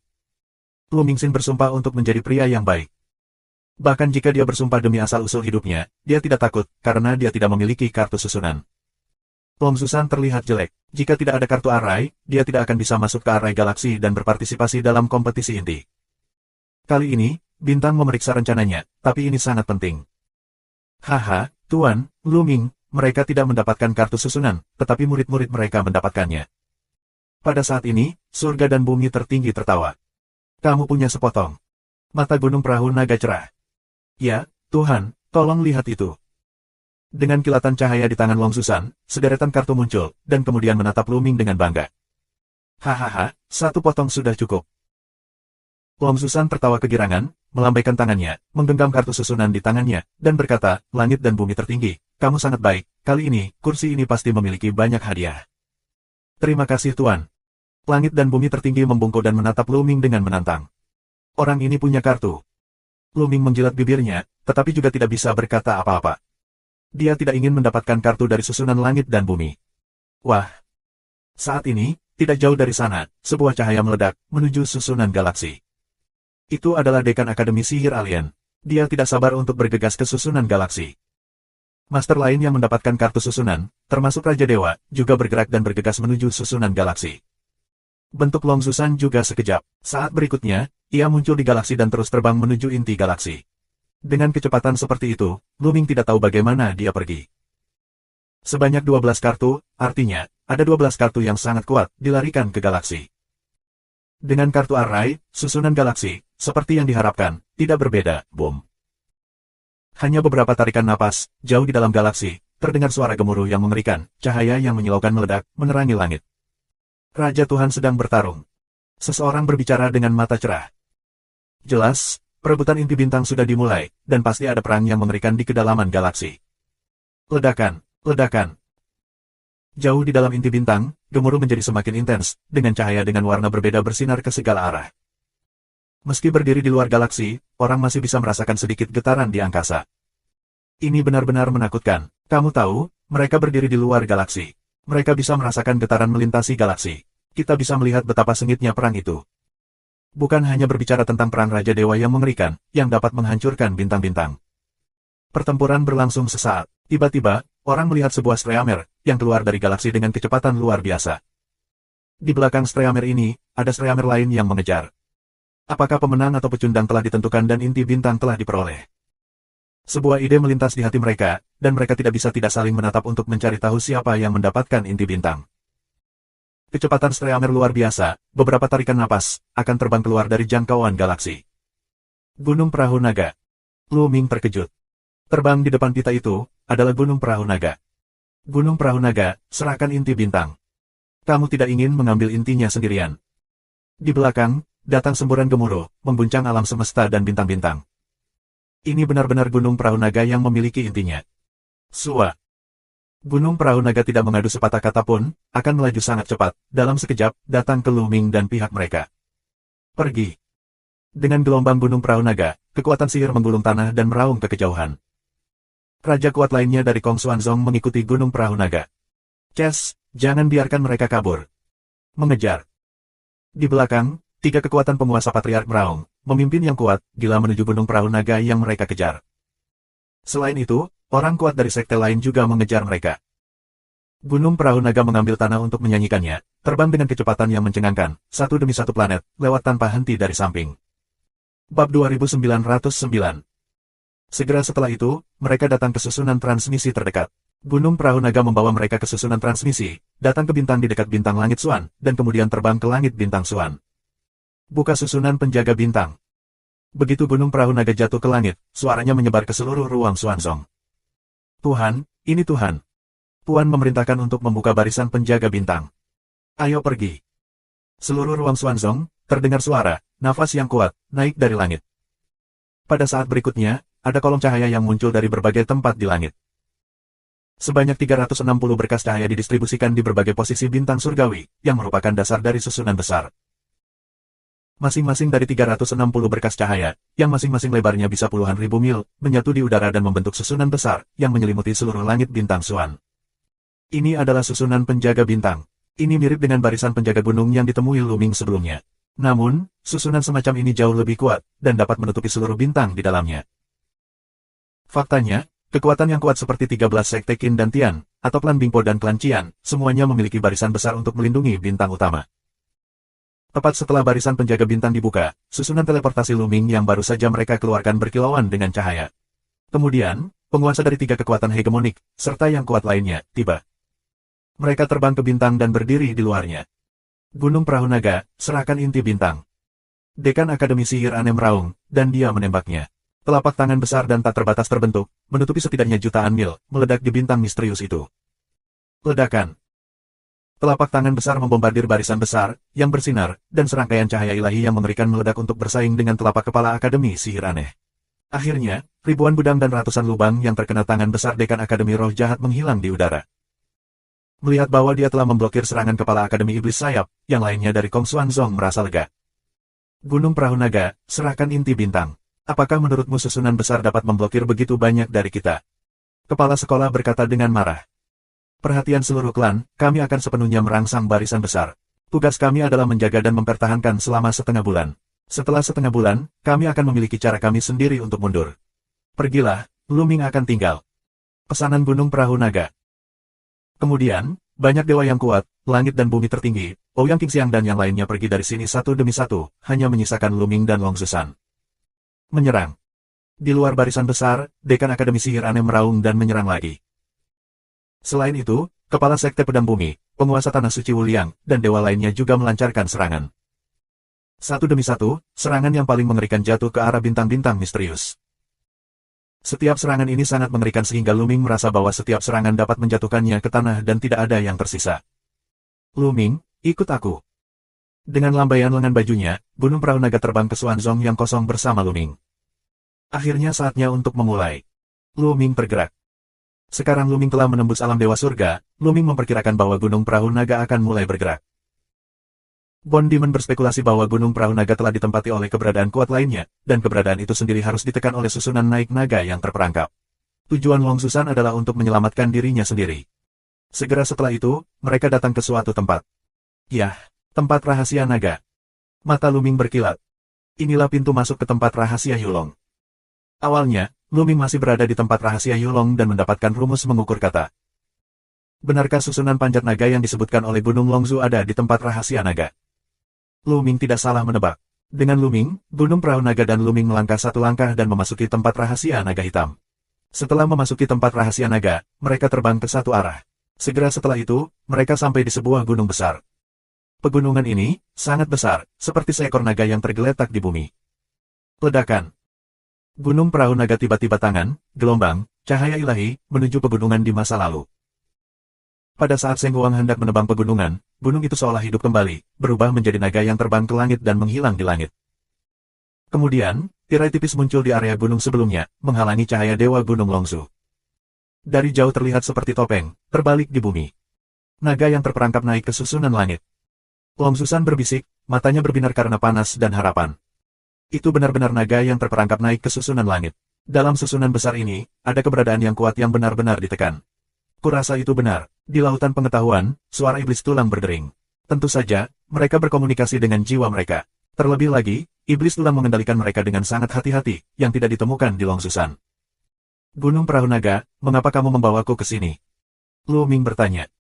Luming Xin bersumpah untuk menjadi pria yang baik. Bahkan jika dia bersumpah demi asal-usul hidupnya, dia tidak takut, karena dia tidak memiliki kartu susunan. Long Susan terlihat jelek. Jika tidak ada kartu arai, dia tidak akan bisa masuk ke arai galaksi dan berpartisipasi dalam kompetisi inti. Kali ini, Bintang memeriksa rencananya, tapi ini sangat penting. Haha, Tuan, Luming, mereka tidak mendapatkan kartu susunan, tetapi murid-murid mereka mendapatkannya. Pada saat ini, surga dan bumi tertinggi tertawa. Kamu punya sepotong mata gunung perahu naga cerah. Ya, Tuhan, tolong lihat itu. Dengan kilatan cahaya di tangan Long Susan, sederetan kartu muncul, dan kemudian menatap Luming dengan bangga. Hahaha, satu potong sudah cukup. Long Susan tertawa kegirangan, melambaikan tangannya, menggenggam kartu susunan di tangannya, dan berkata, langit dan bumi tertinggi, kamu sangat baik, kali ini, kursi ini pasti memiliki banyak hadiah. Terima kasih Tuan. Langit dan bumi tertinggi membungkuk dan menatap Luming dengan menantang. Orang ini punya kartu. Luming menjilat bibirnya, tetapi juga tidak bisa berkata apa-apa. Dia tidak ingin mendapatkan kartu dari susunan langit dan bumi. Wah! Saat ini, tidak jauh dari sana, sebuah cahaya meledak, menuju susunan galaksi. Itu adalah dekan Akademi Sihir Alien. Dia tidak sabar untuk bergegas ke susunan galaksi. Master lain yang mendapatkan kartu susunan, termasuk Raja Dewa, juga bergerak dan bergegas menuju susunan galaksi. Bentuk Long Susan juga sekejap. Saat berikutnya, ia muncul di galaksi dan terus terbang menuju inti galaksi. Dengan kecepatan seperti itu, Luming tidak tahu bagaimana dia pergi. Sebanyak 12 kartu, artinya, ada 12 kartu yang sangat kuat, dilarikan ke galaksi. Dengan kartu arai, susunan galaksi, seperti yang diharapkan, tidak berbeda, boom. Hanya beberapa tarikan napas, jauh di dalam galaksi, terdengar suara gemuruh yang mengerikan, cahaya yang menyilaukan meledak, menerangi langit. Raja Tuhan sedang bertarung. Seseorang berbicara dengan mata cerah. Jelas, perebutan inti bintang sudah dimulai, dan pasti ada perang yang mengerikan di kedalaman galaksi. Ledakan, ledakan. Jauh di dalam inti bintang, gemuruh menjadi semakin intens, dengan cahaya dengan warna berbeda bersinar ke segala arah. Meski berdiri di luar galaksi, orang masih bisa merasakan sedikit getaran di angkasa. Ini benar-benar menakutkan. Kamu tahu, mereka berdiri di luar galaksi. Mereka bisa merasakan getaran melintasi galaksi. Kita bisa melihat betapa sengitnya perang itu. Bukan hanya berbicara tentang perang Raja Dewa yang mengerikan, yang dapat menghancurkan bintang-bintang. Pertempuran berlangsung sesaat. Tiba-tiba, orang melihat sebuah Streamer, yang keluar dari galaksi dengan kecepatan luar biasa. Di belakang Streamer ini, ada Streamer lain yang mengejar. Apakah pemenang atau pecundang telah ditentukan dan inti bintang telah diperoleh? Sebuah ide melintas di hati mereka, dan mereka tidak bisa tidak saling menatap untuk mencari tahu siapa yang mendapatkan inti bintang. Kecepatan Streamer luar biasa, beberapa tarikan napas, akan terbang keluar dari jangkauan galaksi. Gunung Perahu Naga. Luming terkejut. Terbang di depan pita itu, adalah Gunung Perahu Naga. Gunung Perahu Naga, serahkan inti bintang. Kamu tidak ingin mengambil intinya sendirian. Di belakang, datang semburan gemuruh, mengguncang alam semesta dan bintang-bintang. Ini benar-benar Gunung Perahu Naga yang memiliki intinya. Sua. Gunung Perahu Naga tidak mengadu sepatah kata pun, akan melaju sangat cepat, dalam sekejap, datang ke Luming dan pihak mereka. Pergi. Dengan gelombang Gunung Perahu Naga, kekuatan sihir menggulung tanah dan meraung ke kejauhan. Raja kuat lainnya dari Kong Xuanzong mengikuti Gunung Perahu Naga. Ces, jangan biarkan mereka kabur. Mengejar. Di belakang, 3 kekuatan penguasa Patriark meraung, memimpin yang kuat, gila menuju Gunung Perahu Naga yang mereka kejar. Selain itu, orang kuat dari sekte lain juga mengejar mereka. Gunung Perahu Naga mengambil tanah untuk menyanyikannya, terbang dengan kecepatan yang mencengangkan, satu demi satu planet, lewat tanpa henti dari samping. Bab 2909. Segera setelah itu, mereka datang ke susunan transmisi terdekat. Gunung Perahu Naga membawa mereka ke susunan transmisi, datang ke bintang di dekat bintang langit Xuan, dan kemudian terbang ke langit bintang Xuan. Buka susunan penjaga bintang. Begitu Gunung Perahu Naga jatuh ke langit, suaranya menyebar ke seluruh ruang Xuanzong. Tuhan, ini Tuhan. Tuan memerintahkan untuk membuka barisan penjaga bintang. Ayo pergi. Seluruh ruang Xuanzong, terdengar suara, nafas yang kuat, naik dari langit. Pada saat berikutnya, ada kolom cahaya yang muncul dari berbagai tempat di langit. Sebanyak 360 berkas cahaya didistribusikan di berbagai posisi bintang surgawi, yang merupakan dasar dari susunan besar. Masing-masing dari 360 berkas cahaya, yang masing-masing lebarnya bisa puluhan ribu mil, menyatu di udara dan membentuk susunan besar, yang menyelimuti seluruh langit bintang Xuan. Ini adalah susunan penjaga bintang. Ini mirip dengan barisan penjaga gunung yang ditemui Lu Ming sebelumnya. Namun, susunan semacam ini jauh lebih kuat, dan dapat menutupi seluruh bintang di dalamnya. Faktanya, kekuatan yang kuat seperti 13 sekte Qin dan Tian, atau klan Bingpo dan klan Qian, semuanya memiliki barisan besar untuk melindungi bintang utama. Tepat setelah barisan penjaga bintang dibuka, susunan teleportasi Lu Ming yang baru saja mereka keluarkan berkilauan dengan cahaya. Kemudian, penguasa dari 3 kekuatan hegemonik, serta yang kuat lainnya, tiba. Mereka terbang ke bintang dan berdiri di luarnya. Gunung Perahu Naga, serahkan inti bintang. Dekan Akademi Sihir Aneh meraung, dan dia menembaknya. Telapak tangan besar dan tak terbatas terbentuk, menutupi setidaknya jutaan mil, meledak di bintang misterius itu. Ledakan. Telapak tangan besar membombardir barisan besar, yang bersinar, dan serangkaian cahaya ilahi yang mengerikan meledak untuk bersaing dengan telapak kepala Akademi Sihir Aneh. Akhirnya, ribuan gudang dan ratusan lubang yang terkena tangan besar Dekan Akademi Roh Jahat menghilang di udara. Melihat bahwa dia telah memblokir serangan kepala Akademi Iblis Sayap, yang lainnya dari Kong Xuanzong merasa lega. Gunung Perahu Naga, serahkan inti bintang. Apakah menurutmu susunan besar dapat memblokir begitu banyak dari kita? Kepala sekolah berkata dengan marah. Perhatian seluruh klan, kami akan sepenuhnya merangsang barisan besar. Tugas kami adalah menjaga dan mempertahankan selama setengah bulan. Setelah setengah bulan, kami akan memiliki cara kami sendiri untuk mundur. Pergilah, Lu Ming akan tinggal. Pesanan Gunung Perahu Naga. Kemudian, banyak dewa yang kuat, langit dan bumi tertinggi, Ouyang Qingxiang dan yang lainnya pergi dari sini satu demi satu, hanya menyisakan Lu Ming dan Long Zhusan. Menyerang. Di luar barisan besar, Dekan Akademi Sihir Aneh meraung dan menyerang lagi. Selain itu, Kepala Sekte Pedang Bumi, penguasa Tanah Suci Wuliang, dan dewa lainnya juga melancarkan serangan. Satu demi satu, serangan yang paling mengerikan jatuh ke arah bintang-bintang misterius. Setiap serangan ini sangat mengerikan sehingga Lu Ming merasa bahwa setiap serangan dapat menjatuhkannya ke tanah dan tidak ada yang tersisa. Lu Ming, ikut aku. Dengan lambaian lengan bajunya, Gunung Perahu Naga terbang ke Xuanzong yang kosong bersama Lu Ming. Akhirnya saatnya untuk memulai. Lu Ming bergerak. Sekarang Lu Ming telah menembus alam Dewa Surga, Lu Ming memperkirakan bahwa Gunung Perahu Naga akan mulai bergerak. Bond Demon berspekulasi bahwa Gunung Perahu Naga telah ditempati oleh keberadaan kuat lainnya, dan keberadaan itu sendiri harus ditekan oleh susunan naik naga yang terperangkap. Tujuan Long Zhusan adalah untuk menyelamatkan dirinya sendiri. Segera setelah itu, mereka datang ke suatu tempat. Yah, tempat rahasia naga. Mata Lu Ming berkilat. Inilah pintu masuk ke tempat rahasia Yulong. Awalnya, Lu Ming masih berada di tempat rahasia Yulong dan mendapatkan rumus mengukur kata. Benarkah susunan panjat naga yang disebutkan oleh Gunung Longzhu ada di tempat rahasia naga? Lu Ming tidak salah menebak. Dengan Lu Ming, Gunung Perahu Naga dan Lu Ming melangkah satu langkah dan memasuki tempat rahasia naga hitam. Setelah memasuki tempat rahasia naga, mereka terbang ke satu arah. Segera setelah itu, mereka sampai di sebuah gunung besar. Pegunungan ini sangat besar, seperti seekor naga yang tergeletak di bumi. Ledakan. Gunung Perahu Naga tiba-tiba tangan, gelombang, cahaya ilahi, menuju pegunungan di masa lalu. Pada saat Seng Huang hendak menebang pegunungan, gunung itu seolah hidup kembali, berubah menjadi naga yang terbang ke langit dan menghilang di langit. Kemudian, tirai tipis muncul di area gunung sebelumnya, menghalangi cahaya Dewa Gunung Longzhu. Dari jauh terlihat seperti topeng, terbalik di bumi. Naga yang terperangkap naik ke susunan langit. Long Zhusan berbisik, matanya berbinar karena panas dan harapan. Itu benar-benar naga yang terperangkap naik ke susunan langit. Dalam susunan besar ini, ada keberadaan yang kuat yang benar-benar ditekan. Kurasa itu benar. Di lautan pengetahuan, suara iblis tulang berdering. Tentu saja, mereka berkomunikasi dengan jiwa mereka. Terlebih lagi, iblis tulang mengendalikan mereka dengan sangat hati-hati, yang tidak ditemukan di Long Zhusan. Gunung Perahu Naga, mengapa kamu membawaku ke sini? Lu Ming bertanya.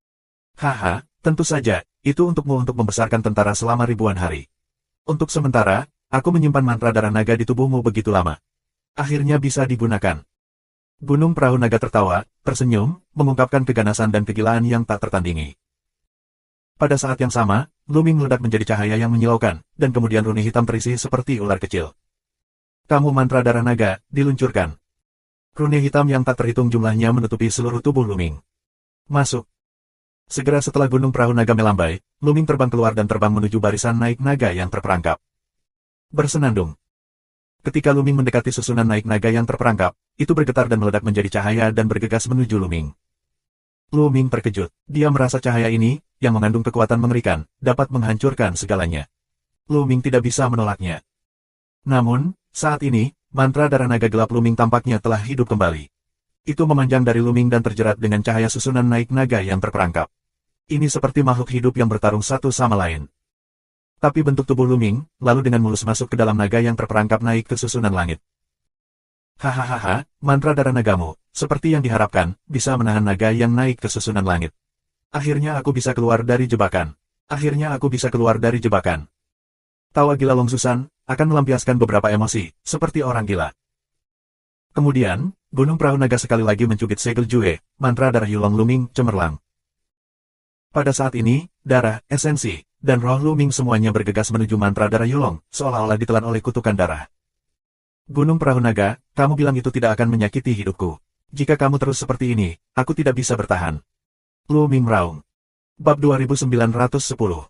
Haha, tentu saja, itu untukmu untuk membesarkan tentara selama ribuan hari. Untuk sementara, aku menyimpan mantra darah naga di tubuhmu begitu lama. Akhirnya bisa digunakan. Gunung Perahu Naga tertawa, tersenyum, mengungkapkan keganasan dan kegilaan yang tak tertandingi. Pada saat yang sama, Lu Ming meledak menjadi cahaya yang menyilaukan, dan kemudian rune hitam terisi seperti ular kecil. Kamu mantra darah naga, diluncurkan. Rune hitam yang tak terhitung jumlahnya menutupi seluruh tubuh Lu Ming. Masuk. Segera setelah Gunung Perahu Naga melambai, Luming terbang keluar dan terbang menuju barisan naik naga yang terperangkap. Bersenandung. Ketika Luming mendekati susunan naik naga yang terperangkap, itu bergetar dan meledak menjadi cahaya dan bergegas menuju Luming. Luming terkejut. Dia merasa cahaya ini, yang mengandung kekuatan mengerikan, dapat menghancurkan segalanya. Luming tidak bisa menolaknya. Namun, saat ini, mantra darah naga gelap Luming tampaknya telah hidup kembali. Itu memanjang dari Luming dan terjerat dengan cahaya susunan naik naga yang terperangkap. Ini seperti makhluk hidup yang bertarung satu sama lain. Tapi bentuk tubuh Luming, lalu dengan mulus masuk ke dalam naga yang terperangkap naik ke susunan langit. Hahaha, mantra darah nagamu, seperti yang diharapkan, bisa menahan naga yang naik ke susunan langit. Akhirnya aku bisa keluar dari jebakan. Akhirnya aku bisa keluar dari jebakan. Tawa gila Long Susan akan melampiaskan beberapa emosi, seperti orang gila. Kemudian, Gunung Perahu Naga sekali lagi mencubit segel Jue, mantra darah Yulong Luming cemerlang. Pada saat ini, darah, esensi, dan roh Luming semuanya bergegas menuju mantra darah Yulong, seolah-olah ditelan oleh kutukan darah. Gunung Perahu Naga, kamu bilang itu tidak akan menyakiti hidupku. Jika kamu terus seperti ini, aku tidak bisa bertahan. Luming meraung. Bab 2910.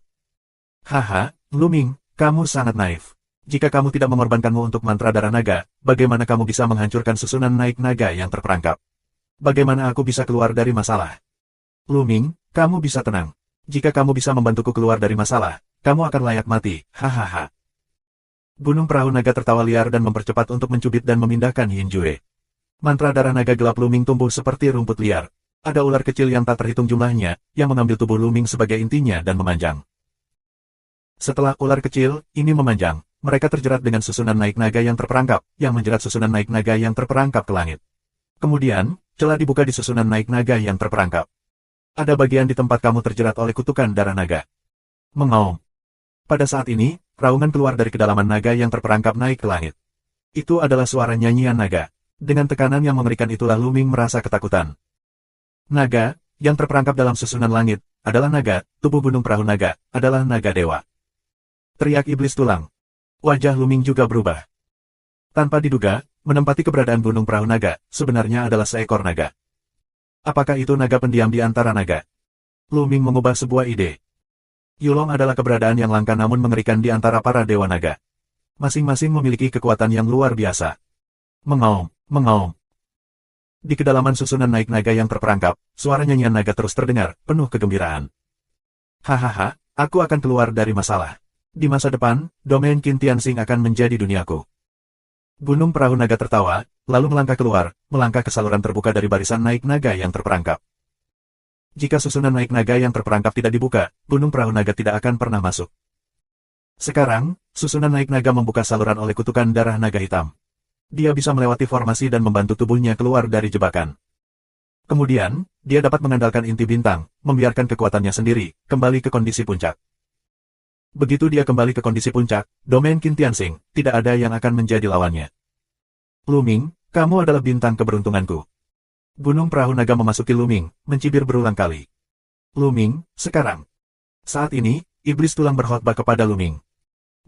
Haha, Luming, kamu sangat naif. Jika kamu tidak mengorbankanmu untuk mantra darah naga, bagaimana kamu bisa menghancurkan susunan naik naga yang terperangkap? Bagaimana aku bisa keluar dari masalah? Luming, kamu bisa tenang. Jika kamu bisa membantuku keluar dari masalah, kamu akan layak mati, hahaha. Gunung Perahu Naga tertawa liar dan mempercepat untuk mencubit dan memindahkan Yin Jue. Mantra darah naga gelap Luming tumbuh seperti rumput liar. Ada ular kecil yang tak terhitung jumlahnya, yang mengambil tubuh Luming sebagai intinya dan memanjang. Setelah ular kecil ini memanjang, mereka terjerat dengan susunan naik naga yang terperangkap, yang menjerat susunan naik naga yang terperangkap ke langit. Kemudian, celah dibuka di susunan naik naga yang terperangkap. Ada bagian di tempat kamu terjerat oleh kutukan darah naga. Mengaum. Pada saat ini, raungan keluar dari kedalaman naga yang terperangkap naik ke langit. Itu adalah suara nyanyian naga. Dengan tekanan yang mengerikan itulah Luming merasa ketakutan. Naga, yang terperangkap dalam susunan langit, adalah naga, tubuh Gunung Perahu Naga, adalah naga dewa. Teriak iblis tulang. Wajah Luming juga berubah. Tanpa diduga, menempati keberadaan Gunung Perahu Naga, sebenarnya adalah seekor naga. Apakah itu naga pendiam di antara naga? Luming mengubah sebuah ide. Yulong adalah keberadaan yang langka namun mengerikan di antara para dewa naga. Masing-masing memiliki kekuatan yang luar biasa. Mengaum, mengaum. Di kedalaman susunan naik naga yang terperangkap, suara nyanyian naga terus terdengar, penuh kegembiraan. Hahaha, aku akan keluar dari masalah. Di masa depan, domain Qin Tianxing akan menjadi duniaku. Gunung Perahu Naga tertawa, lalu melangkah keluar, melangkah ke saluran terbuka dari barisan naik naga yang terperangkap. Jika susunan naik naga yang terperangkap tidak dibuka, Gunung Perahu Naga tidak akan pernah masuk. Sekarang, susunan naik naga membuka saluran oleh kutukan darah naga hitam. Dia bisa melewati formasi dan membantu tubuhnya keluar dari jebakan. Kemudian, dia dapat mengandalkan inti bintang, membiarkan kekuatannya sendiri, kembali ke kondisi puncak. Begitu dia kembali ke kondisi puncak, domain Qin Tianxing, tidak ada yang akan menjadi lawannya. Luming, kamu adalah bintang keberuntunganku. Gunung Perahu Naga memasuki Luming, mencibir berulang kali. Luming, sekarang. Saat ini, iblis tulang berkhotbah kepada Luming.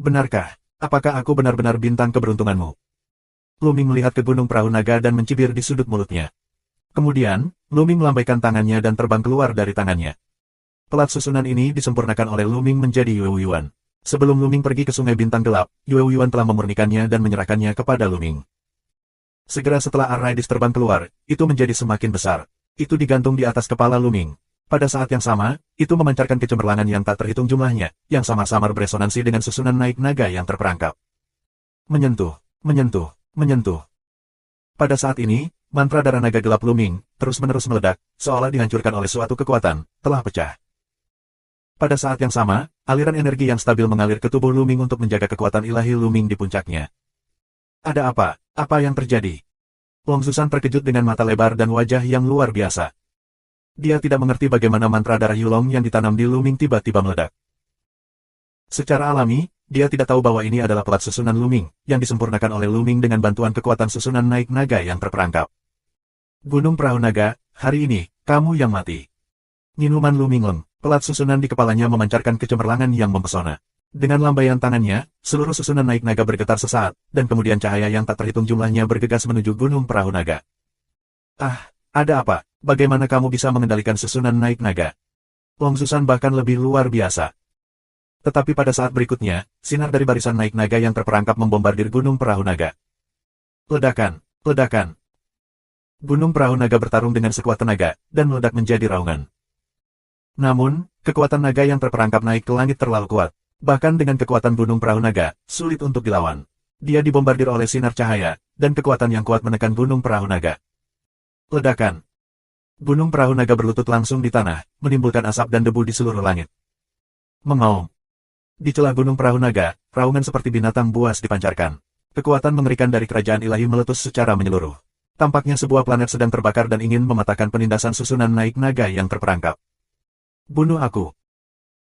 Benarkah? Apakah aku benar-benar bintang keberuntunganmu? Luming melihat ke Gunung Perahu Naga dan mencibir di sudut mulutnya. Kemudian, Luming melambaikan tangannya dan terbang keluar dari tangannya. Pelat susunan ini disempurnakan oleh Luming menjadi Yue Yuan. Sebelum Luming pergi ke Sungai Bintang Gelap, Yue Yuan telah memurnikannya dan menyerahkannya kepada Luming. Segera setelah Arraidis terbang keluar, itu menjadi semakin besar. Itu digantung di atas kepala Luming. Pada saat yang sama, itu memancarkan kecemerlangan yang tak terhitung jumlahnya, yang sama-sama beresonansi dengan susunan naik naga yang terperangkap. Menyentuh, menyentuh, menyentuh. Pada saat ini, mantra darah naga gelap Luming terus-menerus meledak, seolah dihancurkan oleh suatu kekuatan, telah pecah. Pada saat yang sama, aliran energi yang stabil mengalir ke tubuh Luming untuk menjaga kekuatan ilahi Luming di puncaknya. Ada apa? Apa yang terjadi? Long Susan terkejut dengan mata lebar dan wajah yang luar biasa. Dia tidak mengerti bagaimana mantra darah Yulong yang ditanam di Luming tiba-tiba meledak. Secara alami, dia tidak tahu bahwa ini adalah pelat susunan Luming, yang disempurnakan oleh Luming dengan bantuan kekuatan susunan naik naga yang terperangkap. Gunung Perahu Naga, hari ini, kamu yang mati. Minuman Luming Leng. Pelat susunan di kepalanya memancarkan kecemerlangan yang mempesona. Dengan lambaian tangannya, seluruh susunan naik naga bergetar sesaat, dan kemudian cahaya yang tak terhitung jumlahnya bergegas menuju Gunung Perahu Naga. Ah, ada apa? Bagaimana kamu bisa mengendalikan susunan naik naga? Long Susan bahkan lebih luar biasa. Tetapi pada saat berikutnya, sinar dari barisan naik naga yang terperangkap membombardir Gunung Perahu Naga. Ledakan, ledakan. Gunung Perahu Naga bertarung dengan sekuat tenaga, dan meledak menjadi raungan. Namun, kekuatan naga yang terperangkap naik ke langit terlalu kuat. Bahkan dengan kekuatan Gunung Perahu Naga, sulit untuk dilawan. Dia dibombardir oleh sinar cahaya, dan kekuatan yang kuat menekan Gunung Perahu Naga. Ledakan. Gunung Perahu Naga berlutut langsung di tanah, menimbulkan asap dan debu di seluruh langit. Mengaum. Di celah Gunung Perahu Naga, raungan seperti binatang buas dipancarkan. Kekuatan mengerikan dari kerajaan ilahi meletus secara menyeluruh. Tampaknya sebuah planet sedang terbakar dan ingin mematahkan penindasan susunan naik naga yang terperangkap. Bunuh aku.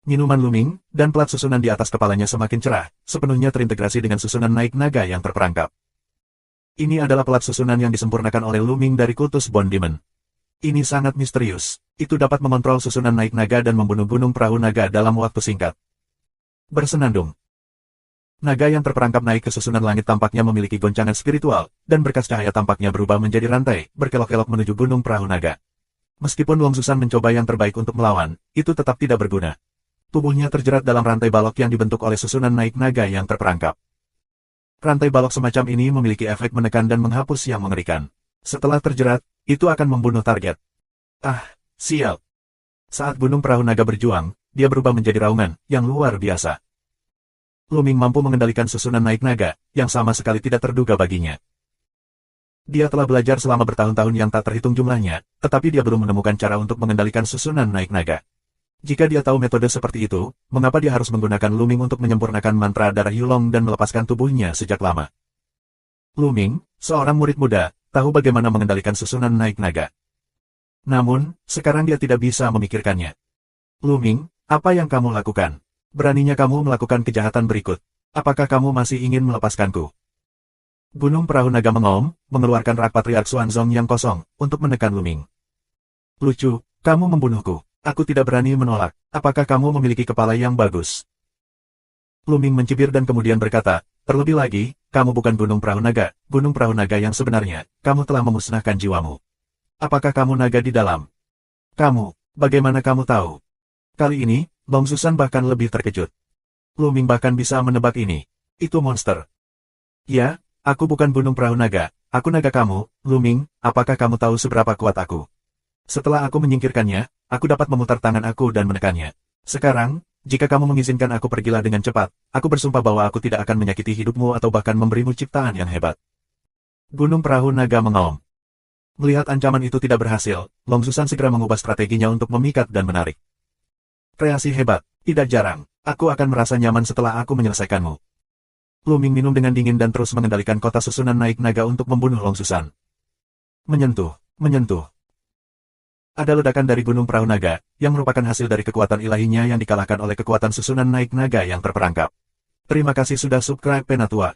Minuman Luming, dan plat susunan di atas kepalanya semakin cerah, sepenuhnya terintegrasi dengan susunan naik naga yang terperangkap. Ini adalah pelat susunan yang disempurnakan oleh Luming dari kultus Bone Demon. Ini sangat misterius. Itu dapat mengontrol susunan naik naga dan membunuh Gunung Perahu Naga dalam waktu singkat. Bersenandung. Naga yang terperangkap naik ke susunan langit tampaknya memiliki goncangan spiritual, dan berkas cahaya tampaknya berubah menjadi rantai, berkelok-kelok menuju Gunung Perahu Naga. Meskipun Long Susan mencoba yang terbaik untuk melawan, itu tetap tidak berguna. Tubuhnya terjerat dalam rantai balok yang dibentuk oleh susunan naik naga yang terperangkap. Rantai balok semacam ini memiliki efek menekan dan menghapus yang mengerikan. Setelah terjerat, itu akan membunuh target. Ah, sial. Saat Gunung Perahu Naga berjuang, dia berubah menjadi raungan, yang luar biasa. Luming mampu mengendalikan susunan naik naga, yang sama sekali tidak terduga baginya. Dia telah belajar selama bertahun-tahun yang tak terhitung jumlahnya, tetapi dia belum menemukan cara untuk mengendalikan susunan naik naga. Jika dia tahu metode seperti itu, mengapa dia harus menggunakan Luming untuk menyempurnakan mantra darah Yulong dan melepaskan tubuhnya sejak lama? Luming, seorang murid muda, tahu bagaimana mengendalikan susunan naik naga. Namun, sekarang dia tidak bisa memikirkannya. Luming, apa yang kamu lakukan? Beraninya kamu melakukan kejahatan berikut. Apakah kamu masih ingin melepaskanku? Gunung Perahu Naga mengaum, mengeluarkan rak Patriark Xuanzong yang kosong, untuk menekan Luming. Lucu, kamu membunuhku. Aku tidak berani menolak. Apakah kamu memiliki kepala yang bagus? Luming mencibir dan kemudian berkata, terlebih lagi, kamu bukan Gunung Perahu Naga, Gunung Perahu Naga yang sebenarnya, kamu telah memusnahkan jiwamu. Apakah kamu naga di dalam? Kamu, bagaimana kamu tahu? Kali ini, Long Susan bahkan lebih terkejut. Luming bahkan bisa menebak ini. Itu monster. Ya, aku bukan Gunung Perahu Naga, aku naga kamu, Luming, apakah kamu tahu seberapa kuat aku? Setelah aku menyingkirkannya, aku dapat memutar tangan aku dan menekannya. Sekarang, jika kamu mengizinkan aku pergilah dengan cepat, aku bersumpah bahwa aku tidak akan menyakiti hidupmu atau bahkan memberimu ciptaan yang hebat. Gunung Perahu Naga mengaum. Melihat ancaman itu tidak berhasil, Long Susan segera mengubah strateginya untuk memikat dan menarik. Kreasi hebat, tidak jarang, aku akan merasa nyaman setelah aku menyelesaikanmu. Luming minum dengan dingin dan terus mengendalikan kota susunan naik naga untuk membunuh Long Susan. Menyentuh, menyentuh. Ada ledakan dari Gunung Perahu Naga, yang merupakan hasil dari kekuatan ilahinya yang dikalahkan oleh kekuatan susunan naik naga yang terperangkap. Terima kasih sudah subscribe Penatua.